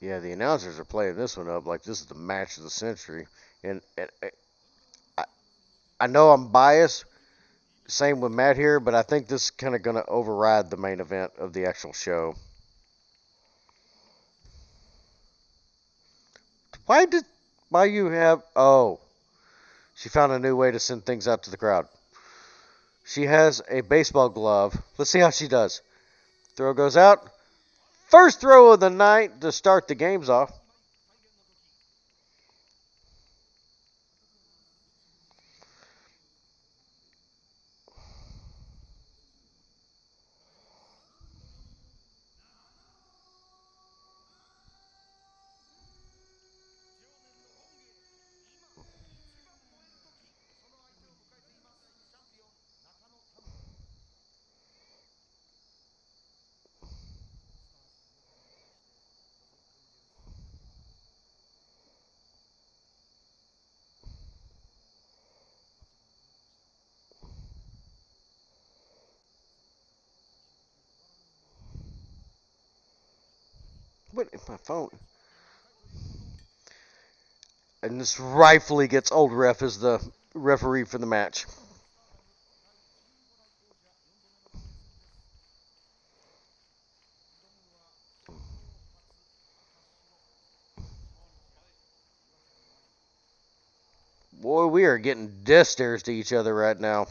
Yeah, the announcers are playing this one up like this is the match of the century. And I, I know I'm biased, same with Matt here, but I think this is kind of going to override the main event of the actual show. Why you have, oh, she found a new way to send things out to the crowd. She has a baseball glove. Let's see how she does. Throw goes out. First throw of the night to start the games off. What is my phone? And this rightfully gets old ref as the referee for the match. Boy, we are getting death stares to each other right now.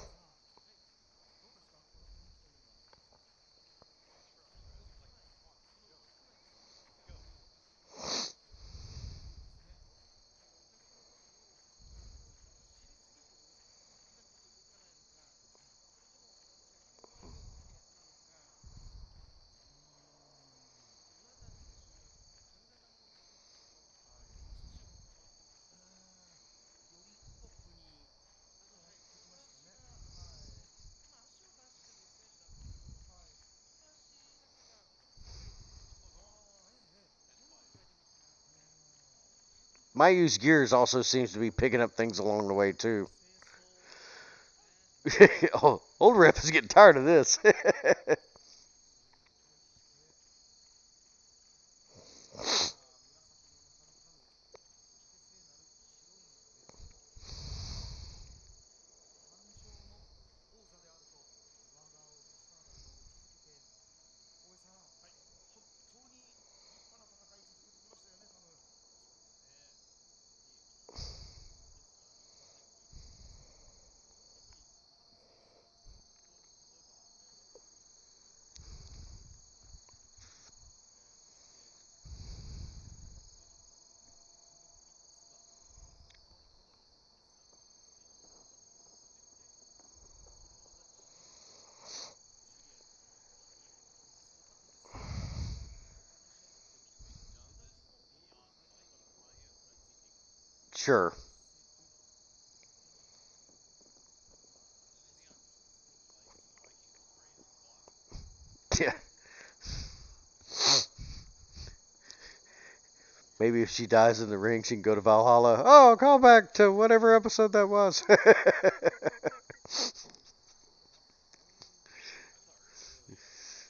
Mayu's gears also seems to be picking up things along the way too. Oh, old rep is getting tired of this. Sure. Yeah. Maybe if she dies in the ring, she can go to Valhalla. Oh, call back to whatever episode that was.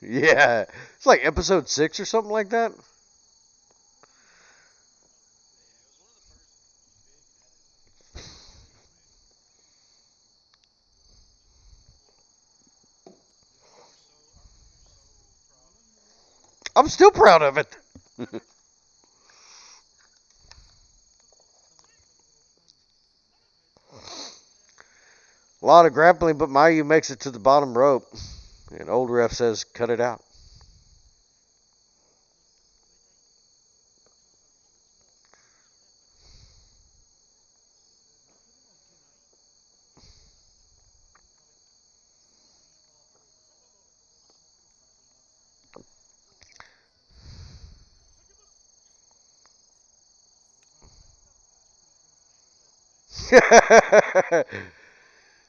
Yeah. It's like episode 6 or something like that. I'm still proud of it. A lot of grappling, but Mayu makes it to the bottom rope. And old ref says, cut it out.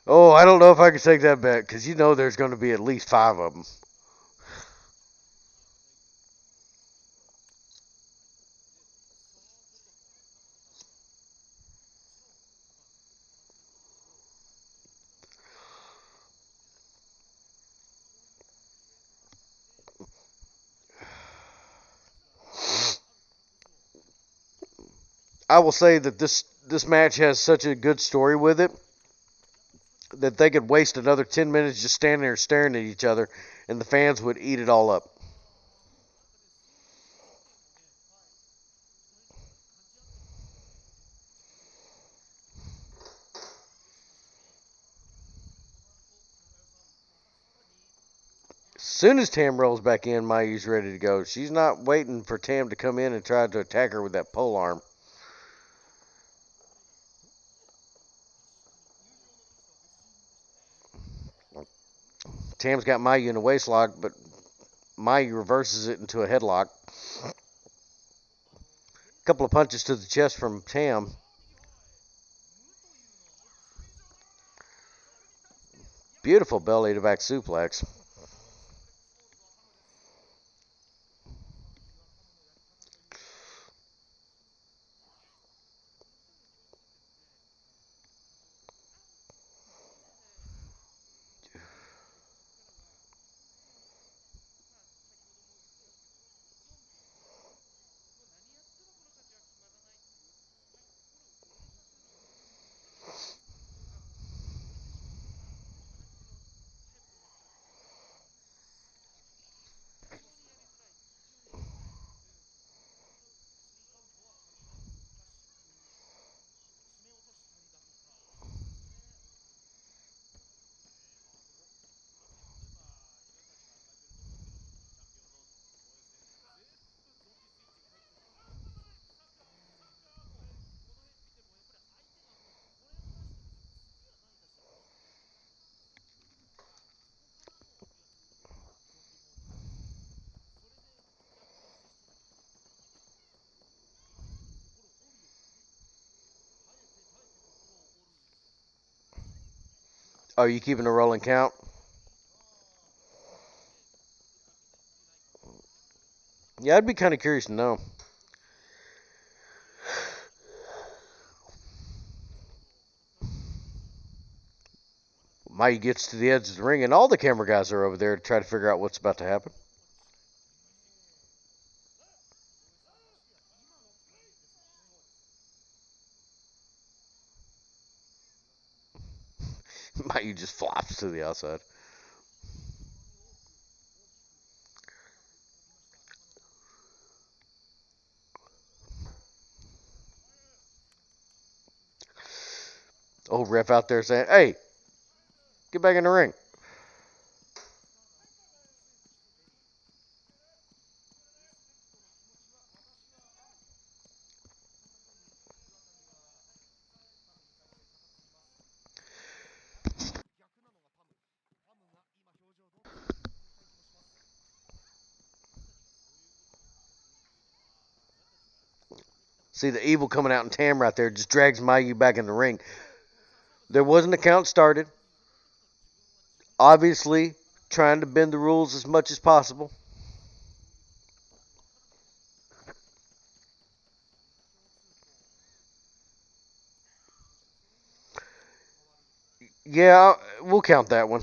Oh, I don't know if I can take that bet because you know there's going to be at least 5 of them. I will say that this match has such a good story with it that they could waste another 10 minutes just standing there staring at each other, and the fans would eat it all up. As soon as Tam rolls back in, Mayu's ready to go. She's not waiting for Tam to come in and try to attack her with that pole arm. Tam's got Mayu in a waistlock, but Mayu reverses it into a headlock. A couple of punches to the chest from Tam. Beautiful belly to back suplex. Are you keeping a rolling count? Yeah, I'd be kind of curious to know. Mayu gets to the edge of the ring, and all the camera guys are over there to try to figure out what's about to happen. Mayu just flops to the outside. Old ref out there saying, "Hey, get back in the ring." See the evil coming out, and Tam right there just drags Mayu back in the ring. There wasn't a count started. Obviously, trying to bend the rules as much as possible. Yeah, we'll count that one.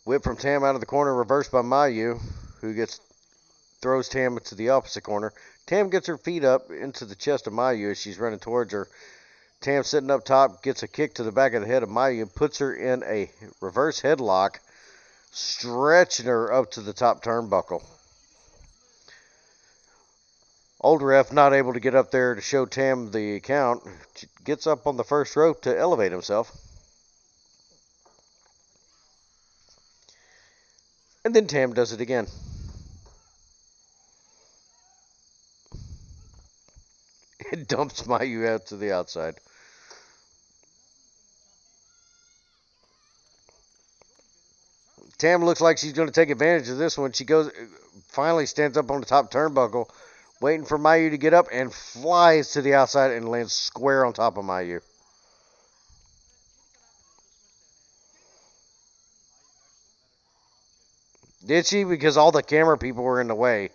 Whip from Tam out of the corner, reversed by Mayu, who throws Tam to the opposite corner. Tam gets her feet up into the chest of Mayu as she's running towards her. Tam sitting up top, gets a kick to the back of the head of Mayu, puts her in a reverse headlock, stretching her up to the top turnbuckle. Old ref not able to get up there to show Tam the count. Gets up on the first rope to elevate himself. And then Tam does it again. It dumps Mayu out to the outside. Tam looks like she's going to take advantage of this one. She finally stands up on the top turnbuckle, waiting for Mayu to get up, and flies to the outside and lands square on top of Mayu. Did she? Because all the camera people were in the way.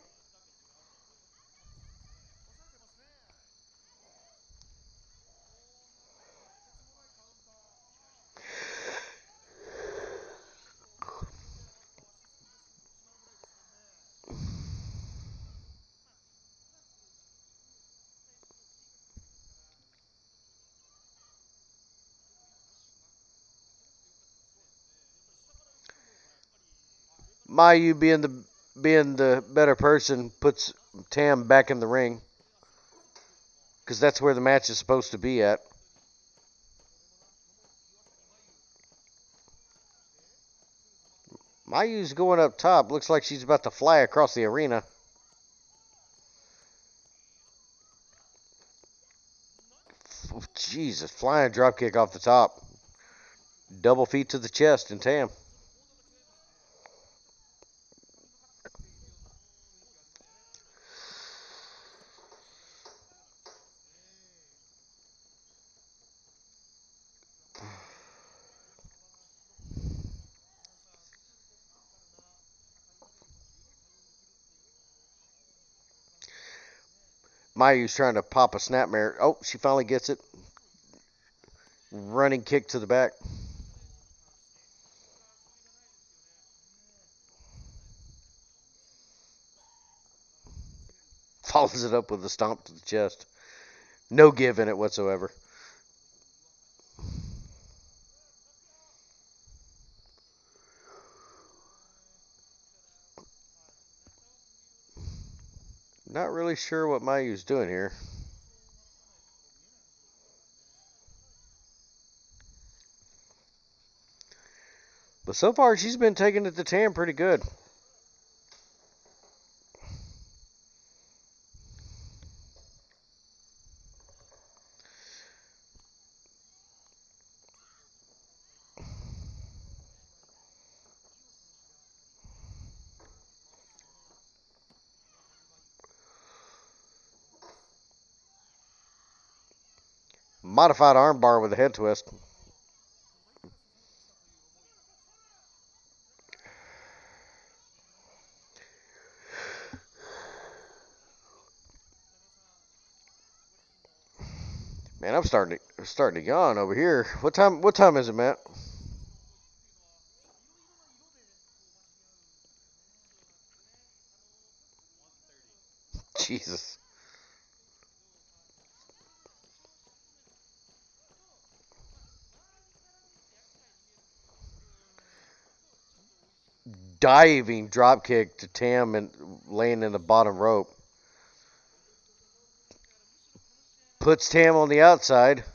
Mayu, being the better person, puts Tam back in the ring, because that's where the match is supposed to be at. Mayu's going up top. Looks like she's about to fly across the arena. Jesus, flying dropkick off the top. Double feet to the chest, and Tam. Mayu's trying to pop a snapmare. Oh, she finally gets it. Running kick to the back. Follows it up with a stomp to the chest. No give in it whatsoever. Not really sure what Mayu's doing here. But so far, she's been taking it to Tam pretty good. Modified armbar with a head twist. Man, I'm starting to yawn over here. What time is it, Matt? Jesus. Diving drop kick to Tam and laying in the bottom rope. Puts Tam on the outside.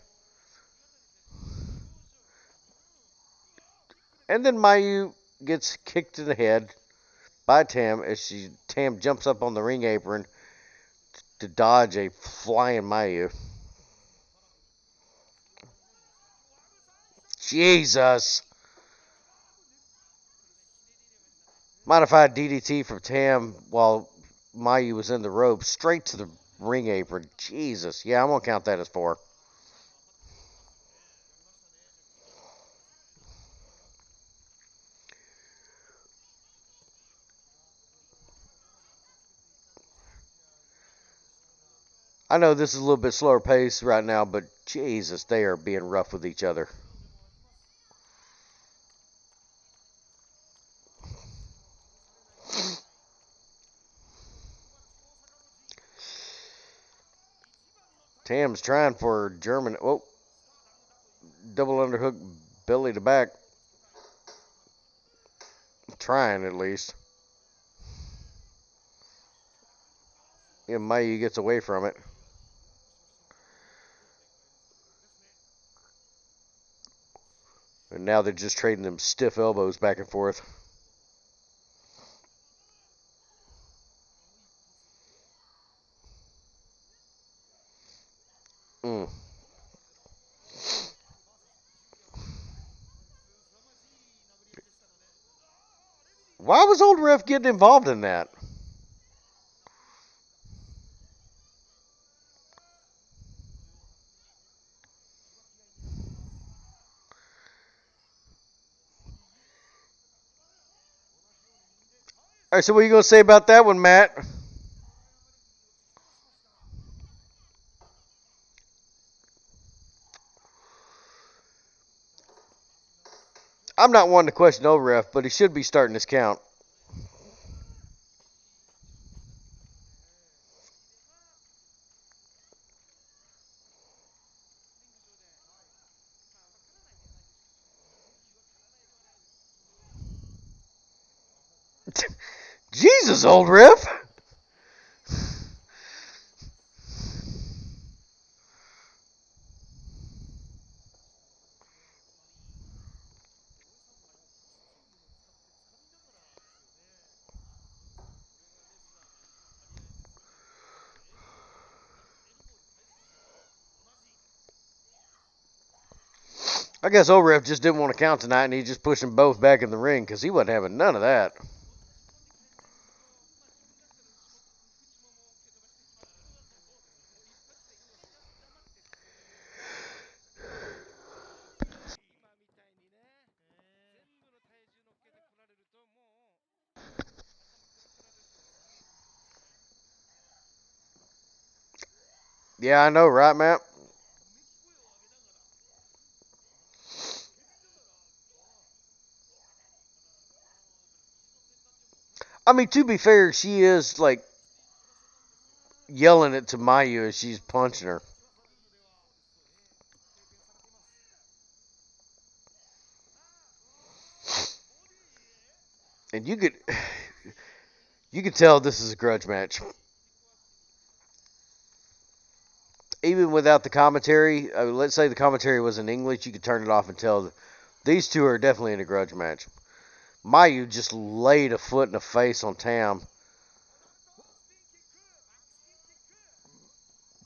And then Mayu gets kicked in the head by Tam as Tam jumps up on the ring apron to dodge a flying Mayu. Jesus. Modified DDT from Tam while Mayu was in the rope, straight to the ring apron. Jesus. Yeah, I'm going to count that as 4. I know this is a little bit slower pace right now, but Jesus, they are being rough with each other. Tam's trying for German. Oh, double underhook, belly to back. Trying at least. Yeah, Mayu gets away from it. And now they're just trading them stiff elbows back and forth. Mm. Why was old ref getting involved in that? All right, so what are you going to say about that one, Matt? I'm not one to question old ref, but he should be starting this count. Jesus, old ref. I guess old ref just didn't want to count tonight, and he just pushed them both back in the ring because he wasn't having none of that. Yeah, I know, right, Matt? I mean, to be fair, she is, like, yelling it to Mayu as she's punching her. And you could tell this is a grudge match. Even without the commentary, let's say the commentary was in English, you could turn it off and tell these two are definitely in a grudge match. Mayu just laid a foot in the face on Tam.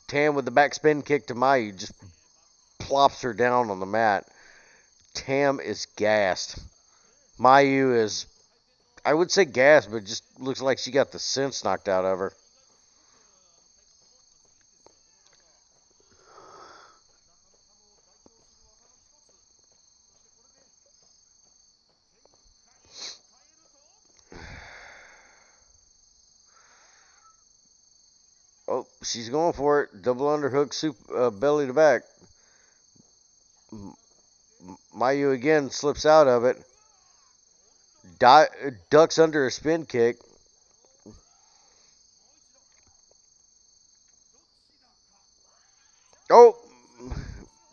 Tam with the back spin kick to Mayu just plops her down on the mat. Tam is gassed. Mayu is, I would say gassed, but just looks like she got the sense knocked out of her. Oh, she's going for it. Double underhook, belly to back. Mayu again slips out of it. Ducks under a spin kick. Oh,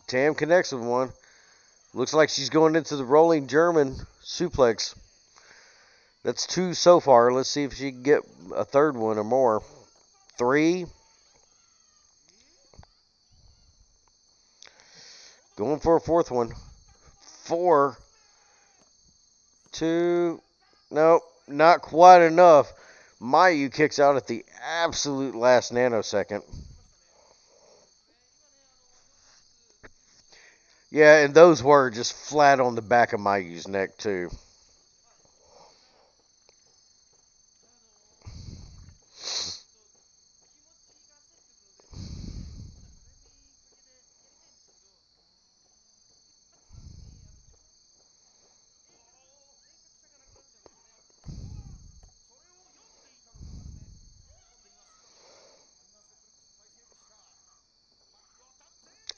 Tam connects with one. Looks like she's going into the rolling German suplex. That's 2 so far. Let's see if she can get a third one or more. 3. Going for a fourth one. 4. 2. Nope, not quite enough. Mayu kicks out at the absolute last nanosecond. Yeah, and those were just flat on the back of Mayu's neck, too.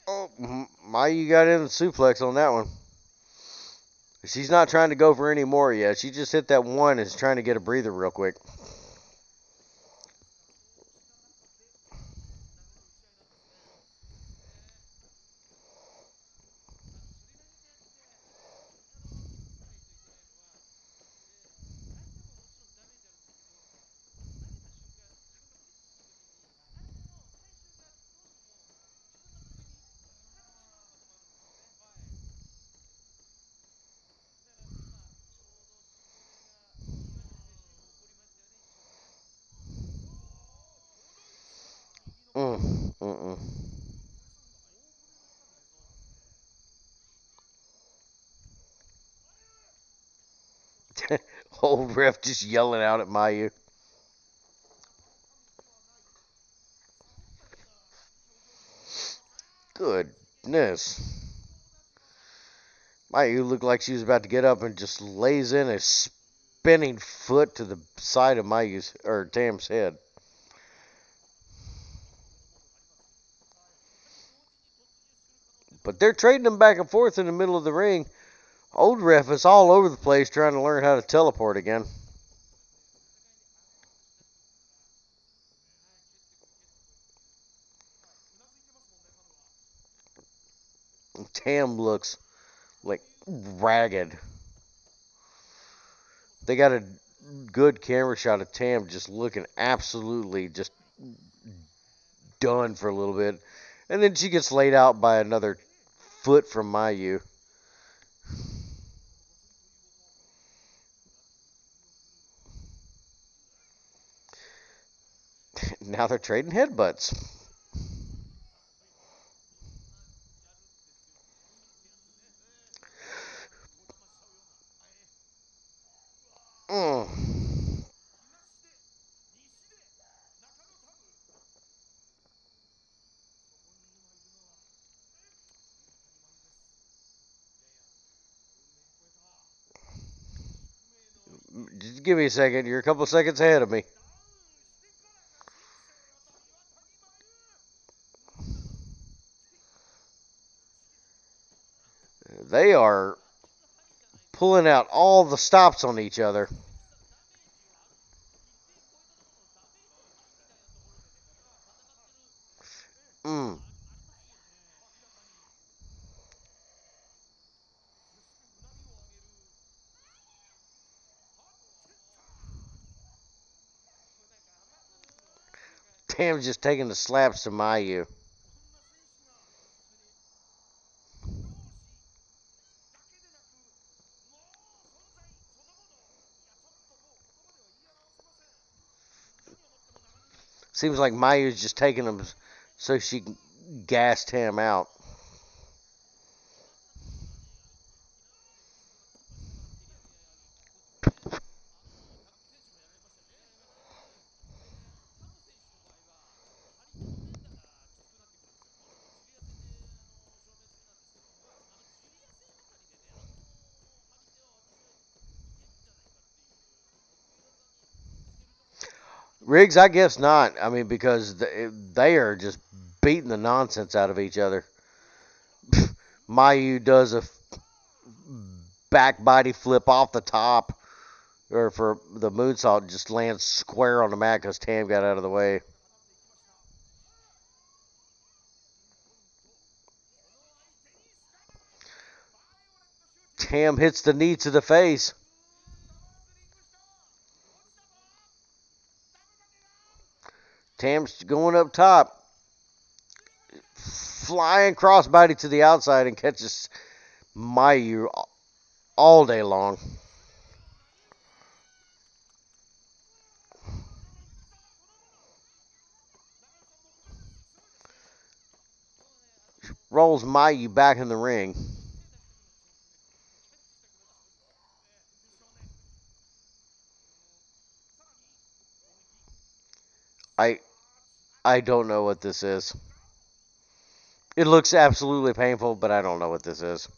Oh, Mayu got in the suplex on that one. She's not trying to go for any more yet. She just hit that one and is trying to get a breather real quick. Mm-mm. Old ref just yelling out at Mayu. Goodness. Mayu looked like she was about to get up and just lays in a spinning foot to the side of Mayu's or Tam's head. But they're trading them back and forth in the middle of the ring. Old ref is all over the place trying to learn how to teleport again. Tam looks like ragged. They got a good camera shot of Tam just looking absolutely just done for a little bit. And then she gets laid out by another foot from Mayu. Now they're trading headbutts. Just give me a second. You're a couple seconds ahead of me. They are pulling out all the stops on each other. Tam's just taking the slaps to Mayu. Seems like Mayu's just taking him so she can gas Tam out. Riggs, I guess not. I mean, because they are just beating the nonsense out of each other. Mayu does a back body flip off the top, or for the moonsault, just lands square on the mat because Tam got out of the way. Tam hits the knee to the face. Tam's going up top. Flying crossbody to the outside and catches Mayu all day long. Rolls Mayu back in the ring. I don't know what this is. It looks absolutely painful, but I don't know what this is.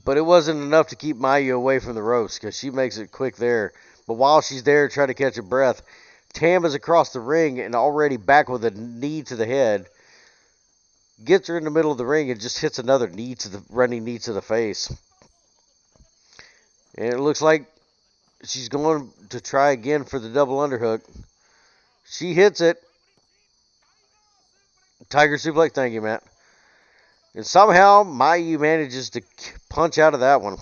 But it wasn't enough to keep Mayu away from the ropes because she makes it quick there. But while she's there trying to catch a breath, Tam is across the ring and already back with a knee to the head. Gets her in the middle of the ring and just hits another running knee to the face. And it looks like she's going to try again for the double underhook. She hits it. Tiger suplex, thank you, Matt. And somehow Mayu manages to punch out of that one.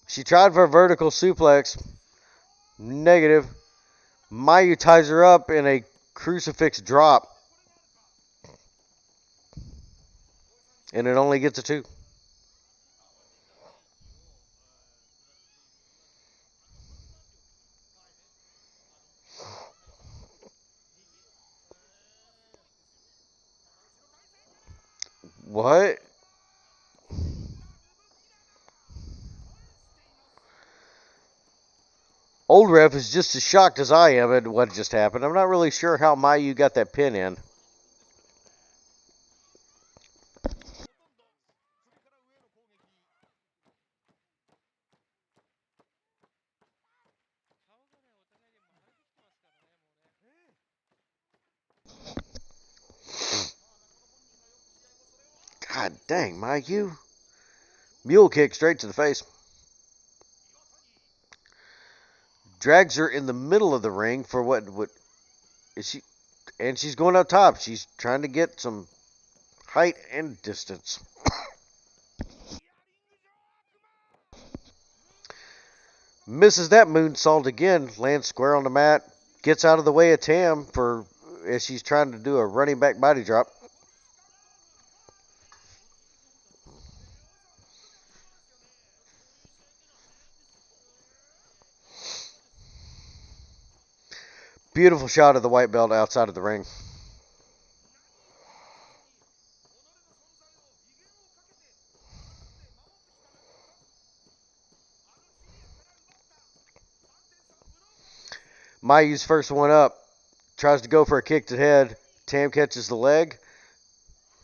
She tried for a vertical suplex. Negative. Mayu ties her up in a crucifix drop. And it only gets a 2. What? Old Ref is just as shocked as I am at what just happened. I'm not really sure how Mayu got that pin in. God dang, Mayu. Mule kick straight to the face. Drags her in the middle of the ring for what is she? And she's going up top. She's trying to get some height and distance. Misses that moonsault again. Lands square on the mat. Gets out of the way of Tam as she's trying to do a running back body drop. Beautiful shot of the white belt outside of the ring. Mayu's first one up. Tries to go for a kick to the head. Tam catches the leg.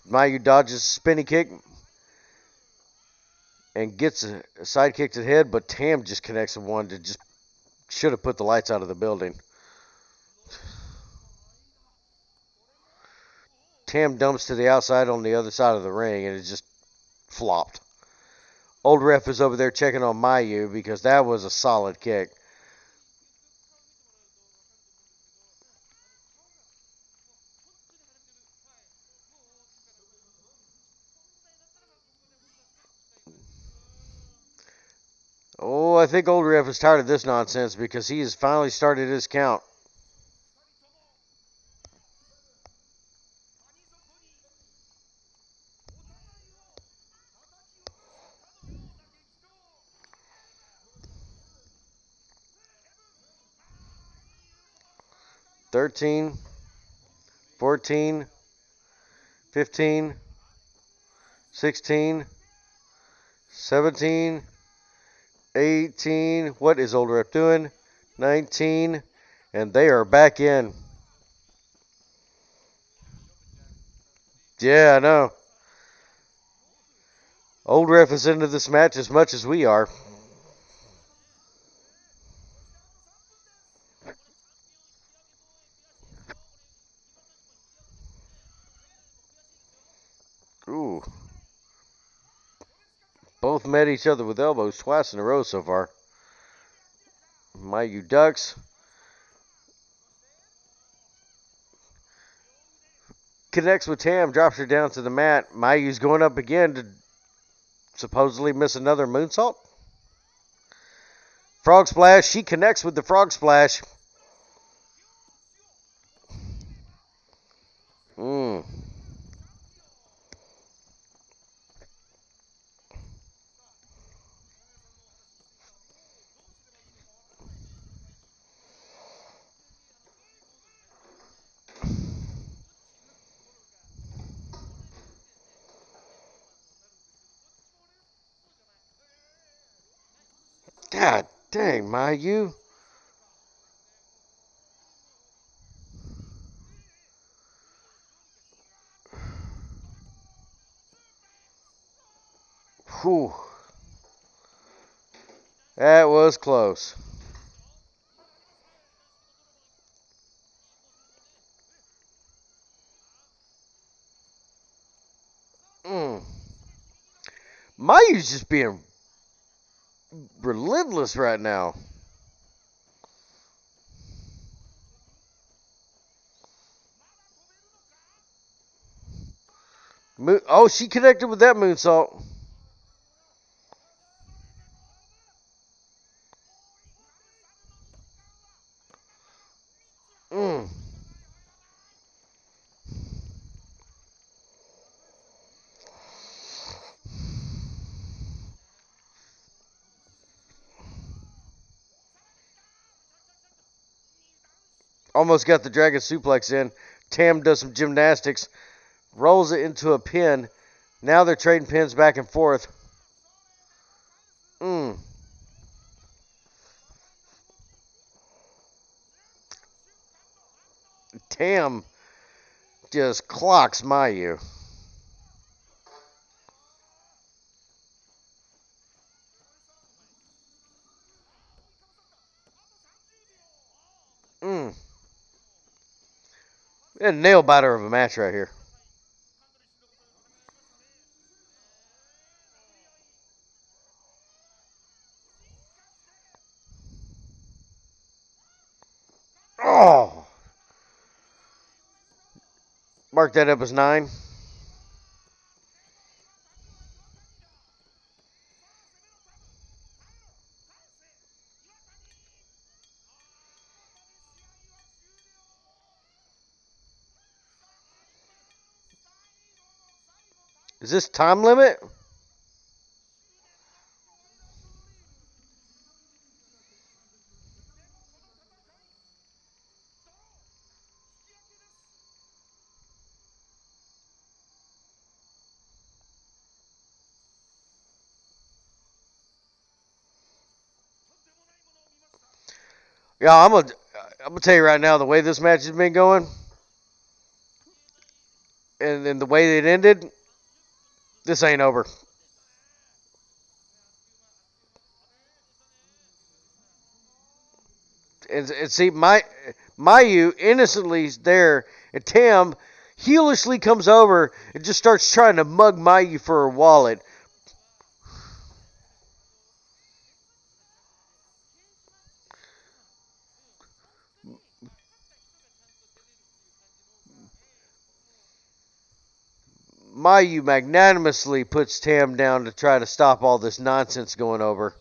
Mayu dodges a spinning kick and gets a side kick to the head, but Tam just connects one that just should have put the lights out of the building. Tam dumps to the outside on the other side of the ring, and it just flopped. Old Ref is over there checking on Mayu because that was a solid kick. I think old ref is tired of this nonsense because he has finally started his count. $13, $14, $15, $16, $17, $18. What is old ref doing? $19, and they are back in. Yeah, I know. Old ref is into this match as much as we are. Ooh. Both met each other with elbows twice in a row so far. Mayu ducks. Connects with Tam, drops her down to the mat. Mayu's going up again to supposedly miss another moonsault. Frog splash. She connects with the frog splash. God dang, Mayu. Whew. That was close. Mayu's just being relentless right now. Oh, she connected with that moonsault. Almost got the dragon suplex in. Tam does some gymnastics, rolls it into a pin. Now they're trading pins back and forth. Tam just clocks Mayu. A nail biter of a match right here. Oh! Mark that up as 9. Is this time limit? Yeah, I'm gonna tell you right now, the way this match has been going, and the way it ended, this ain't over. And see, Mayu innocently is there, and Tam heelishly comes over and just starts trying to mug Mayu for her wallet. Mayu magnanimously puts Tam down to try to stop all this nonsense going over.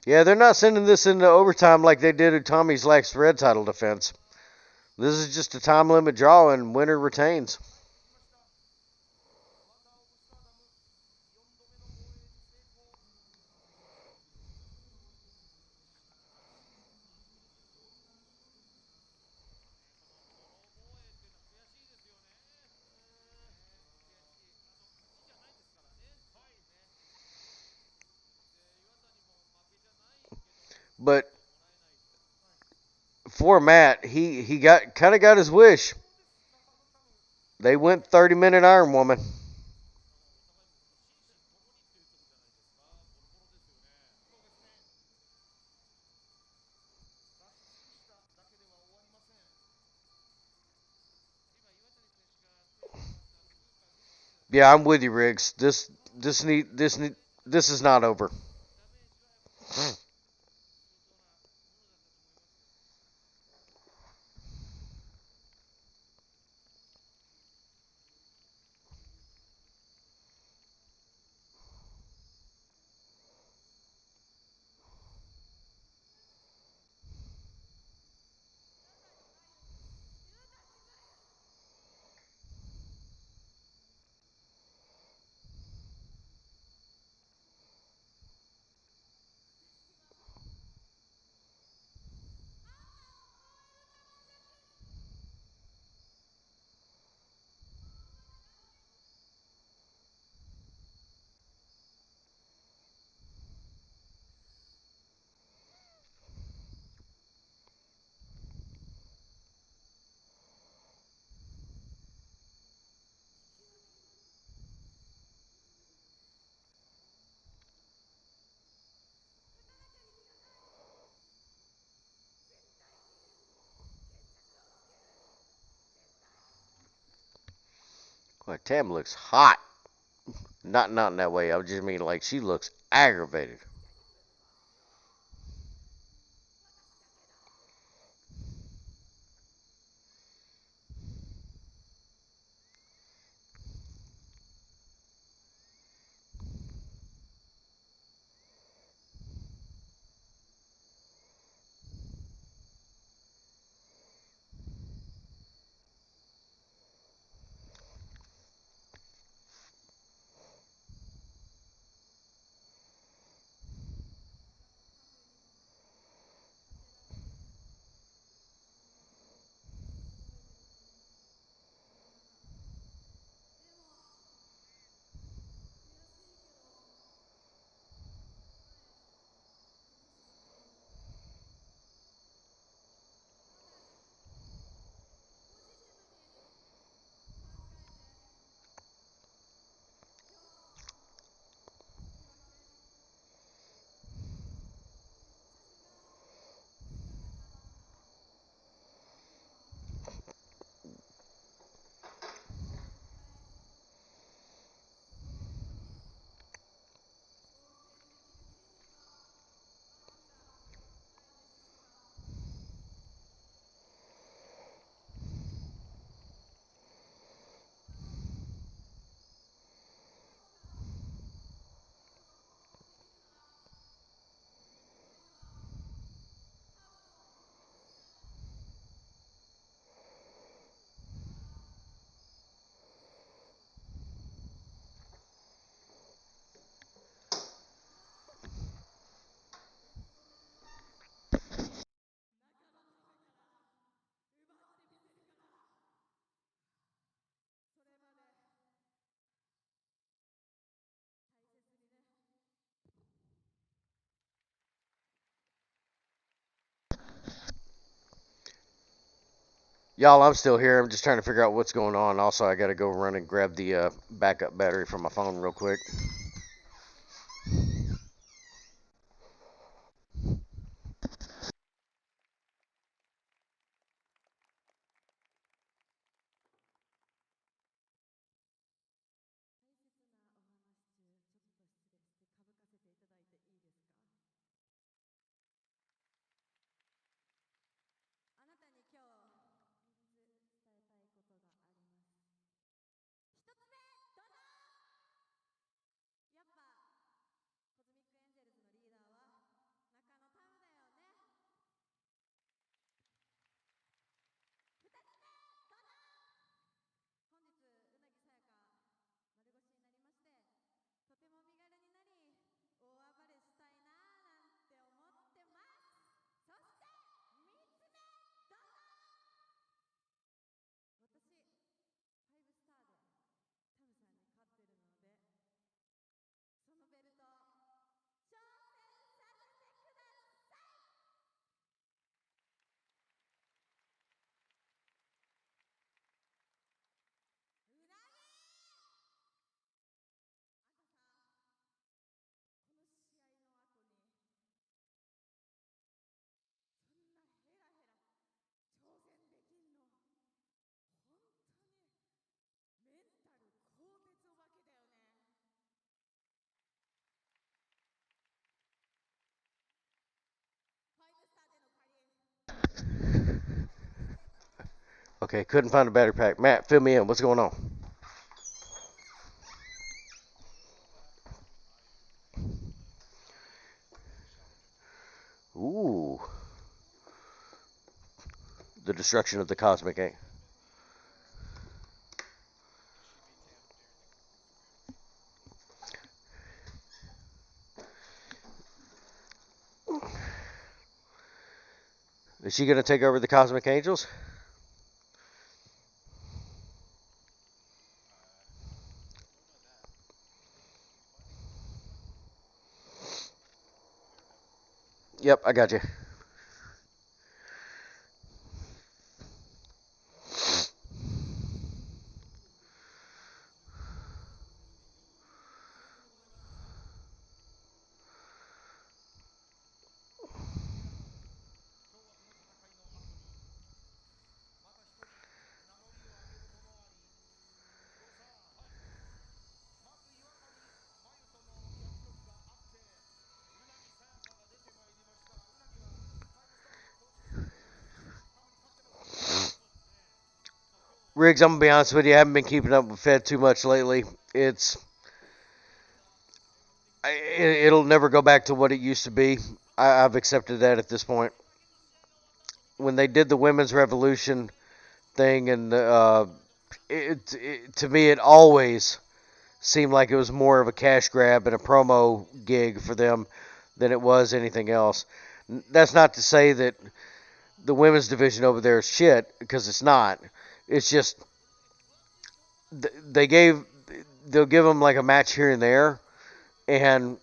Yeah, they're not sending this into overtime like they did in Tommy's last red title defense. This is just a time limit draw, and winner retains. But for Matt, he got his wish. They went 30-minute Iron Woman. Yeah, I'm with you, Riggs. This is not over. Well, Tam looks hot. Not in that way. I just mean like she looks aggravated. Y'all, I'm still here. I'm just trying to figure out what's going on. Also, I got to go run and grab the backup battery from my phone real quick. Okay, couldn't find a battery pack. Matt, fill me in. What's going on? Ooh. The destruction of the cosmic ink. Is she going to take over the Cosmic Angels? Yep, I got you. Riggs, I'm going to be honest with you. I haven't been keeping up with Fed too much lately. It'll never go back to what it used to be. I've accepted that at this point. When they did the Women's Revolution thing, and to me, it always seemed like it was more of a cash grab and a promo gig for them than it was anything else. That's not to say that the women's division over there is shit, because it's not. It's just they'll give them like a match here and there and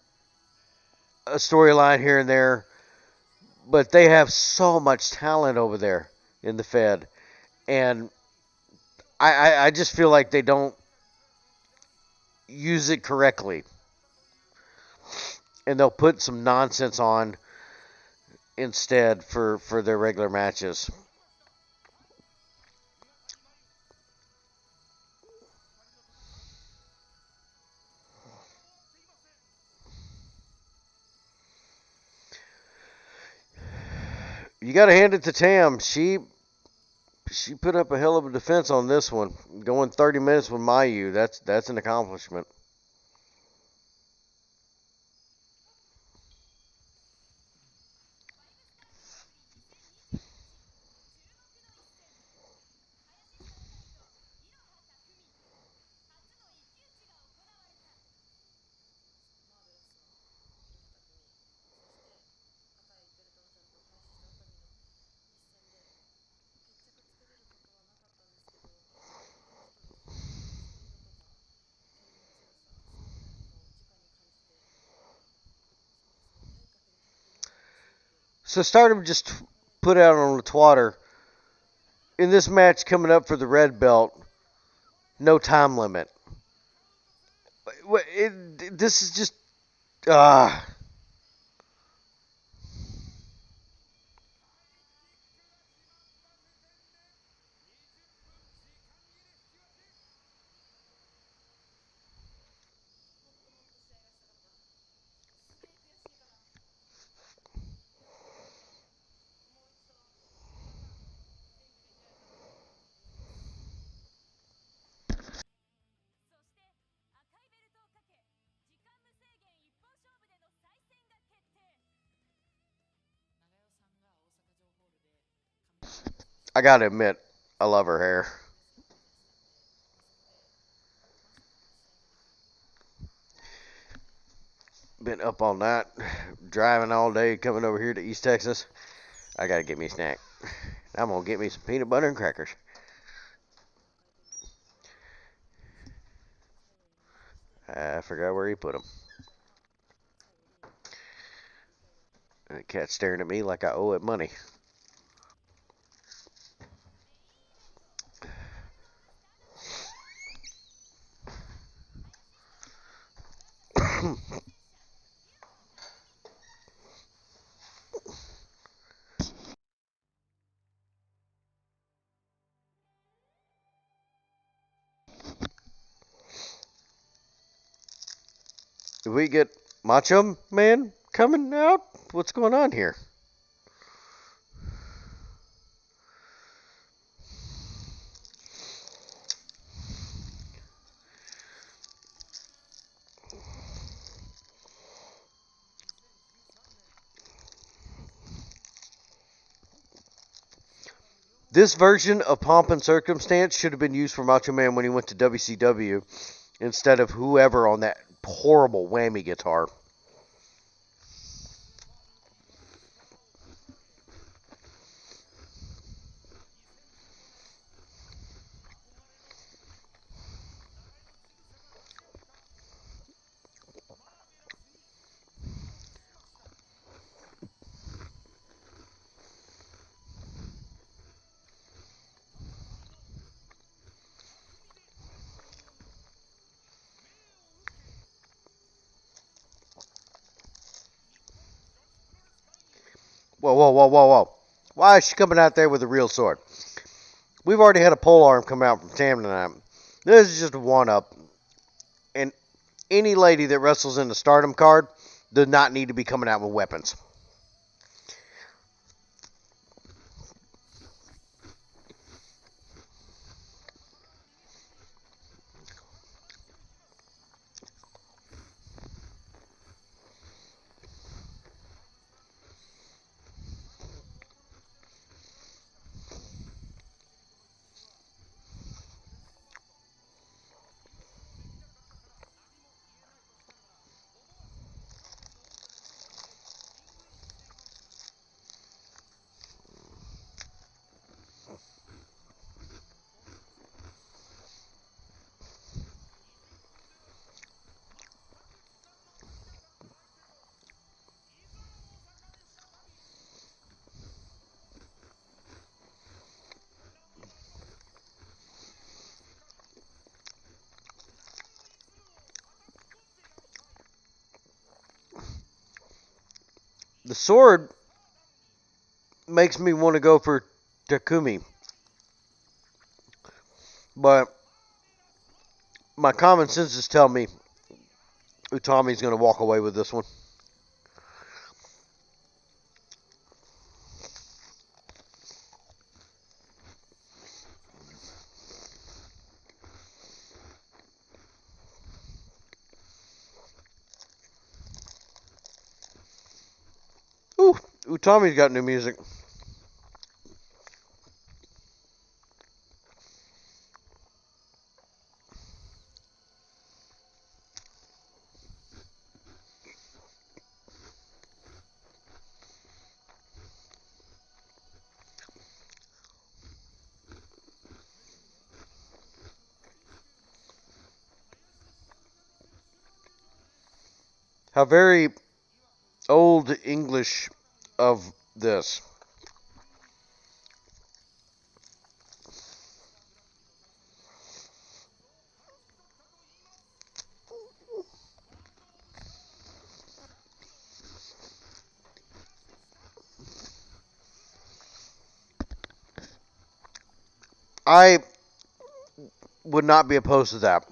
a storyline here and there, but they have so much talent over there in the Fed, and I just feel like they don't use it correctly, and they'll put some nonsense on instead for their regular matches. You got to hand it to Tam. She put up a hell of a defense on this one. Going 30 minutes with Mayu, that's an accomplishment. So Stardom just put out on the Twatter, in this match coming up for the red belt, no time limit. This is just I gotta admit, I love her hair. Been up all night, driving all day, coming over here to East Texas. I gotta get me a snack. I'm gonna get me some peanut butter and crackers. I forgot where he put them. The cat's staring at me like I owe it money. Did we get Macho Man coming out? What's going on here? This version of Pomp and Circumstance should have been used for Macho Man when he went to WCW instead of whoever on that horrible whammy guitar. Whoa, whoa, whoa, whoa, whoa. Why is she coming out there with a real sword? We've already had a pole arm come out from Tam tonight. This is just a one-up. And any lady that wrestles in the Stardom card does not need to be coming out with weapons. The sword makes me want to go for Takumi. But my common senses tell me Utami's going to walk away with this one. Ooh, Utami's got new music. How very old English of this. I would not be opposed to that.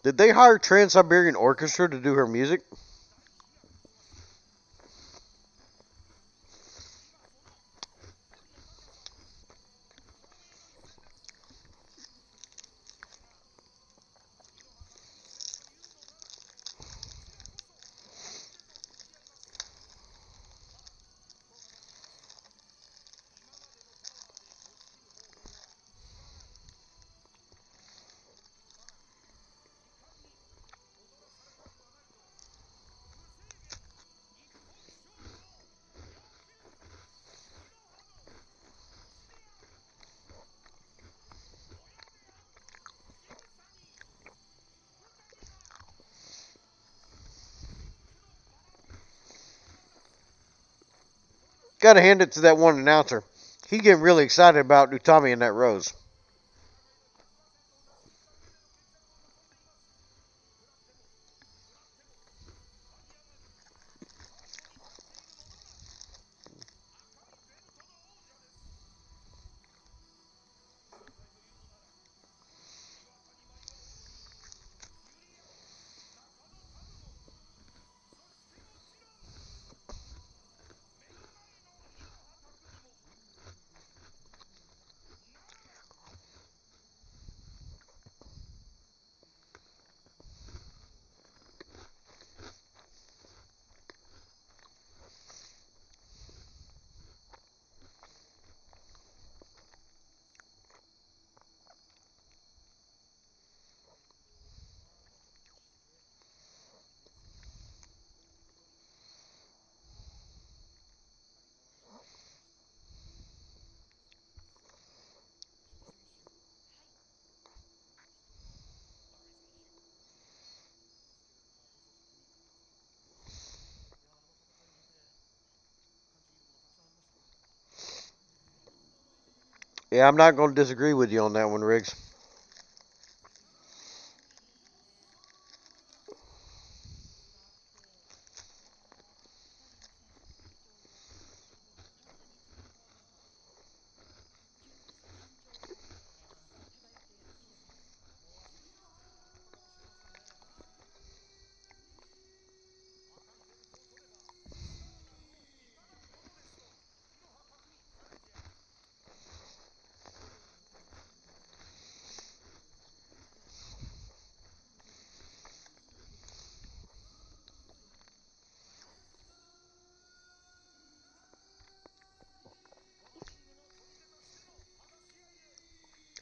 Did they hire Trans-Siberian Orchestra to do her music? Gotta hand it to that one announcer. He getting really excited about Utami and that Rose. Yeah, I'm not going to disagree with you on that one, Riggs.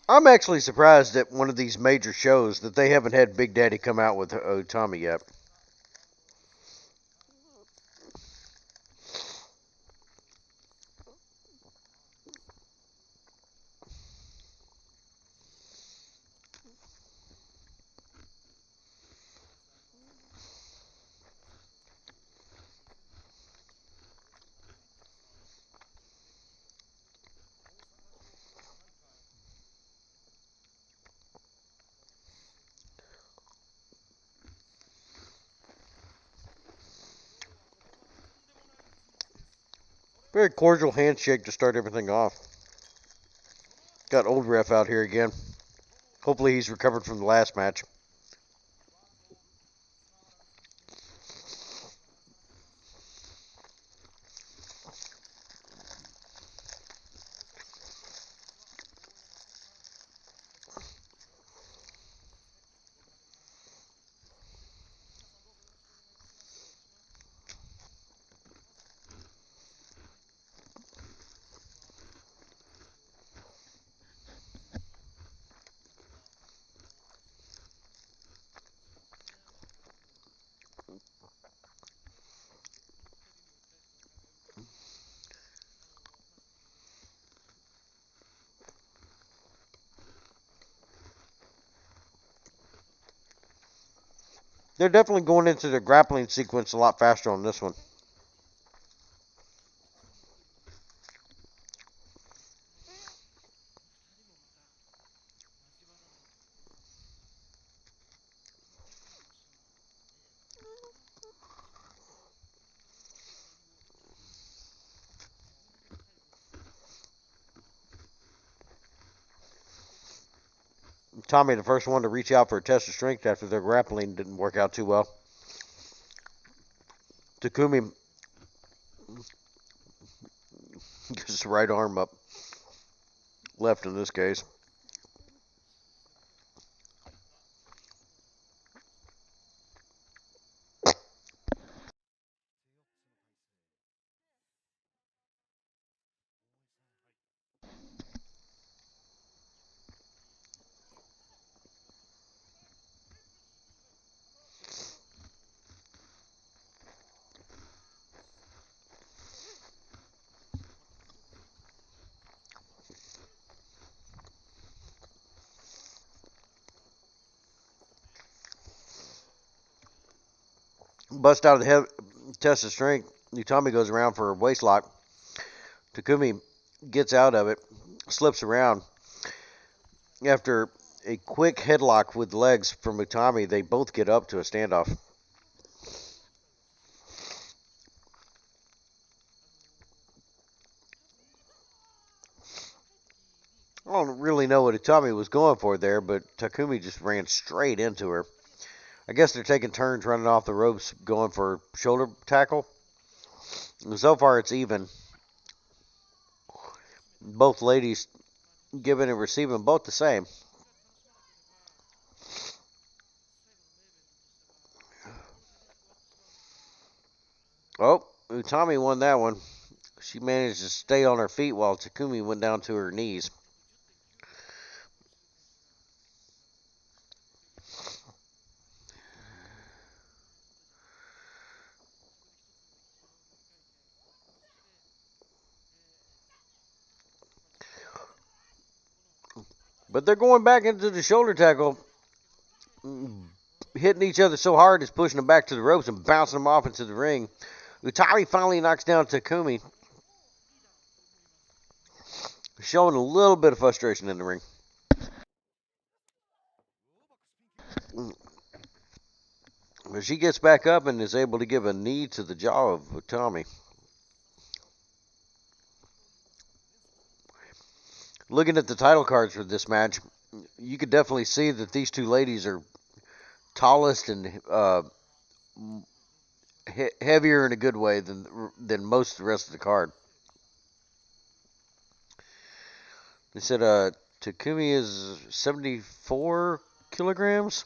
I'm actually surprised at one of these major shows that they haven't had Big Daddy come out with Tommy yet. Very cordial handshake to start everything off. Got old ref out here again. Hopefully he's recovered from the last match. They're definitely going into the grappling sequence a lot faster on this one. Tommy, the first one to reach out for a test of strength after their grappling didn't work out too well. Takumi gets his right arm up. Left in this case. Bust out of the head, test of strength. Utami goes around for a waist lock. Takumi gets out of it, slips around. After a quick headlock with legs from Utami, they both get up to a standoff. I don't really know what Utami was going for there, but Takumi just ran straight into her. I guess they're taking turns running off the ropes, going for shoulder tackle. And so far, it's even. Both ladies giving and receiving both the same. Oh, Utami won that one. She managed to stay on her feet while Takumi went down to her knees. But they're going back into the shoulder tackle, hitting each other so hard it's pushing them back to the ropes and bouncing them off into the ring. Utami finally knocks down Takumi. Showing a little bit of frustration in the ring. But she gets back up and is able to give a knee to the jaw of Tommy. Looking at the title cards for this match, you could definitely see that these two ladies are tallest and heavier in a good way than most of the rest of the card. They said Takumi is 74 kilograms.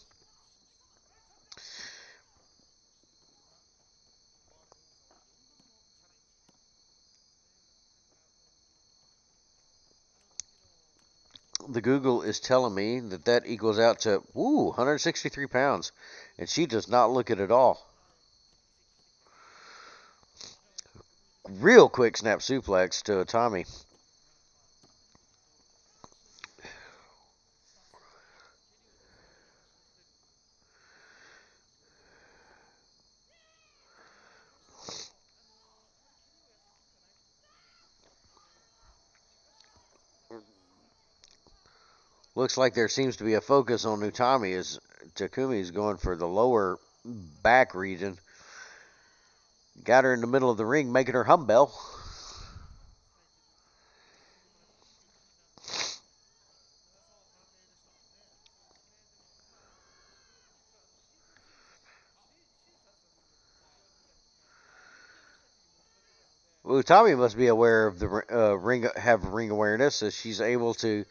The Google is telling me that equals out to 163 pounds, and she does not look it at all. Real quick snap suplex to Tommy. Looks like there seems to be a focus on Utami as Takumi is going for the lower back region. Got her in the middle of the ring, making her humble. Utami must be aware of the ring awareness, as she's able to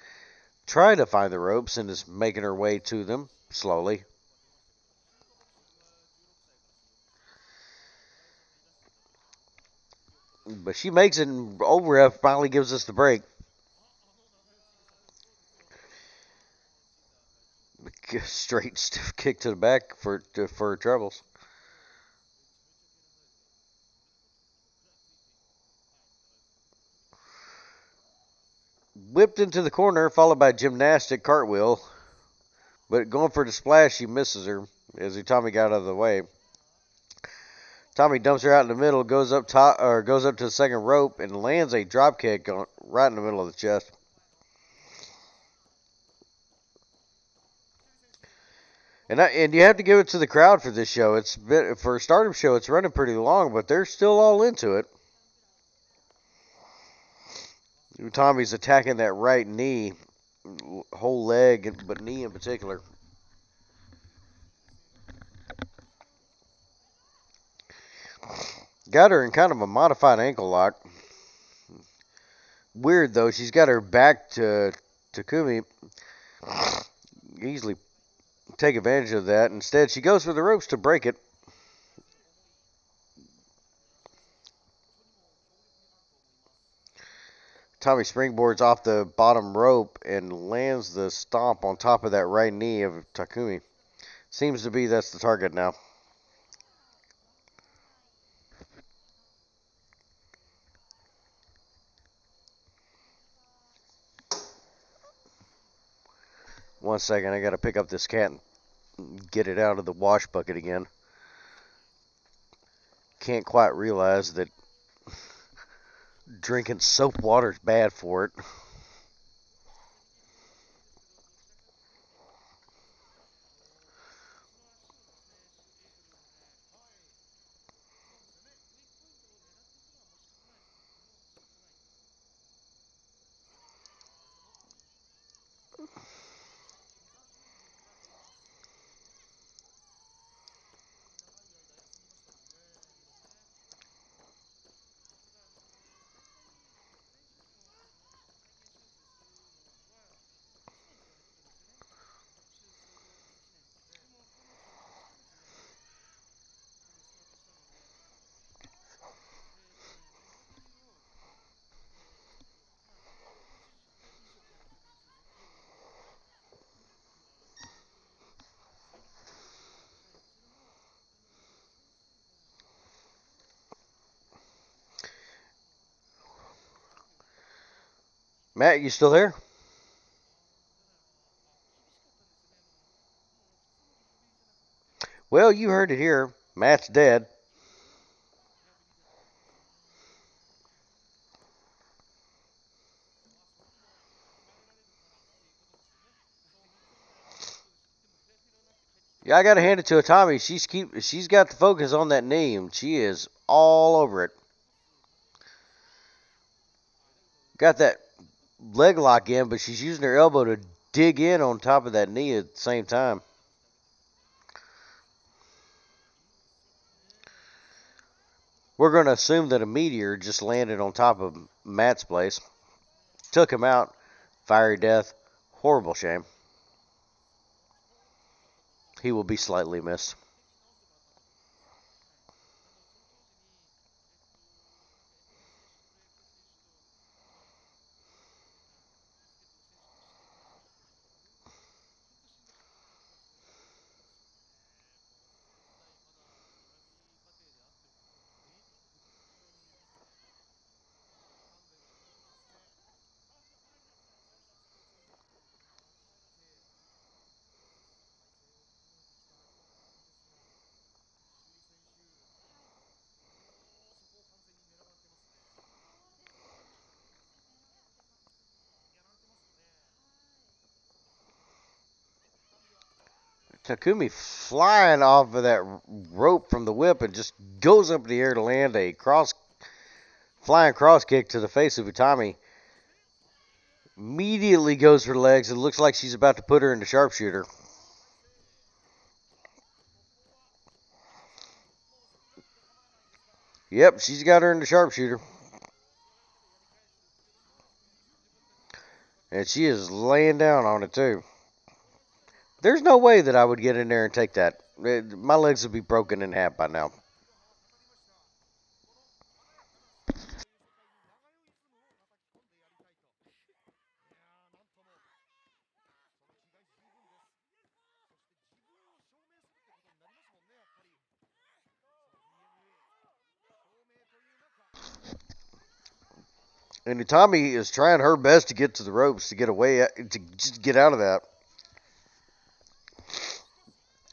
try to find the ropes and is making her way to them slowly. But she makes it, and Overref finally gives us the break. Straight stiff kick to the back for her troubles. Whipped into the corner, followed by a gymnastic cartwheel. But going for the splash, she misses her as Tommy got out of the way. Tommy dumps her out in the middle, goes up to the second rope, and lands a drop kick right in the middle of the chest. And you have to give it to the crowd for this show. For a Stardom show, it's running pretty long, but they're still all into it. Tommy's attacking that right knee, whole leg, but knee in particular. Got her in kind of a modified ankle lock. Weird though, she's got her back to Takumi. Easily take advantage of that. Instead, she goes for the ropes to break it. Tommy springboards off the bottom rope and lands the stomp on top of that right knee of Takumi. Seems to be that's the target now. One second, I gotta pick up this cat and get it out of the wash bucket again. Can't quite realize that drinking soap water is bad for it. Matt, you still there? Well, you heard it here. Matt's dead. Yeah, I gotta hand it to Tommy. She's got the focus on that knee, and she is all over it. Got that leg lock in, but she's using her elbow to dig in on top of that knee at the same time. We're going to assume that a meteor just landed on top of Matt's place. Took him out. Fiery death. Horrible shame. He will be slightly missed. Takumi flying off of that rope from the whip and just goes up in the air to land a flying cross kick to the face of Utami. Immediately goes for legs and looks like she's about to put her into sharpshooter. Yep, she's got her into sharpshooter. And she is laying down on it too. There's no way that I would get in there and take that. My legs would be broken in half by now. And Utami is trying her best to get to the ropes to get away, to just get out of that.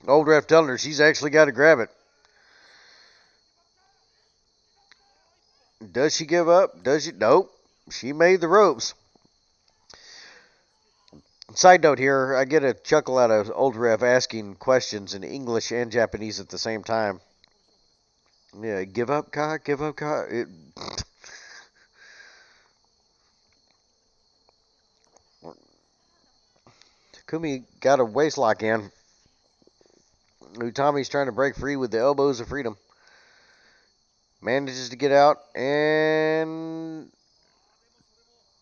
Old ref telling her she's actually got to grab it. Does she give up? Does she? Nope. She made the ropes. Side note here, I get a chuckle out of old ref asking questions in English and Japanese at the same time. Yeah, give up, Kai? Give up, Kai? Takumi got a waist lock in. Utami's trying to break free with the elbows of freedom. Manages to get out, and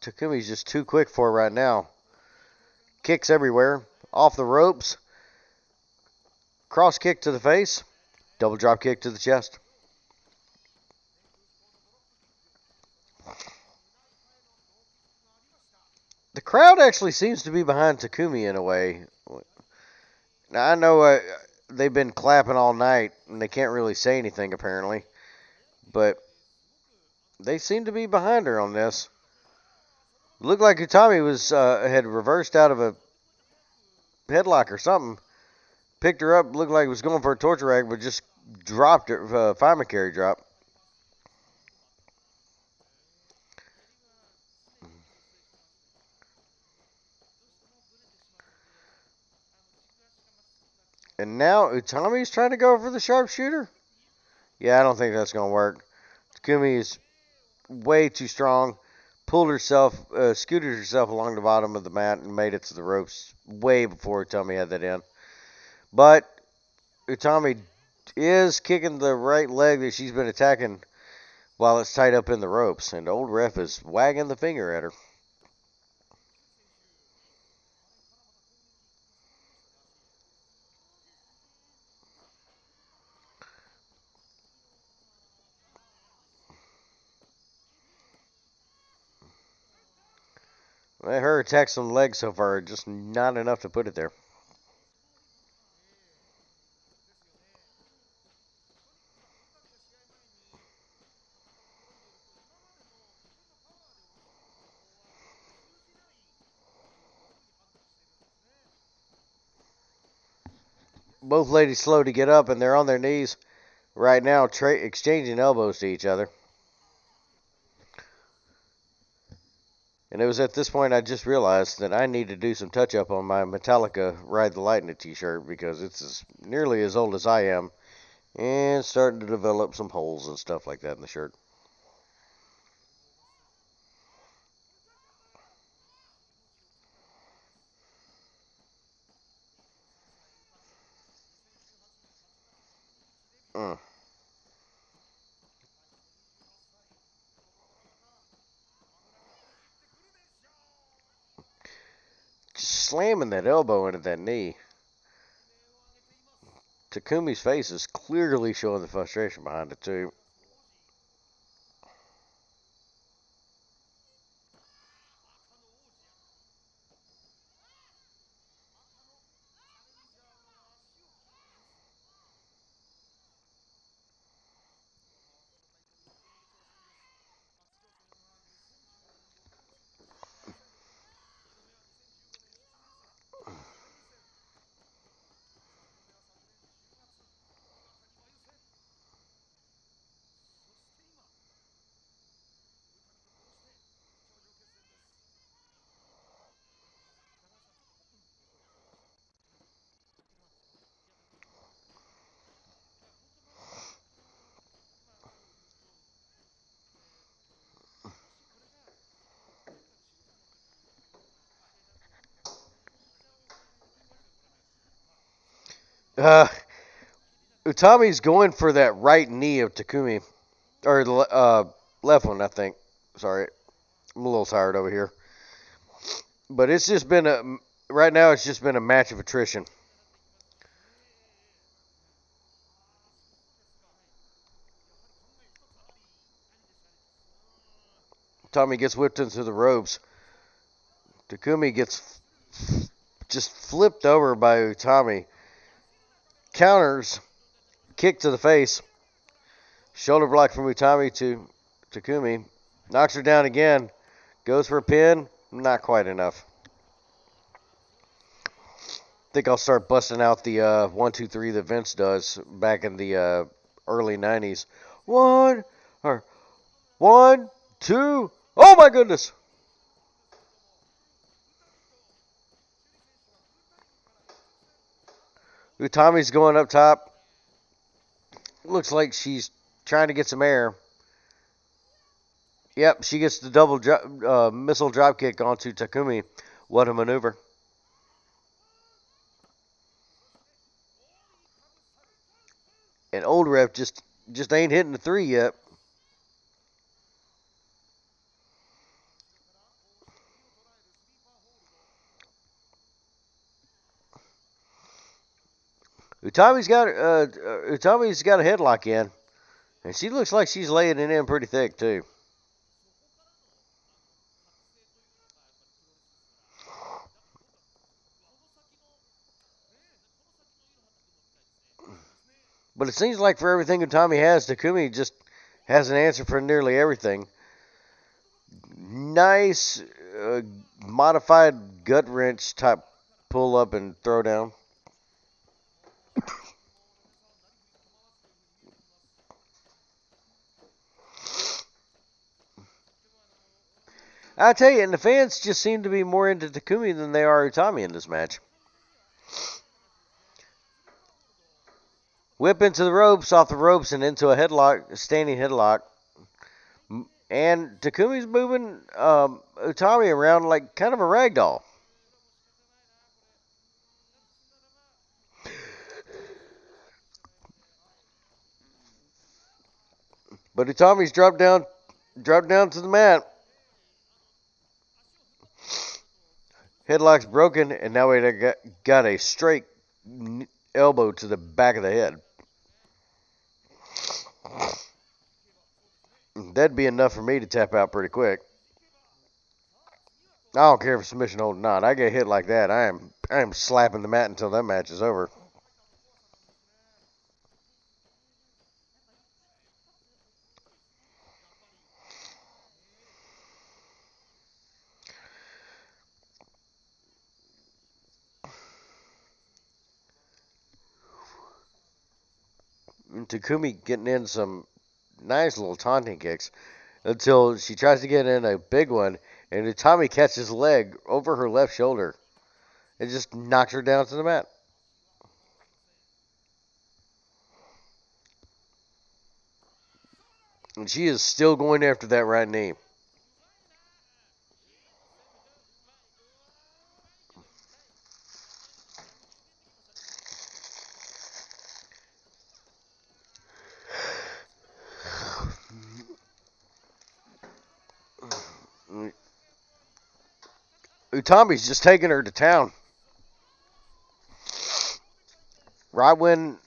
Takumi's just too quick for it right now. Kicks everywhere. Off the ropes. Cross kick to the face. Double drop kick to the chest. The crowd actually seems to be behind Takumi in a way. Now, I know they've been clapping all night, and they can't really say anything, apparently. But they seem to be behind her on this. Looked like Utami had reversed out of a headlock or something. Picked her up, looked like he was going for a torture rack, but just dropped her, fireman carry drop. And now Utami's trying to go for the sharpshooter? Yeah, I don't think that's going to work. Takumi is way too strong. Scooted herself along the bottom of the mat and made it to the ropes way before Utami had that in. But Utami is kicking the right leg that she's been attacking while it's tied up in the ropes. And the old ref is wagging the finger at her. Her attacks on the leg so far are just not enough to put it there. Both ladies slow to get up, and they're on their knees right now, exchanging elbows to each other. And it was at this point I just realized that I need to do some touch up on my Metallica Ride the Lightning t-shirt because it's nearly as old as I am and starting to develop some holes and stuff like that in the shirt. Mm. Just slamming that elbow into that knee. Takumi's face is clearly showing the frustration behind it too. Uh, Utami's going for that right knee of Takumi, or the left one, I think. Sorry, I'm a little tired over here. But it's just been right now. It's just been a match of attrition. Tommy gets whipped into the ropes. Takumi gets just flipped over by Utami. Counters, kick to the face. Shoulder block from Utami to Takumi. Knocks her down again. Goes for a pin. Not quite enough. I think I'll start busting out the 1, 2, 3 that Vince does back in the early 90s. 1, 2. Oh my goodness. Utami's going up top. Looks like she's trying to get some air. Yep, she gets the double missile drop kick onto Takumi. What a maneuver. And old ref just ain't hitting the 3 yet. Utami's got a headlock in, and she looks like she's laying it in pretty thick too. But it seems like for everything Utami has, Takumi just has an answer for nearly everything. Nice modified gut wrench type pull up and throw down. I tell you, and the fans just seem to be more into Takumi than they are Utami in this match. Whip into the ropes, off the ropes, and into a standing headlock. And Takumi's moving Utami around like kind of a rag doll. But Utami's dropped down to the mat. Headlock's broken, and now we got a straight elbow to the back of the head. That'd be enough for me to tap out pretty quick. I don't care if submission hold or not. I get hit like that, I am slapping the mat until that match is over. Takumi getting in some nice little taunting kicks until she tries to get in a big one, And Utami catches his leg over her left shoulder. It just knocks her down to the mat. And she is still going after that right knee. Utami's just taking her to town. Right when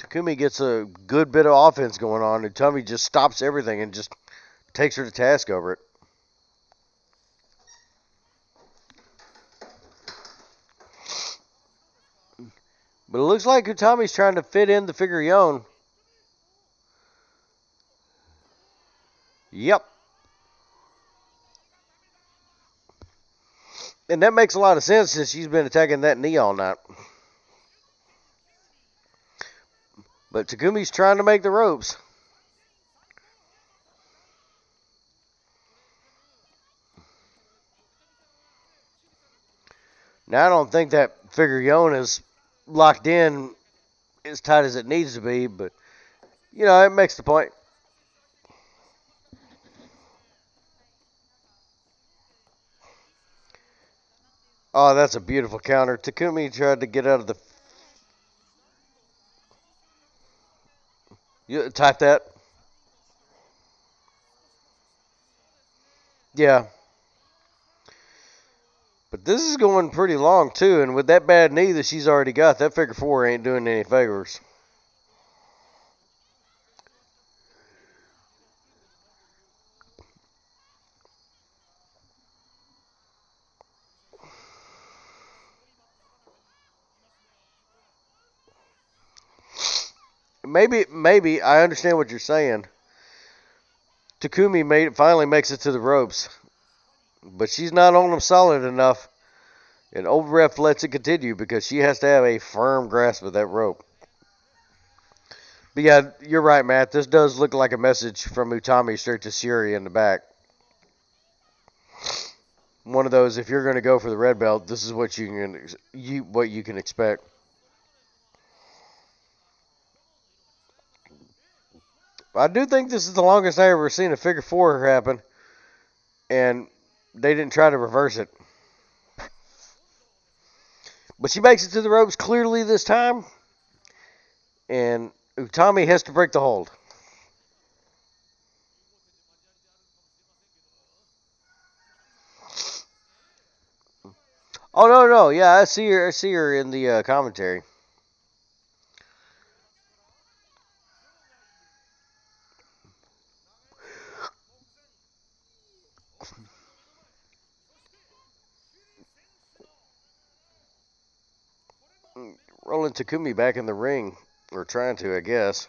Takumi gets a good bit of offense going on, Utami just stops everything and just takes her to task over it. But it looks like Utami's trying to fit in the figure-yon. Yep. And that makes a lot of sense since she's been attacking that knee all night. But Takumi's trying to make the ropes. Now, I don't think that figure-yon is locked in as tight as it needs to be, but, you know, it makes the point. Oh, that's a beautiful counter. Takumi tried to get out of the... You type that? Yeah. But this is going pretty long, too, and with that bad knee that she's already got, that figure four ain't doing any favors. Maybe, I understand what you're saying. Takumi finally makes it to the ropes. But she's not on them solid enough. And old ref lets it continue because she has to have a firm grasp of that rope. But yeah, you're right, Matt. This does look like a message from Utami straight to Syuri in the back. One of those, if you're going to go for the red belt, this is what you can expect. I do think this is the longest I ever seen a figure four happen, and they didn't try to reverse it. But she makes it to the ropes clearly this time, and Utami has to break the hold. Oh, no, yeah, I see her in the commentary. Rolling Takumi back in the ring, or trying to, I guess.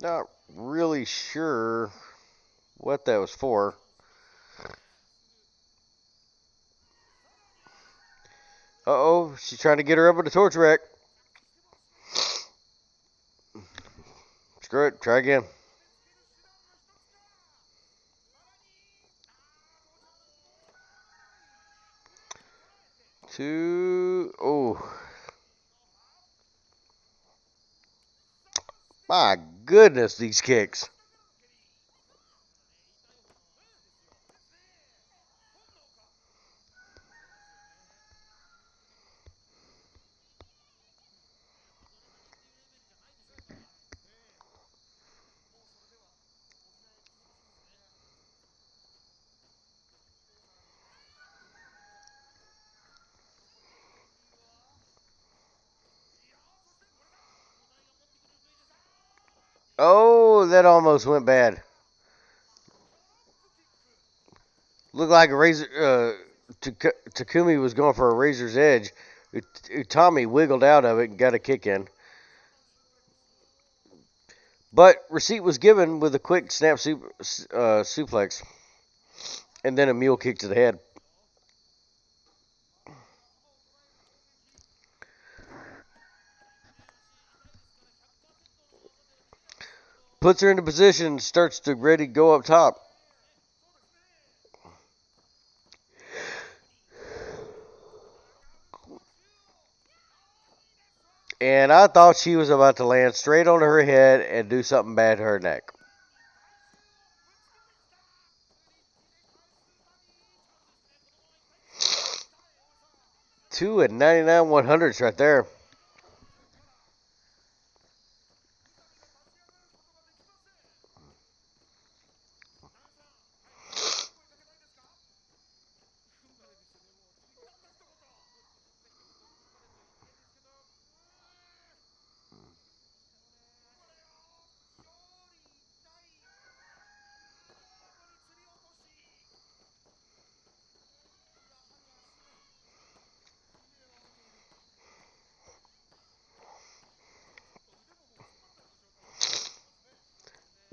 Not really sure what that was for. Uh-oh, she's trying to get her up with a torch rack. Screw it, try again. Oh. My goodness, these kicks. Oh, that almost went bad. Looked like a razor. Takumi was going for a razor's edge. Tommy wiggled out of it and got a kick in. But receipt was given with a quick snap suplex. And then a mule kick to the head. Puts her into position, starts to ready to go up top. And I thought she was about to land straight on her head and do something bad to her neck. 2 and 99 100s right there.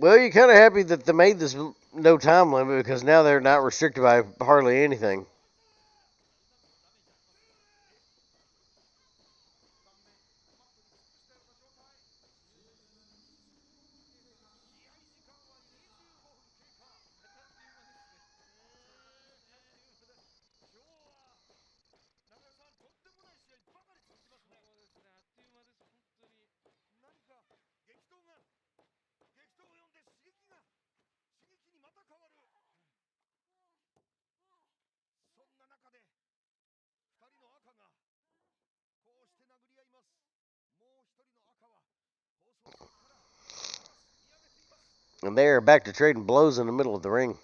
Well, you're kind of happy that they made this no time limit because now they're not restricted by hardly anything. And they are back to trading blows in the middle of the ring.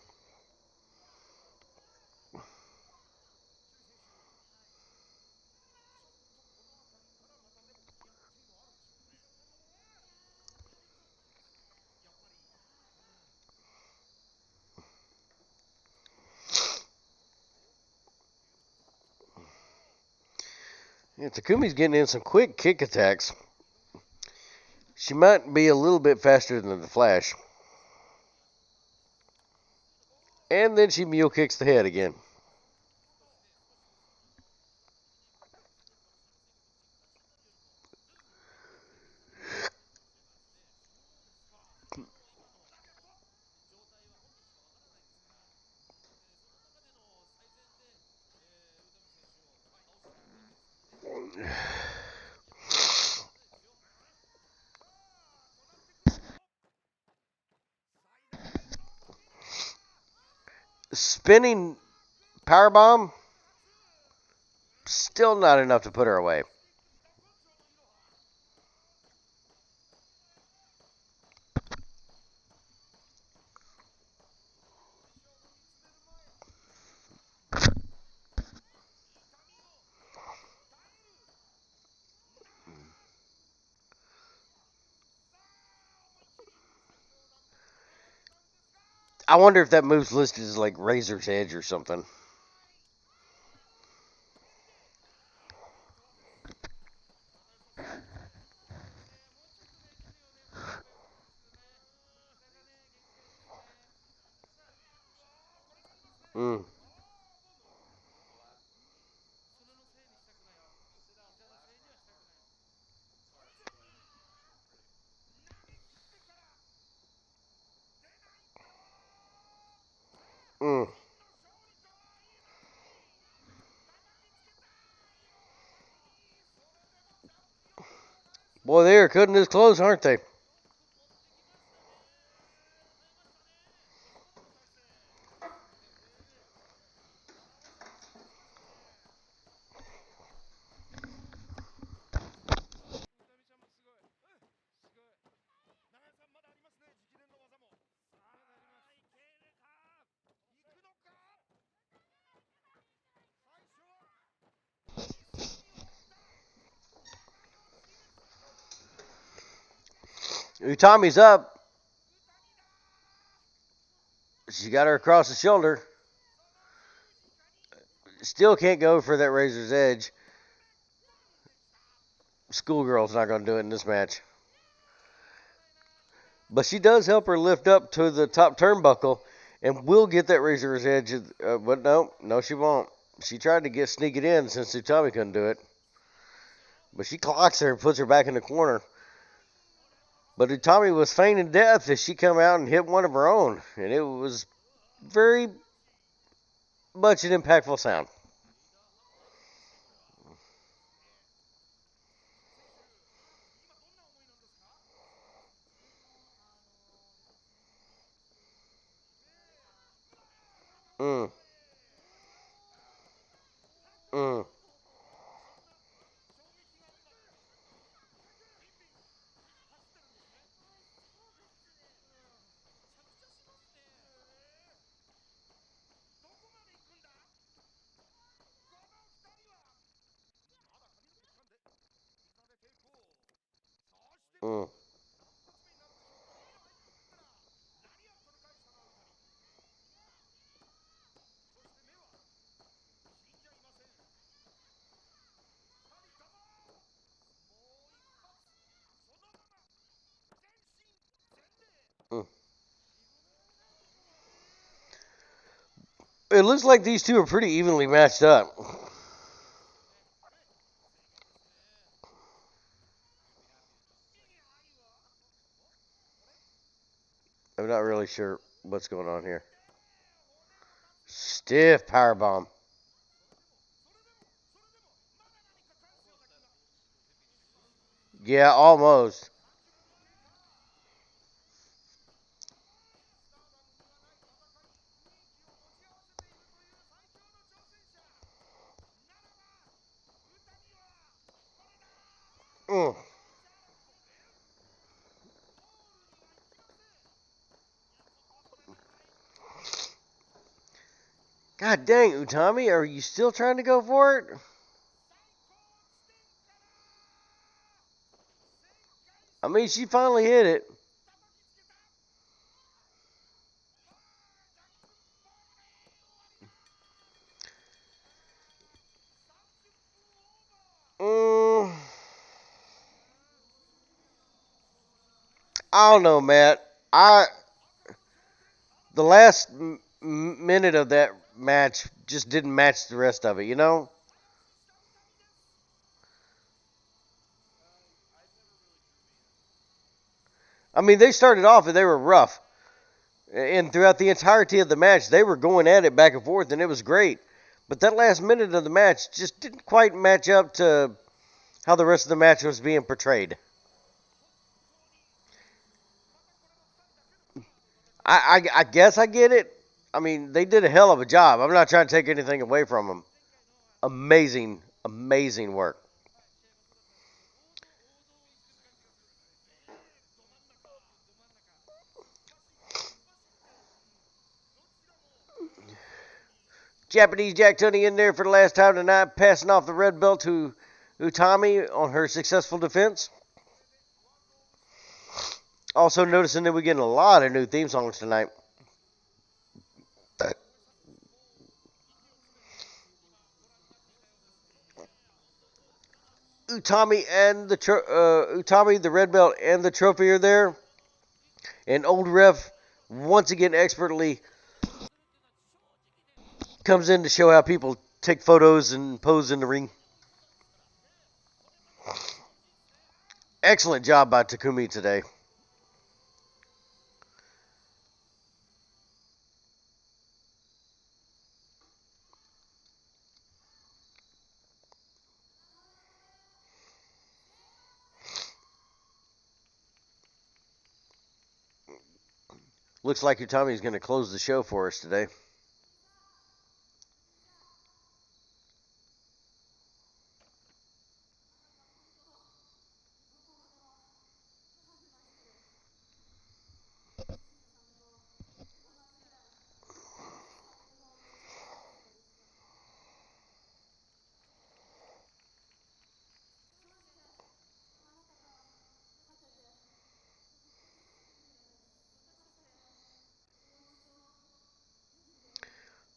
Yeah, Takumi's getting in some quick kick attacks. She might be a little bit faster than the Flash. And then she mule kicks the head again. Spinning powerbomb. Still not enough to put her away. I wonder if that move's listed as like Razor's Edge or something. Mm. Mm. Boy, they are cutting this close, aren't they? Utami's up. She got her across the shoulder. Still can't go for that Razor's Edge. Schoolgirl's not going to do it in this match. But she does help her lift up to the top turnbuckle and will get that Razor's Edge. But no, she won't. She tried to sneak it in since Utami couldn't do it. But she clocks her and puts her back in the corner. But Utami was feigning death as she come out and hit one of her own. And it was very much an impactful sound. Mm. Mm. Mm. Mm. It looks like these two are pretty evenly matched up. I'm not really sure what's going on here. Stiff powerbomb. Yeah, almost. Mm. God dang, Utami, are you still trying to go for it? I mean, she finally hit it. Mm, I don't know, Matt. The last minute of that match just didn't match the rest of it, you know? I mean, they started off and they were rough. And throughout the entirety of the match, they were going at it back and forth, and it was great. But that last minute of the match just didn't quite match up to how the rest of the match was being portrayed. I guess I get it. I mean, they did a hell of a job. I'm not trying to take anything away from them. Amazing, amazing work. Japanese Jack Tunney in there for the last time tonight, passing off the red belt to Utami on her successful defense. Also noticing that we're getting a lot of new theme songs tonight. Utami, the red belt, and the trophy are there. And old ref once again expertly comes in to show how people take photos and pose in the ring. Excellent job by Takumi today. Looks like Utami is going to close the show for us today.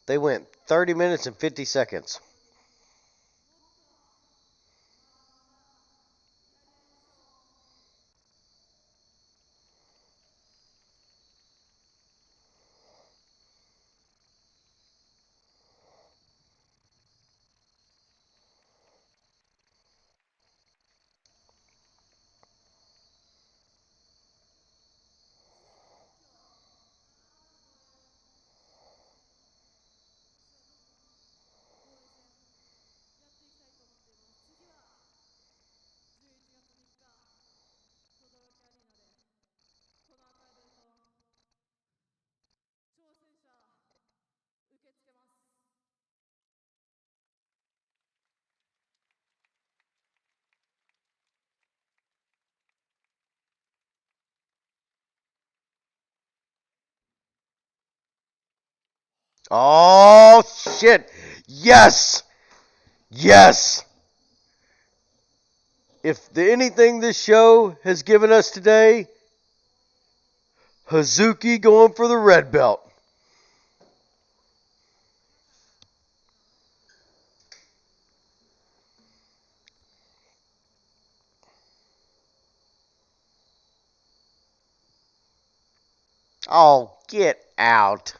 They went 30 minutes and 50 seconds. Oh, shit. Yes. Yes. If anything this show has given us today, Hazuki going for the red belt. Oh, get out.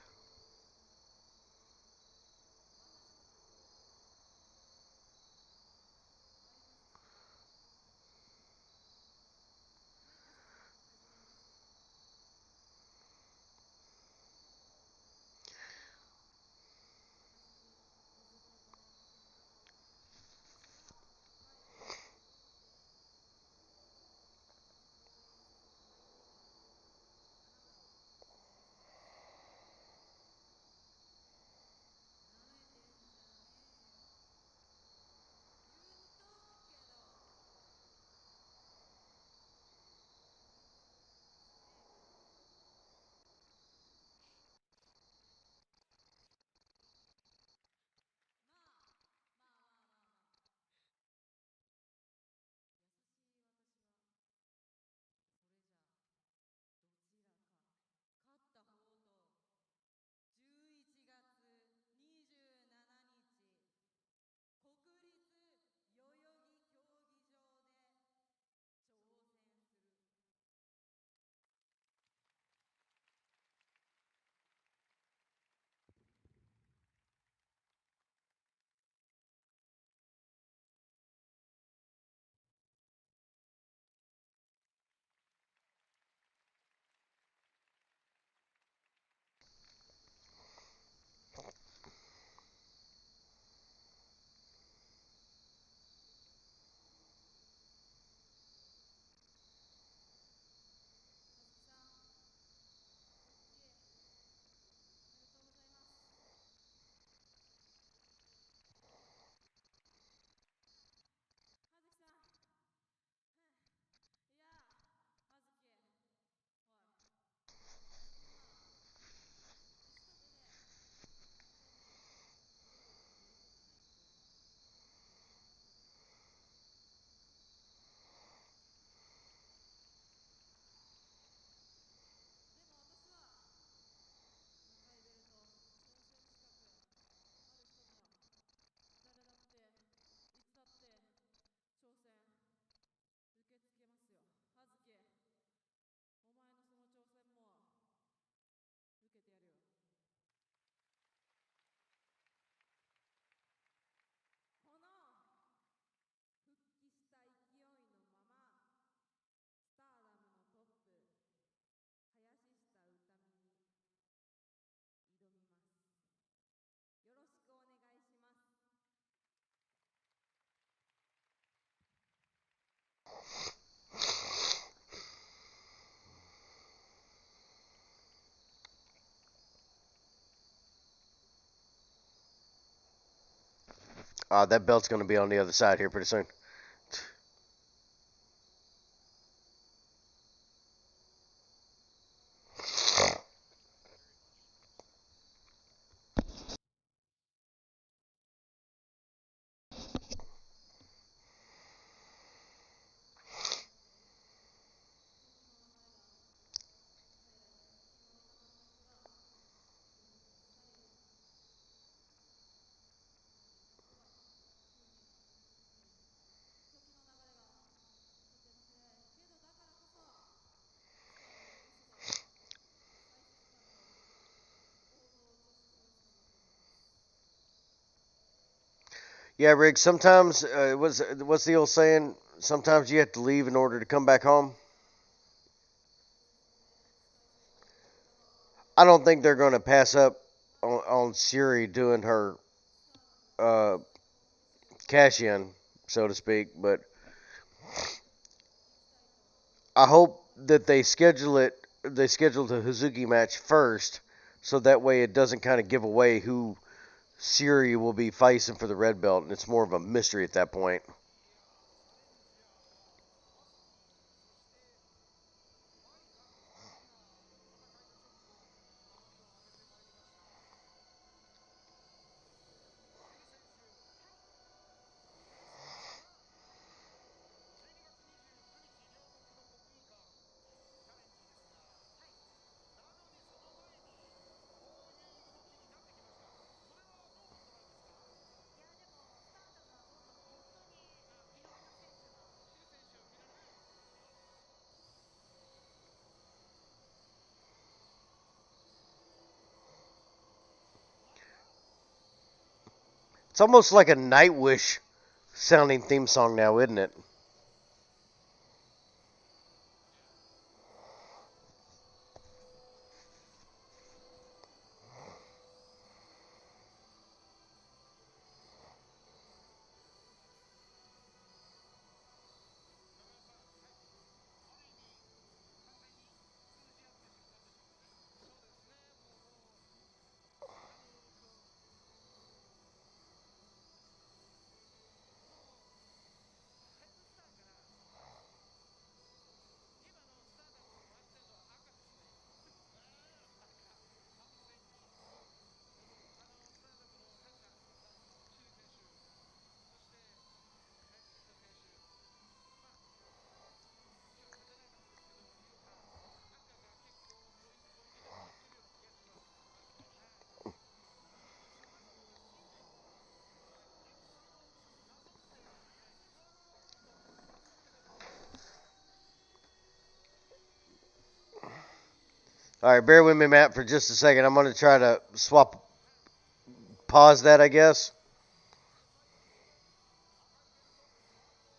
That belt's going to be on the other side here pretty soon. Yeah, Rick, sometimes, what's the old saying? Sometimes you have to leave in order to come back home. I don't think they're going to pass up on Siri doing her uh, cash in, so to speak, but I hope that they schedule the Hazuki match first, so that way it doesn't kind of give away who Siri will be facing for the red belt, and it's more of a mystery at that point. It's almost like a Nightwish sounding theme song now, isn't it? All right, bear with me, Matt, for just a second. I'm going to try to pause that, I guess.